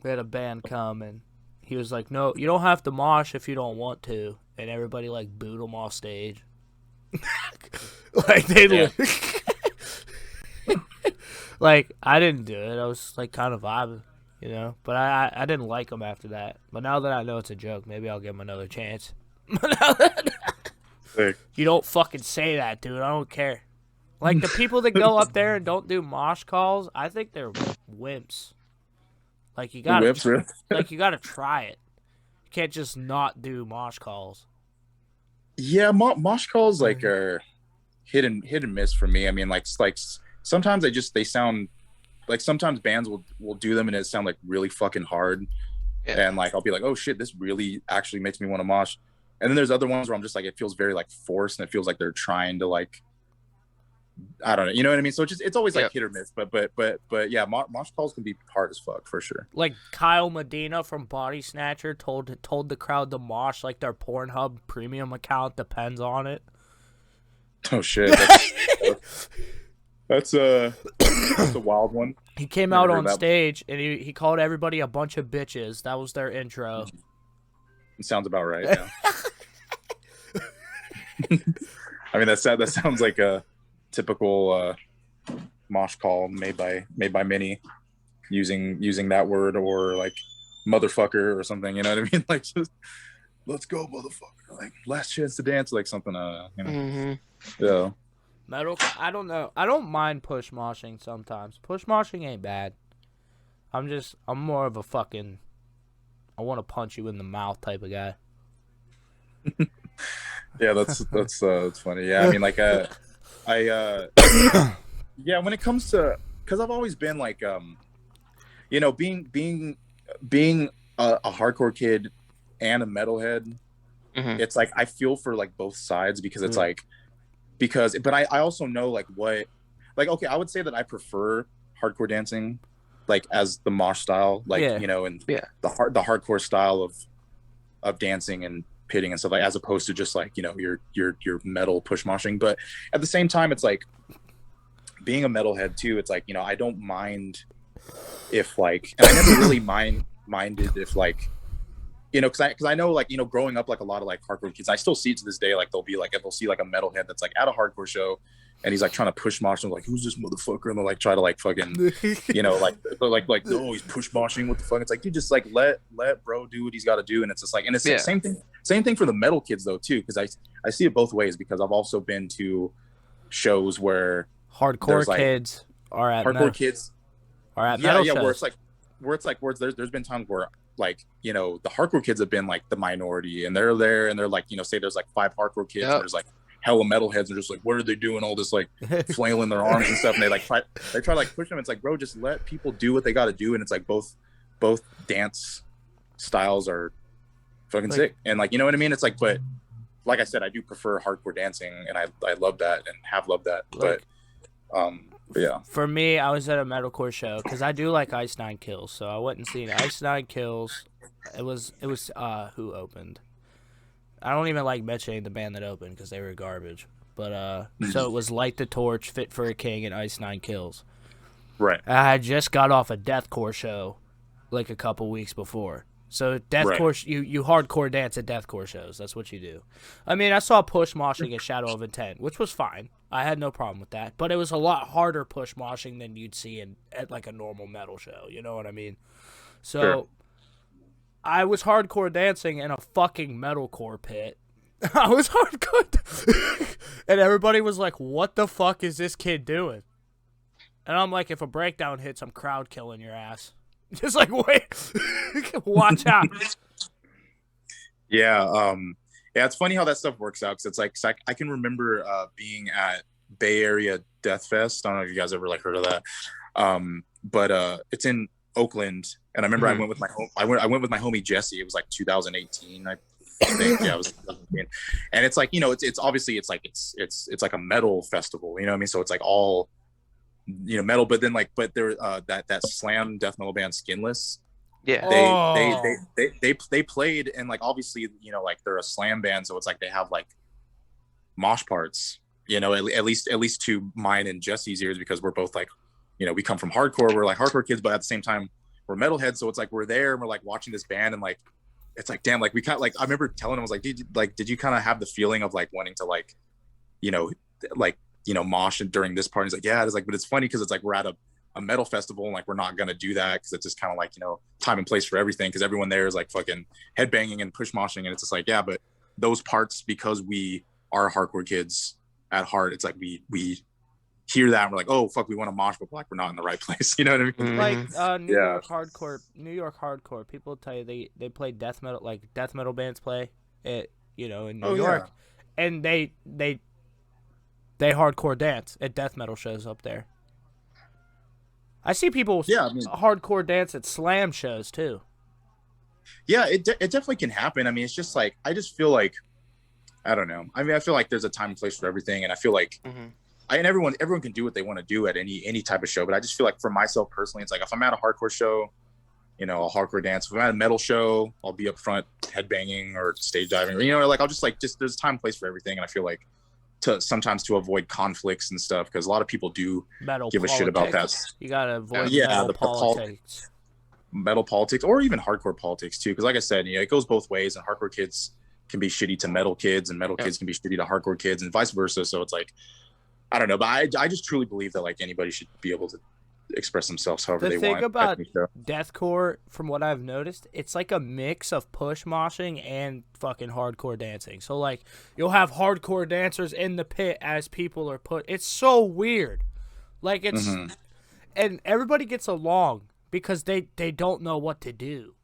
we had a band come, and he was like, "No, you don't have to mosh if you don't want to," and everybody like booed him off stage. Like they, like I didn't do it. I was like kind of vibing, you know. But I didn't like him after that. But now that I know it's a joke, maybe I'll give him another chance. You don't fucking say that, dude. I don't care. Like the people that go up there and don't do mosh calls, I think they're wimps. Like you gotta, like you gotta try it. You can't just not do mosh calls. Yeah, mosh calls like are hit and miss for me. I mean, like sometimes they sound like sometimes bands will do them and it sound like really fucking hard, and like I'll be like, oh shit, this really actually makes me want to mosh. And then there's other ones where I'm just like, it feels very like forced and it feels like they're trying to like, I don't know, you know what I mean? So it's always like hit or miss, but yeah, mosh calls can be hard as fuck for sure. Like Kyle Medina from Body Snatcher told the crowd to mosh like their Pornhub premium account depends on it. Oh shit, that's a wild one. He came out on stage and he called everybody a bunch of bitches. That was their intro. It sounds about right. Yeah. I mean, that sounds like a typical mosh call made by many, using that word or like motherfucker or something. You know what I mean? Like, just let's go, motherfucker. Like last chance to dance, like something. You know. Mm-hmm. Yeah. Metal. I don't know. I don't mind push moshing sometimes. Push moshing ain't bad. I'm more of a fucking, I want to punch you in the mouth type of guy. Yeah, that's funny. Yeah, I mean, like, yeah, when it comes to, because I've always been like, you know, being a hardcore kid and a metalhead, it's like I feel for like both sides because it's like, but I also know like what, like, okay, I would say that I prefer hardcore dancing, like as the mosh style, like you know, and the hardcore style of dancing and pitting and stuff, like as opposed to just like, you know, your metal push moshing. But at the same time, it's like being a metalhead too. It's like, you know, I don't mind if like, and I never really minded if like, you know, because I know like, you know, growing up like a lot of like hardcore kids, I still see it to this day. Like they'll see like a metalhead that's like at a hardcore show. And he's like trying to push mosh and like, who's this motherfucker? And they'll like try to like fucking, you know, like no, he's push moshing. What the fuck? It's like, dude, just like let bro do what he's got to do. And it's just like, and it's the same thing for the metal kids though too, because I see it both ways because I've also been to shows where hardcore kids are at metal shows. where there's been times where like, you know, the hardcore kids have been like the minority and they're there and they're like, you know, say there's like 5 hardcore kids and there's like hella metalheads are just like, what are they doing? All this like flailing their arms and stuff, and they try to like push them. It's like, bro, just let people do what they got to do. And it's like both dance styles are fucking sick, and like, you know what I mean? It's like, but like I said, I do prefer hardcore dancing, and I love that and have loved that. But yeah. For me, I was at a metalcore show because I do like Ice Nine Kills, so I went and seen Ice Nine Kills. It was who opened. I don't even like mentioning the band that opened because they were garbage. But so it was Light the Torch, Fit for a King, and Ice Nine Kills. Right. I had just got off a deathcore show, like a couple weeks before. So Right. deathcore, you hardcore dance at deathcore shows. That's what you do. I mean, I saw push moshing at Shadow of Intent, which was fine. I had no problem with that. But it was a lot harder push moshing than you'd see at like a normal metal show. You know what I mean? So Sure. I was hardcore dancing in a fucking metalcore pit. I was hardcore, and everybody was like, "What the fuck is this kid doing?" And I'm like, "If a breakdown hits, I'm crowd killing your ass." Just like, wait, watch out. Yeah. Yeah. It's funny how that stuff works out because it's like I can remember being at Bay Area Death Fest. I don't know if you guys ever like heard of that. But it's in Oakland, and I remember I went with my I went with my homie Jesse. It was like 2018. I think yeah, it was 2018. And it's like it's obviously it's like a metal festival. You know what I mean? So it's like all metal, but then but there that slam death metal band Skinless. Yeah. They played, and like obviously like they're a slam band, so it's like they have like mosh parts. At least to mine and Jesse's ears, because we're both like we come from hardcore. We're like hardcore kids, but at the same time we're metalheads. So it's like we're there and we're like watching this band, and like it's like damn, like we kind of like I remember telling him, I was like, did you kind of have the feeling of like wanting to like mosh during this part? He's like, yeah. It's like, but it's funny because it's like we're at a metal festival, and like we're not gonna do that because it's just kind of like time and place for everything, because everyone there is like fucking headbanging and push moshing, and it's just like, yeah, but those parts, because we are hardcore kids at heart, it's like we hear that and we're like, oh fuck, we want to mosh, but like we're not in the right place. You know what I mean? Like New York hardcore people tell you they play death metal, like death metal bands play it in New York, and they hardcore dance at death metal shows up there. I see people hardcore dance at slam shows too. Yeah, it definitely can happen. I mean, it's just like I just feel like I don't know. I mean, I feel like there's a time and place for everything, and I feel like and everyone can do what they want to do at any type of show. But I just feel like for myself personally, it's like if I'm at a hardcore show, I'll hardcore dance. If I'm at a metal show, I'll be up front headbanging or stage diving. Or, like I'll just there's a time and place for everything, and I feel like sometimes to avoid conflicts and stuff, because a lot of people do give a shit about that. You gotta avoid the politics. Metal politics, or even hardcore politics too, because like I said, it goes both ways, and hardcore kids can be shitty to metal kids, and metal kids can be shitty to hardcore kids, and vice versa. So it's like I don't know, but I just truly believe that like anybody should be able to express themselves however they want. The thing about deathcore, from what I've noticed, it's like a mix of push moshing and fucking hardcore dancing. So like you'll have hardcore dancers in the pit as people are it's so weird. Like it's and everybody gets along because they don't know what to do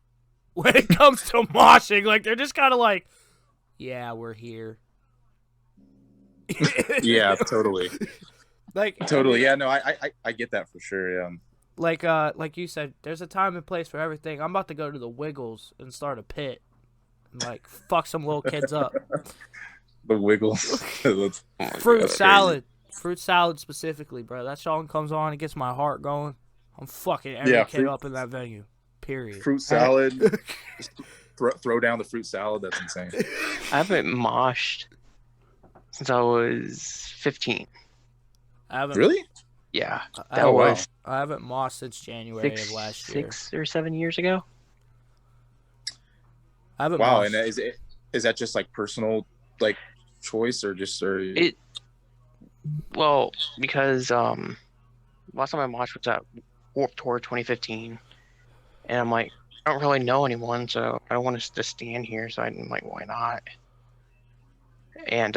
when it comes to moshing. Like they're just kind of like, yeah, we're here. Yeah, totally. Like totally, yeah, no, I get that for sure. Yeah. Like you said, there's a time and place for everything. I'm about to go to the Wiggles and start a pit and like fuck some little kids up. The Wiggles. Fruit salad. Crazy. Fruit salad specifically, bro. That song comes on, it gets my heart going. I'm fucking every kid up in that venue. Period. Fruit salad. throw down the fruit salad. That's insane. I haven't moshed since I was 15. Really? Yeah. I haven't moshed since January of last year. 6 or 7 years ago. I haven't wow, moshed. And is that just like personal like choice or just it? Well, because last time I moshed was at Warped Tour 2015, and I'm like, I don't really know anyone, so I don't want to just stand here. So I'm like, why not? And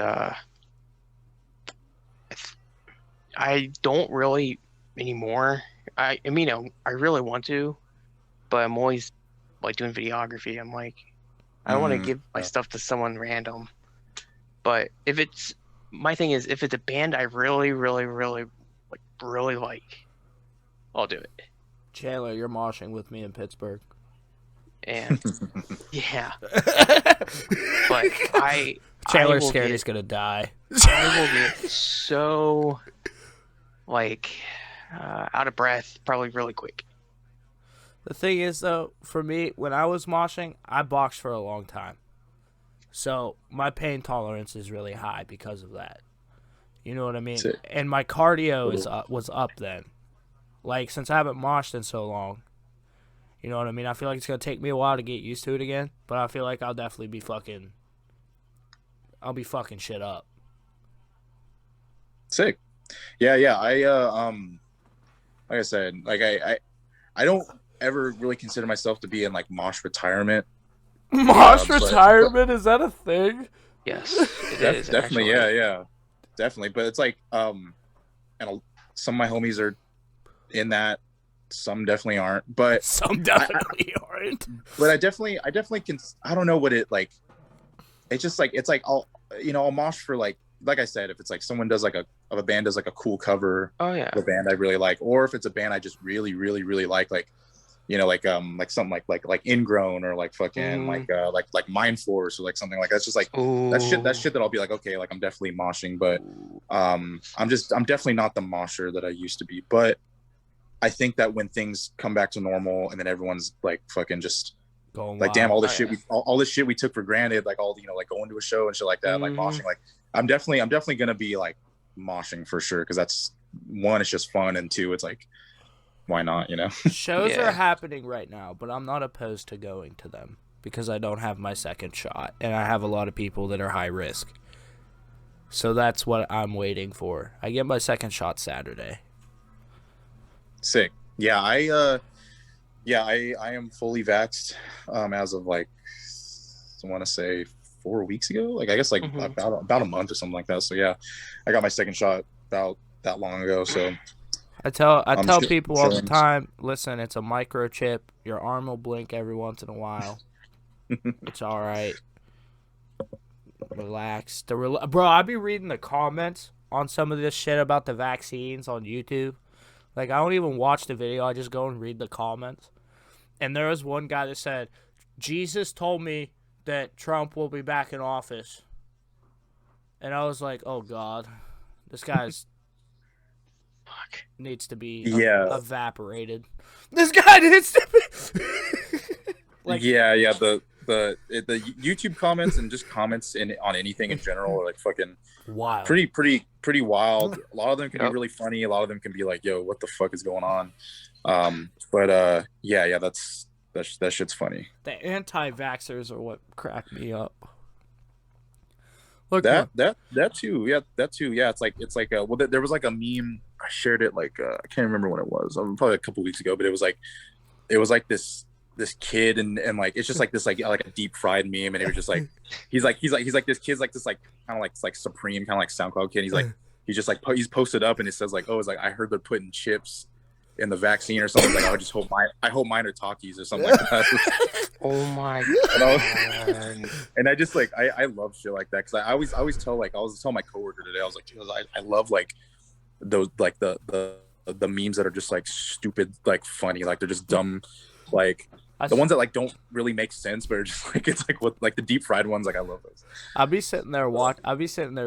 I don't really anymore. I mean, I really want to, but I'm always like doing videography. I'm like, I don't want to give my stuff to someone random. But my thing is, if it's a band I really, really, really like, I'll do it. Chandler, you're moshing with me in Pittsburgh. And yeah, but Chandler's scared he's gonna die. I will get so out of breath probably really quick. The thing is, though, for me, when I was moshing, I boxed for a long time. So my pain tolerance is really high because of that. You know what I mean? And my cardio was up then. Like, since I haven't moshed in so long, You know what I mean? I feel like it's gonna take me a while to get used to it again, but I feel like I'll definitely be fucking shit up. Sick. Yeah, yeah. Like I said, like I don't ever really consider myself to be in like mosh retirement. Mosh retirement, is that a thing? Yes, it is definitely. actually. Yeah, definitely. But it's like some of my homies are in that. Some definitely aren't. But Some definitely aren't. But I definitely can. I don't know what it like. It's just like I'll mosh for like I said, if it's like someone does like a band does like a cool cover Oh yeah. of a band I really like, or if it's a band I just really like something like Ingrown or like fucking like Mind Force or like something like that's just like that shit that I'll be like, okay, like I'm definitely moshing, but I'm definitely not the mosher that I used to be. But I think that when things come back to normal and then everyone's like fucking just going like, wild. damn, all this shit all this shit we took for granted, like all like going to a show and shit like that, like moshing, like I'm definitely gonna be like moshing for sure, because that's one, it's just fun, and two, it's like, why not, Shows are happening right now, but I'm not opposed to going to them because I don't have my second shot and I have a lot of people that are high risk. So that's what I'm waiting for. I get my second shot Saturday. Sick. Yeah, I am fully vaxxed as of like, I want to say 4 weeks ago, like I guess like about a month or something like that. So yeah, I got my second shot about that long ago. So I tell people all the time, listen, it's a microchip. Your arm will blink every once in a while. It's all right. Relax. Bro, I be reading the comments on some of this shit about the vaccines on YouTube. Like, I don't even watch the video. I just go and read the comments. And there was one guy that said, Jesus told me that Trump will be back in office. And I was like, oh, God. This guy's needs to be evaporated. This guy needs to be... The YouTube comments and just comments on anything in general are like fucking wild. Pretty wild. A lot of them can be really funny. A lot of them can be like, yo, what the fuck is going on? That shit's funny. The anti-vaxxers are what crack me up. Look, that too. Yeah, it's like well, there was like a meme. I shared it like I can't remember when it was. Probably a couple weeks ago, but it was like this kid and like it's just like this like a deep fried meme, and it was just like he's like this kid's like this like kind of like Supreme kind of like SoundCloud kid. He's posted up and it says like, oh, it's like, I heard they're putting chips in the vaccine or something. Like, I hope mine are Takis or something like that. Oh my god. And I just like I love shit like that, because I always tell my coworker today, I was like, I love like those like the memes that are just like stupid, like funny, like they're just dumb, like the ones that like don't really make sense, but are just like, it's like what, like the deep fried ones, like I love those. I'll be sitting there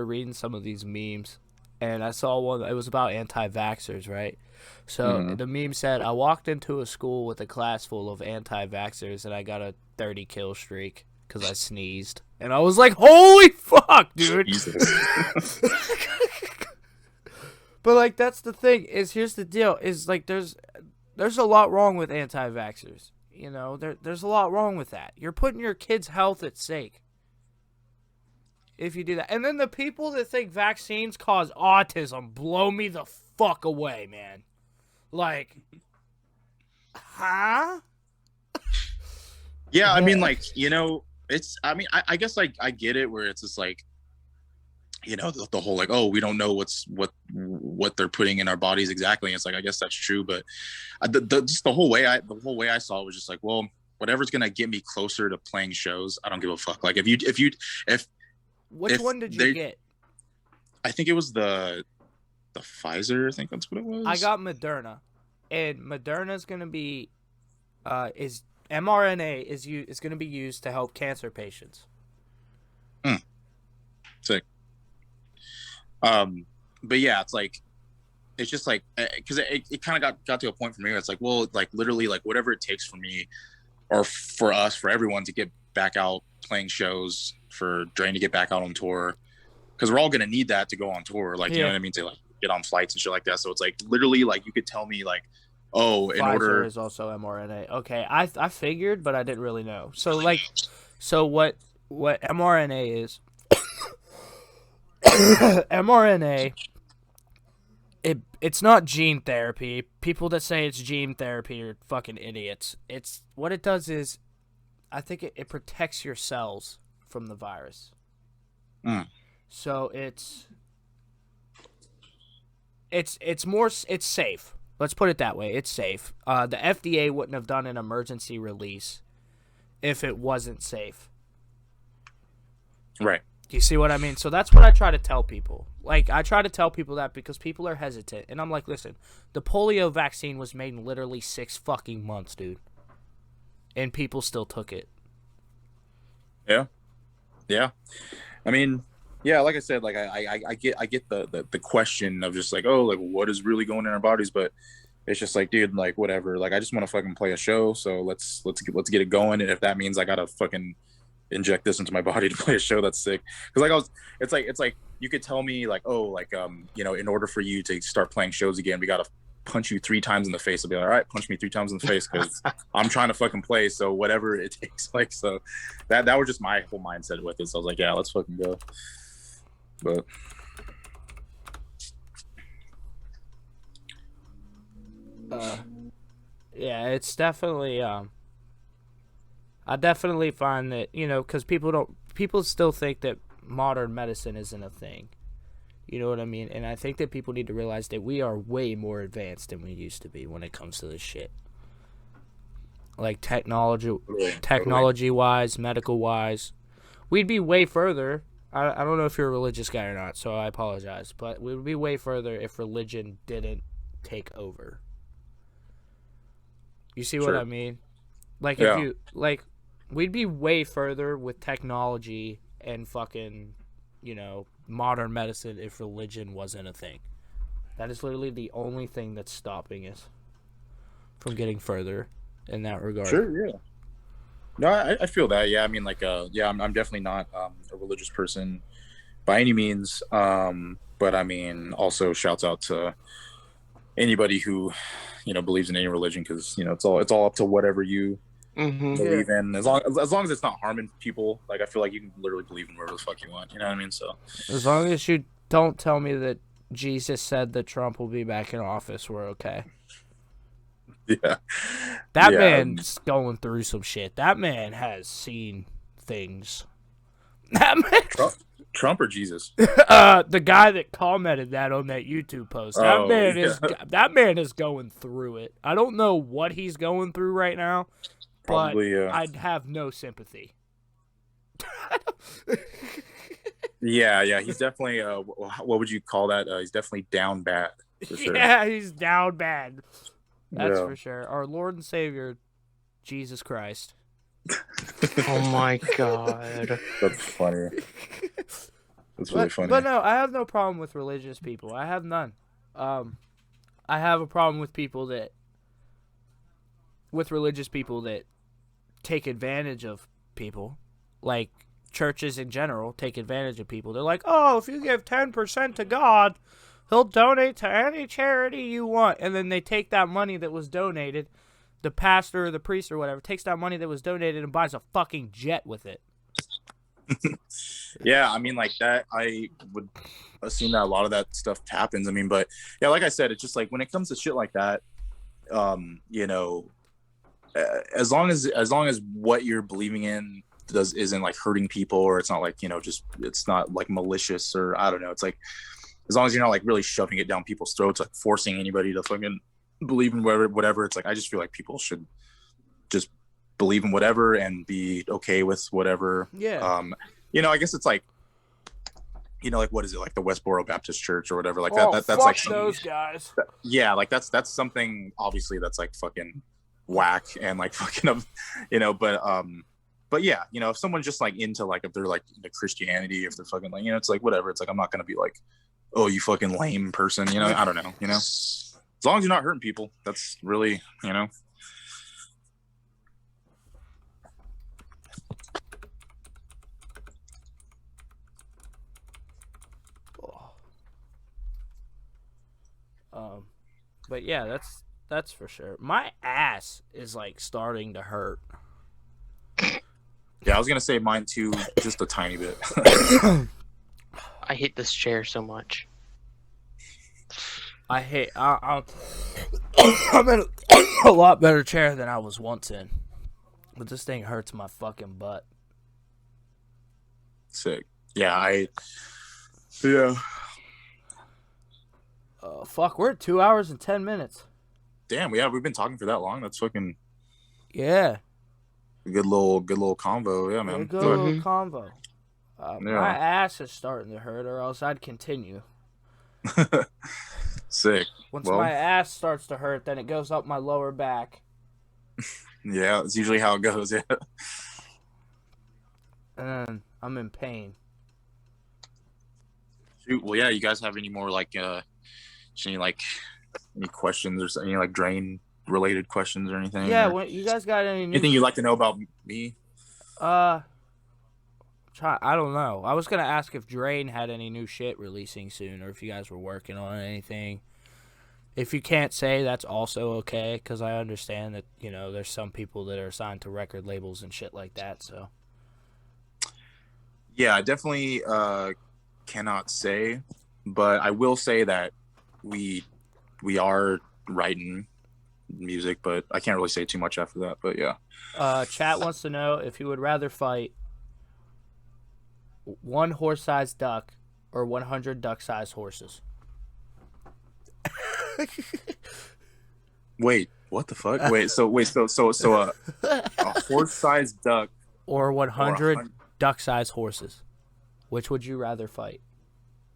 reading some of these memes, and I saw one. It was about anti-vaxxers, right? So the meme said, I walked into a school with a class full of anti-vaxxers and I got a 30 kill streak because I sneezed. And I was like, holy fuck, dude. But like, that's the thing, is here's the deal, is like there's a lot wrong with anti-vaxxers. You know, there's a lot wrong with that. You're putting your kids' health at stake if you do that. And then the people that think vaccines cause autism blow me the fuck away, man. Like, huh? Yeah, I mean, like, it's, I mean, I guess like I get it, where it's just like, the whole like, oh, we don't know what they're putting in our bodies exactly. And it's like, I guess that's true, but just the whole way I saw it was just like, well, whatever's gonna get me closer to playing shows, I don't give a fuck. Like which one did you get? I think it was the Pfizer. I think that's what it was. I got Moderna, and Moderna's gonna be, is mRNA is gonna be used to help cancer patients. Sick. But yeah, it's like, it's just like, because it kind of got to a point for me where it's like, well, like literally, like whatever it takes for me, or for us, for everyone to get back out playing shows, for Drain to get back out on tour, because we're all gonna need that to go on tour. Like, you know what I mean, to like get on flights and shit like that. So it's like literally, like you could tell me like Oh, in Pfizer order. is also mRNA. Okay, I figured, but I didn't really know. So like, so what mRNA is? mRNA. It's not gene therapy. People that say it's gene therapy are fucking idiots. It's what it does is, I think it protects your cells from the virus. Mm. So it's safe. Let's put it that way. It's safe. The FDA wouldn't have done an emergency release if it wasn't safe. Right. Do you see what I mean? So that's what I try to tell people. Like, I try to tell people that because people are hesitant. And I'm like, listen, the polio vaccine was made in literally 6 fucking months, dude. And people still took it. Yeah. Yeah. I mean, yeah, like I said, like I get the question of just like, oh, like what is really going in our bodies, but it's just like, dude, like whatever. Like I just want to fucking play a show, so let's get it going. And if that means I gotta fucking inject this into my body to play a show, that's sick. Because like it's like you could tell me like, oh, like you know, in order for you to start playing shows again, we gotta punch you 3 times in the face. I'll be like, all right, punch me 3 times in the face because I'm trying to fucking play. So whatever it takes. Like, so that was just my whole mindset with it. So I was like, yeah, let's fucking go. But yeah, it's definitely I definitely find that, you know, because people still think that modern medicine isn't a thing. You know what I mean? And I think that people need to realize that we are way more advanced than we used to be when it comes to this shit. Like technology wise, medical wise, we'd be way further. I don't know if you're a religious guy or not, so I apologize, but we would be way further if religion didn't take over. You see what I mean? Like if you like, we'd be way further with technology and fucking, you know, modern medicine if religion wasn't a thing. That is literally the only thing that's stopping us from getting further in that regard. Sure, yeah. No, I feel that. Yeah, I mean, like, yeah, I'm definitely not a religious person by any means. But I mean, also shouts out to anybody who, you know, believes in any religion, because you know it's all up to whatever you believe in. As long as it's not harming people, like I feel like you can literally believe in whatever the fuck you want. You know what I mean? So as long as you don't tell me that Jesus said that Trump will be back in office, we're okay. yeah, That man's going through some shit. That man has seen things. That man, Trump or Jesus? the guy that commented that on that YouTube post. That man is going through it. I don't know what he's going through right now, Probably. but I'd have no sympathy. Yeah, he's definitely. What would you call that? He's definitely down bad. For sure. Yeah, he's down bad. That's for sure. Our Lord and Savior, Jesus Christ. Oh my god. That's funny. That's really funny. But no, I have no problem with religious people. I have none. I have a problem with religious people that take advantage of people. Like churches in general take advantage of people. They're like, oh, if you give 10% to God, He'll donate to any charity you want. And then they take that money that was donated, the pastor or the priest or whatever, takes that money that was donated and buys a fucking jet with it. Yeah, I mean, like that, I would assume that a lot of that stuff happens. I mean, but yeah, like I said, it's just like when it comes to shit like that, you know, as long as what you're believing in isn't like hurting people, or it's not like, you know, just it's not like malicious, or I don't know, it's like as long as you're not like really shoving it down people's throats, like forcing anybody to fucking believe in whatever, it's like I just feel like people should just believe in whatever and be okay with whatever. Yeah. You know, I guess it's like, you know, like what is it, like the Westboro Baptist Church or whatever, like that's fuck like those guys. Yeah, like that's something obviously that's like fucking whack and like fucking, you know, but yeah, you know, if someone's just like into like, if they're like into Christianity, if they're fucking like, you know, it's like whatever, it's like I'm not gonna be like, oh, you fucking lame person, you know, I don't know, you know, as long as you're not hurting people, that's really, you know. But yeah, That's for sure. My ass is like starting to hurt. Yeah, I was gonna say mine too, just a tiny bit. I hate this chair so much. I'm in a lot better chair than I was once in. But this thing hurts my fucking butt. Sick. Yeah, yeah. Fuck, we're at 2 hours and 10 minutes. Damn, we've been talking for that long. That's fucking Yeah. a good little convo. Yeah, man. Good little convo. Yeah. My ass is starting to hurt, or else I'd continue. Sick. Once my ass starts to hurt, then it goes up my lower back. Yeah, it's usually how it goes. Yeah. And then I'm in pain. Shoot. Well, yeah. You guys have any more like any questions or any like drain related questions or anything? Yeah. Or You guys got any? anything you'd like to know about me? I don't know. I was gonna ask if Drain had any new shit releasing soon, or if you guys were working on anything. If you can't say, that's also okay, because I understand that, you know, there's some people that are signed to record labels and shit like that. So. Yeah, I definitely cannot say, but I will say that we are writing music, but I can't really say too much after that. But yeah. Chat wants to know if you would rather fight one horse-sized duck or 100 duck-sized horses. Wait, what the fuck? So a horse-sized duck or 100 duck-sized horses. Which would you rather fight?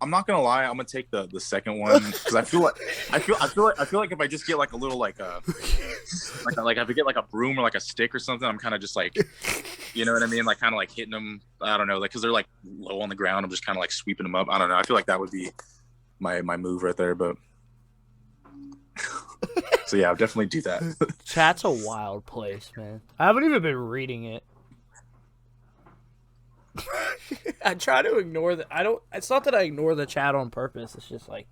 I'm not gonna lie, I'm gonna take the second one because I feel like if I just get like a little like if I get like a broom or like a stick or something, I'm kind of just like, you know what I mean, like kind of like hitting them. I don't know, like because they're like low on the ground. I'm just kind of like sweeping them up. I don't know. I feel like that would be my move right there. But so yeah, I'll definitely do that. Chat's a wild place, man. I haven't even been reading it. I try to ignore that. It's not that I ignore the chat on purpose. It's just like,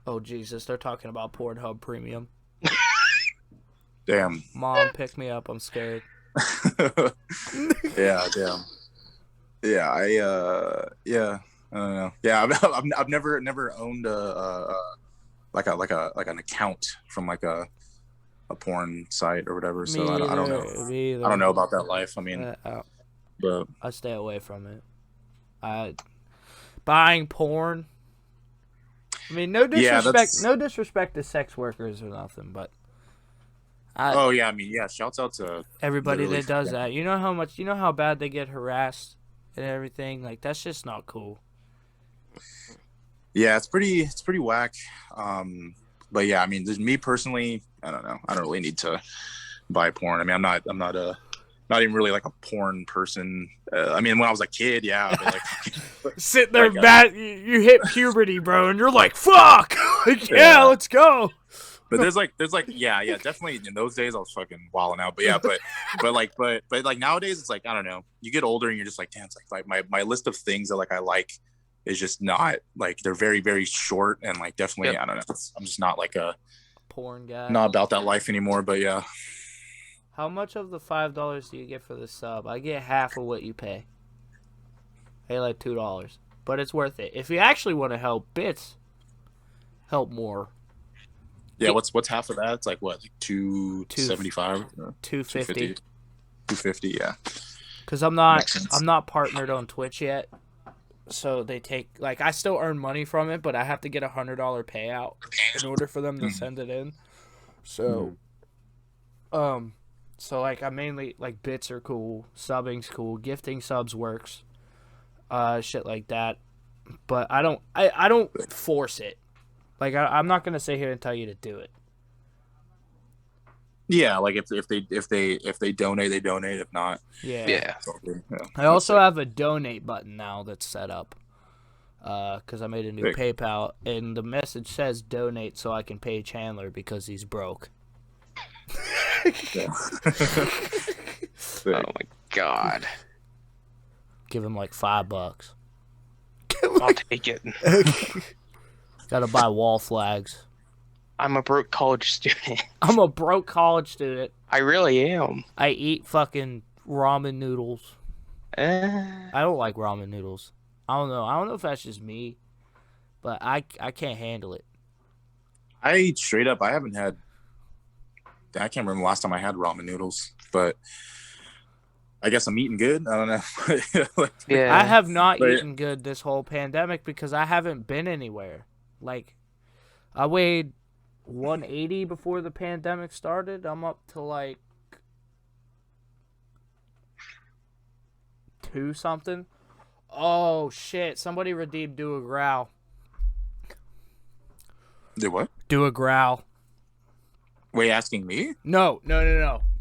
oh Jesus, they're talking about Pornhub Premium. Damn. Mom, pick me up. I'm scared. Yeah, damn. Yeah, I don't know. Yeah, I've never owned an account from like a porn site or whatever. So I don't know. I don't know about that life. I mean, but I stay away from it. Buying porn. I mean, no disrespect. No disrespect to sex workers or nothing, but. Oh yeah, I mean, yeah. Shouts out to everybody that does that. You know how bad they get harassed and everything. Like that's just not cool. Yeah, it's pretty whack. But yeah, I mean, me personally, I don't know. I don't really need to buy porn. I mean, I'm not even really like a porn person. I mean, when I was a kid, yeah. But like, sitting there, like, you hit puberty, bro, and you're like, "Fuck, like, yeah, let's go." But there's like, yeah, definitely in those days I was fucking wilding out. But yeah, but like nowadays it's like I don't know. You get older and you're just like, damn, it's like my list of things that like I like is just not like they're very very short and like definitely I don't know. I'm just not like a porn guy. Not about that life anymore. But yeah. How much of the $5 do you get for the sub? I get half of what you pay. I get like $2, but it's worth it. If you actually want to help, bits help more. Yeah, what's half of that? It's like what, like $2.75, $2.50. $2.50, yeah. Because I'm not partnered on Twitch yet, so they take like I still earn money from it, but I have to get $100 payout in order for them to send it in. So, so like I mainly like bits are cool, subbing's cool, gifting subs works, shit like that. But I don't force it. Like I'm not gonna sit here and tell you to do it. Yeah, like if they donate, they donate. If not, yeah. I also have a donate button now that's set up, because I made a new PayPal, and the message says donate so I can pay Chandler because he's broke. Oh my god! Give him like $5. I'll take it. Gotta buy wall flags. I'm a broke college student. I'm a broke college student. I really am. I eat fucking ramen noodles. Uh, I don't like ramen noodles. I don't know. I don't know if that's just me, but I can't handle it. I straight up, I haven't had. I can't remember the last time I had ramen noodles, but I guess I'm eating good. I don't know. yeah. I have not But- eaten good this whole pandemic because I haven't been anywhere. Like, I weighed 180 before the pandemic started. I'm up to like 2 something. Oh shit! Somebody redeemed Do a Growl. Did what? Do a Growl. Wait, asking me? No.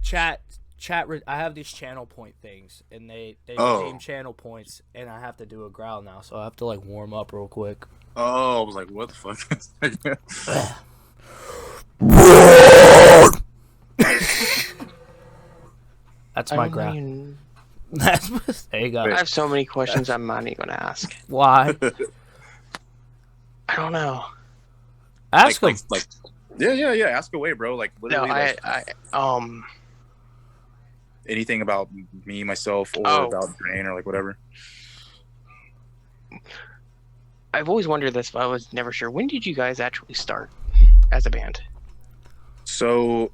Chat. I have these channel point things, and they Oh. redeem channel points, and I have to do a growl now, so I have to like warm up real quick. Oh, I was like, what the fuck? That's I my don't growl. even- That's there you go. I have so many questions I'm not even gonna ask. Why? I don't know. Ask him. like, yeah. Ask away, bro. Like, No, literally, like, I anything about me, myself, or Oh. about Drain, or like whatever. I've always wondered this, but I was never sure. When did you guys actually start as a band? So,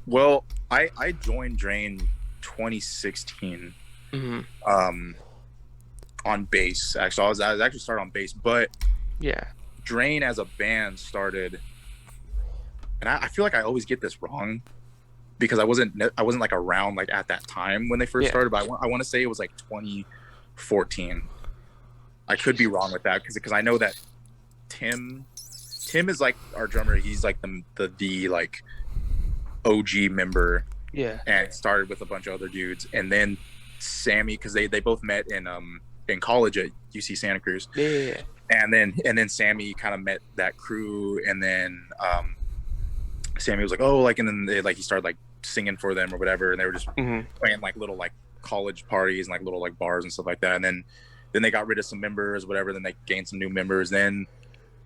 well, I joined Drain 2016 Mm-hmm. on bass. Actually, I was actually started on bass, but Yeah. Drain as a band started, and I feel like I always get this wrong because I wasn't like around like at that time when they first Yeah. started. But I want to say it was like 2014. I could be wrong with that because I know that Tim is like our drummer. He's like the like OG member, Yeah. and started with a bunch of other dudes, and then Sammy, because they both met in college at UC Santa Cruz, Yeah. and then Sammy kind of met that crew, and then Sammy was like, oh, like, and then he started like singing for them or whatever, and they were just Mm-hmm. playing like little like college parties and like little like bars and stuff like that, and then they got rid of some members, whatever, then they gained some new members. Then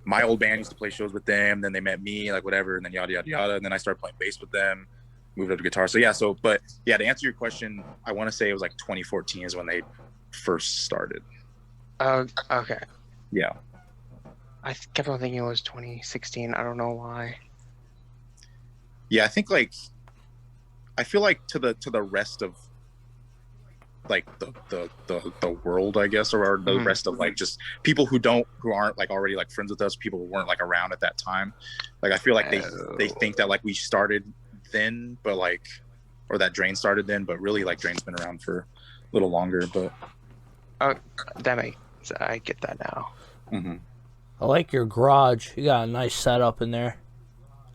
my old band used to play shows with them, then they met me, like whatever, and then yada yada yada, and then I started playing bass with them, moved up to guitar. So yeah, to answer your question, I want to say it was like 2014 is when they first started. Okay. Yeah. I kept on thinking it was 2016. I don't know why. Yeah, I think like I feel like to the rest of like the world, I guess, or the Mhm. rest of like just people who aren't like already like friends with us, people who weren't like around at that time. Like I feel like they think that like we started then, but like, or that Drain started then, but really like Drain's been around for a little longer. But That makes I get that now. mm-hmm. I like your garage. You got a nice setup in there.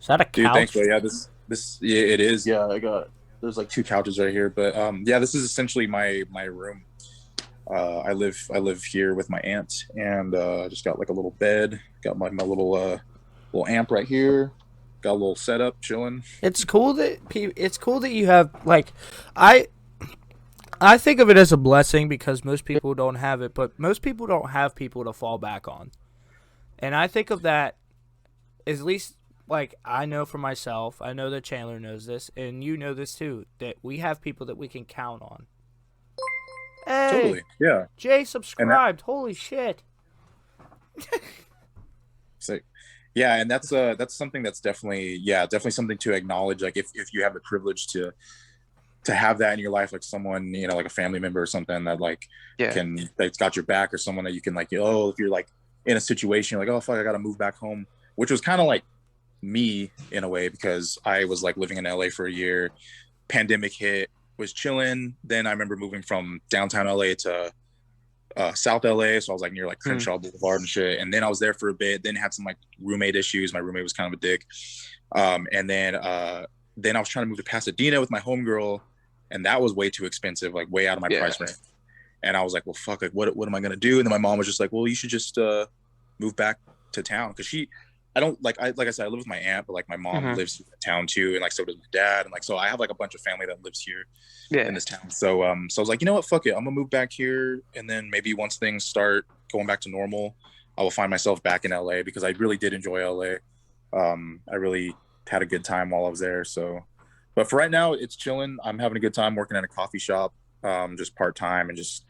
Is that a couch? Dude, thanks, bro. Yeah, this yeah, it is. Yeah, there's like 2 couches right here, but yeah, this is essentially my room. I live here with my aunt, and I just got like a little bed, got my little amp right here, got a little setup chilling. It's cool that you have like I think of it as a blessing because most people don't have it, but most people don't have people to fall back on. And I think of that at least like I know for myself, I know that Chandler knows this, and you know this too, that we have people that we can count on. Hey, Totally, yeah. Jay subscribed. Holy shit. So, yeah, and that's something that's definitely something to acknowledge. Like if you have the privilege to have that in your life, like someone, you know, like a family member or something that like Yeah. that's got your back, or someone that you can like, oh, if you're like in a situation like, oh fuck, I gotta move back home, which was kind of like me in a way, because I was like living in LA for a year, pandemic hit, was chilling. Then I remember moving from downtown LA to South LA, so I was like near like Crenshaw Boulevard and shit, and then I was there for a bit, then had some like roommate issues. My roommate was kind of a dick, and then I was trying to move to Pasadena with my homegirl, and that was way too expensive, like way out of my price range. And I was like, well, fuck, like what am I gonna do? And then my mom was just like, well, you should just move back to town, because I said, I live with my aunt, but like my mom lives in town too, and like so does my dad, and like so I have like a bunch of family that lives here in this town. So so I was like, you know what, fuck it, I'm gonna move back here, and then maybe once things start going back to normal, I will find myself back in LA because I really did enjoy LA. I really had a good time while I was there. So, but for right now, it's chilling. I'm having a good time working at a coffee shop, just part time, and just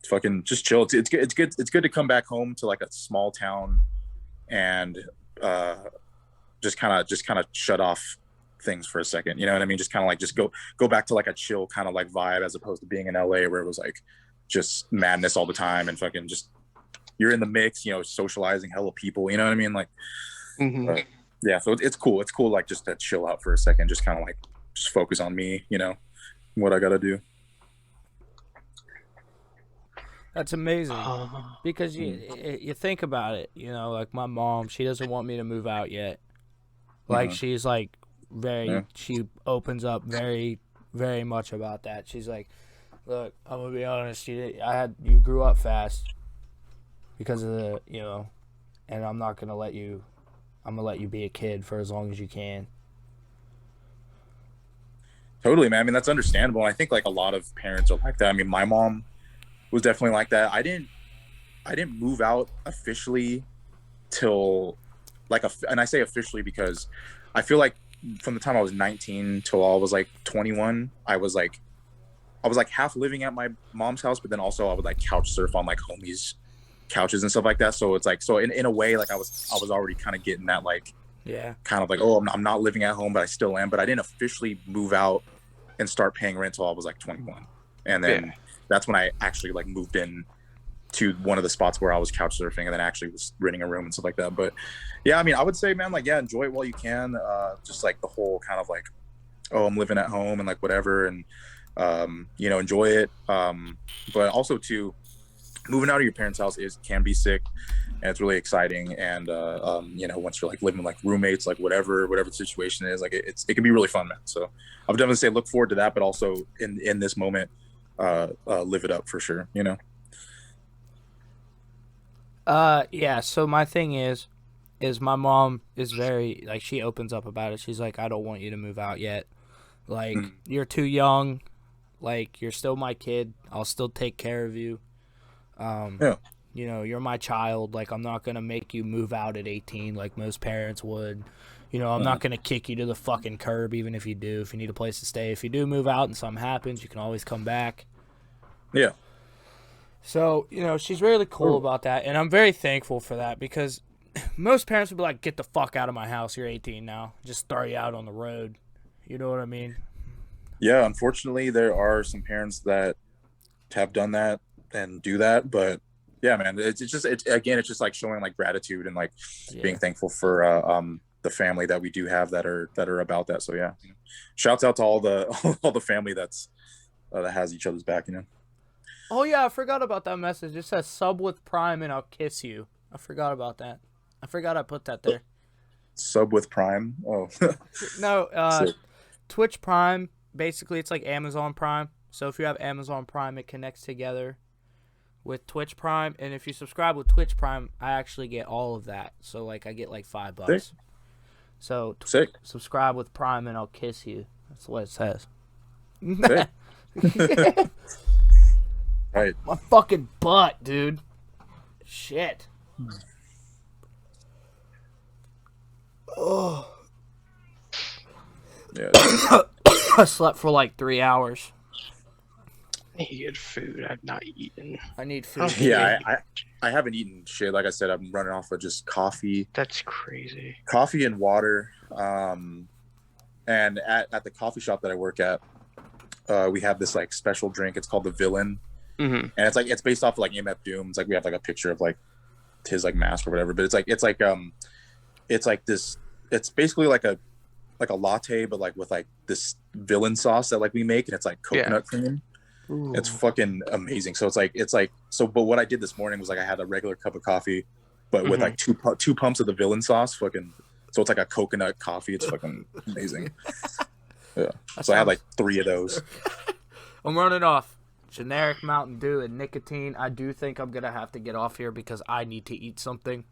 fucking just chill. It's good. It's good. It's good to come back home to like a small town and just kind of shut off things for a second. You know what I mean? Just kind of like just go back to like a chill kind of like vibe as opposed to being in LA where it was like just madness all the time and fucking just you're in the mix, you know, socializing hella people. You know what I mean? Like, yeah. So it's cool. It's cool, like just to chill out for a second, just kind of like just focus on me. You know, what I gotta do. That's amazing because you think about it, you know, like my mom, she doesn't want me to move out yet. Like she's like she opens up very, very much about that. She's like, look, I'm gonna be honest, you grew up fast because of the, you know, and I'm gonna let you be a kid for as long as you can. Totally, man. I mean, that's understandable. I think like a lot of parents are like that. I mean, my mom was definitely like that. I didn't move out officially till like and I say officially because I feel like from the time I was 19 till I was like 21, I was like half living at my mom's house, but then also I would like couch surf on like homies' couches and stuff like that. So it's like, so in a way, like I was already kind of getting that like, kind of like, oh, I'm not living at home, but I still am. But I didn't officially move out and start paying rent till I was like 21, and then that's when I actually like moved in to one of the spots where I was couch surfing and then actually was renting a room and stuff like that. But yeah, I mean, I would say, man, like, yeah, enjoy it while you can. Just like the whole kind of like, oh, I'm living at home and like whatever. And, you know, enjoy it. But also too, moving out of your parents' house can be sick and it's really exciting. And, you know, once you're like living with like roommates, like whatever the situation is, like it can be really fun, man. So I would definitely say look forward to that, but also in this moment, live it up for sure, you know? Yeah, so my thing is my mom is very, like, she opens up about it. She's like, I don't want you to move out yet. Like, you're too young. Like, you're still my kid. I'll still take care of you. You know, you're my child. Like, I'm not going to make you move out at 18 like most parents would. You know, I'm not going to kick you to the fucking curb even if you do. If you need a place to stay. If you do move out and something happens, you can always come back. Yeah. So, you know, she's really cool about that, and I'm very thankful for that because most parents would be like, get the fuck out of my house, you're 18 now. Just throw you out on the road. You know what I mean? Yeah, unfortunately, there are some parents that have done that and do that, but yeah, man, it's just like showing like gratitude and like being thankful for the family that we do have that are about that. So yeah, shouts out to all the family that has each other's back, you know. Oh, yeah, I forgot about that message. It says, sub with Prime and I'll kiss you. I forgot about that. I forgot I put that there. Sub with Prime? Oh. No, Twitch Prime, basically it's like Amazon Prime. So if you have Amazon Prime, it connects together with Twitch Prime. And if you subscribe with Twitch Prime, I actually get all of that. So, like, I get like $5. Sick. So, subscribe with Prime and I'll kiss you. That's what it says. Right. My fucking butt, dude. Shit. Oh. Yeah. I slept for like 3 hours. I need to get food. I've not eaten. I need food. Yeah, I haven't eaten shit. Like I said, I'm running off of just coffee. That's crazy. Coffee and water. And at the coffee shop that I work at, we have this like special drink. It's called the Villain. And it's based off of like MF Doom. It's like we have like a picture of like his like mask or whatever, but it's like this, it's basically like a latte, but like with like this villain sauce that like we make, and it's like coconut cream. Ooh. It's fucking amazing. So but what I did this morning was like I had a regular cup of coffee, but with like two pumps of the villain sauce, fucking, so it's like a coconut coffee. It's fucking amazing. Yeah. So I had like 3 of those. I'm running off generic Mountain Dew and nicotine. I do think I'm gonna have to get off here because I need to eat something.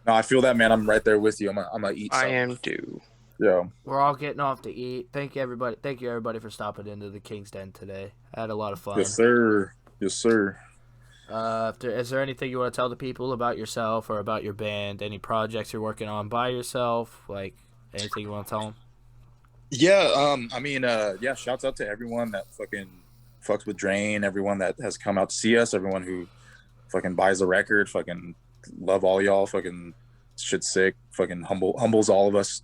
No, I feel that, man. I'm right there with you. I'm gonna eat something. I am too. Yeah. We're all getting off to eat. Thank you, everybody. Thank you, everybody, for stopping into the King's Den today. I had a lot of fun. Yes, sir. Yes, sir. Is there anything you want to tell the people about yourself or about your band? Any projects you're working on by yourself? Like anything you want to tell them? Yeah, I mean, yeah, shouts out to everyone that fucking fucks with Drain, everyone that has come out to see us, everyone who fucking buys the record, fucking love all y'all, fucking shit sick, fucking humbles all of us.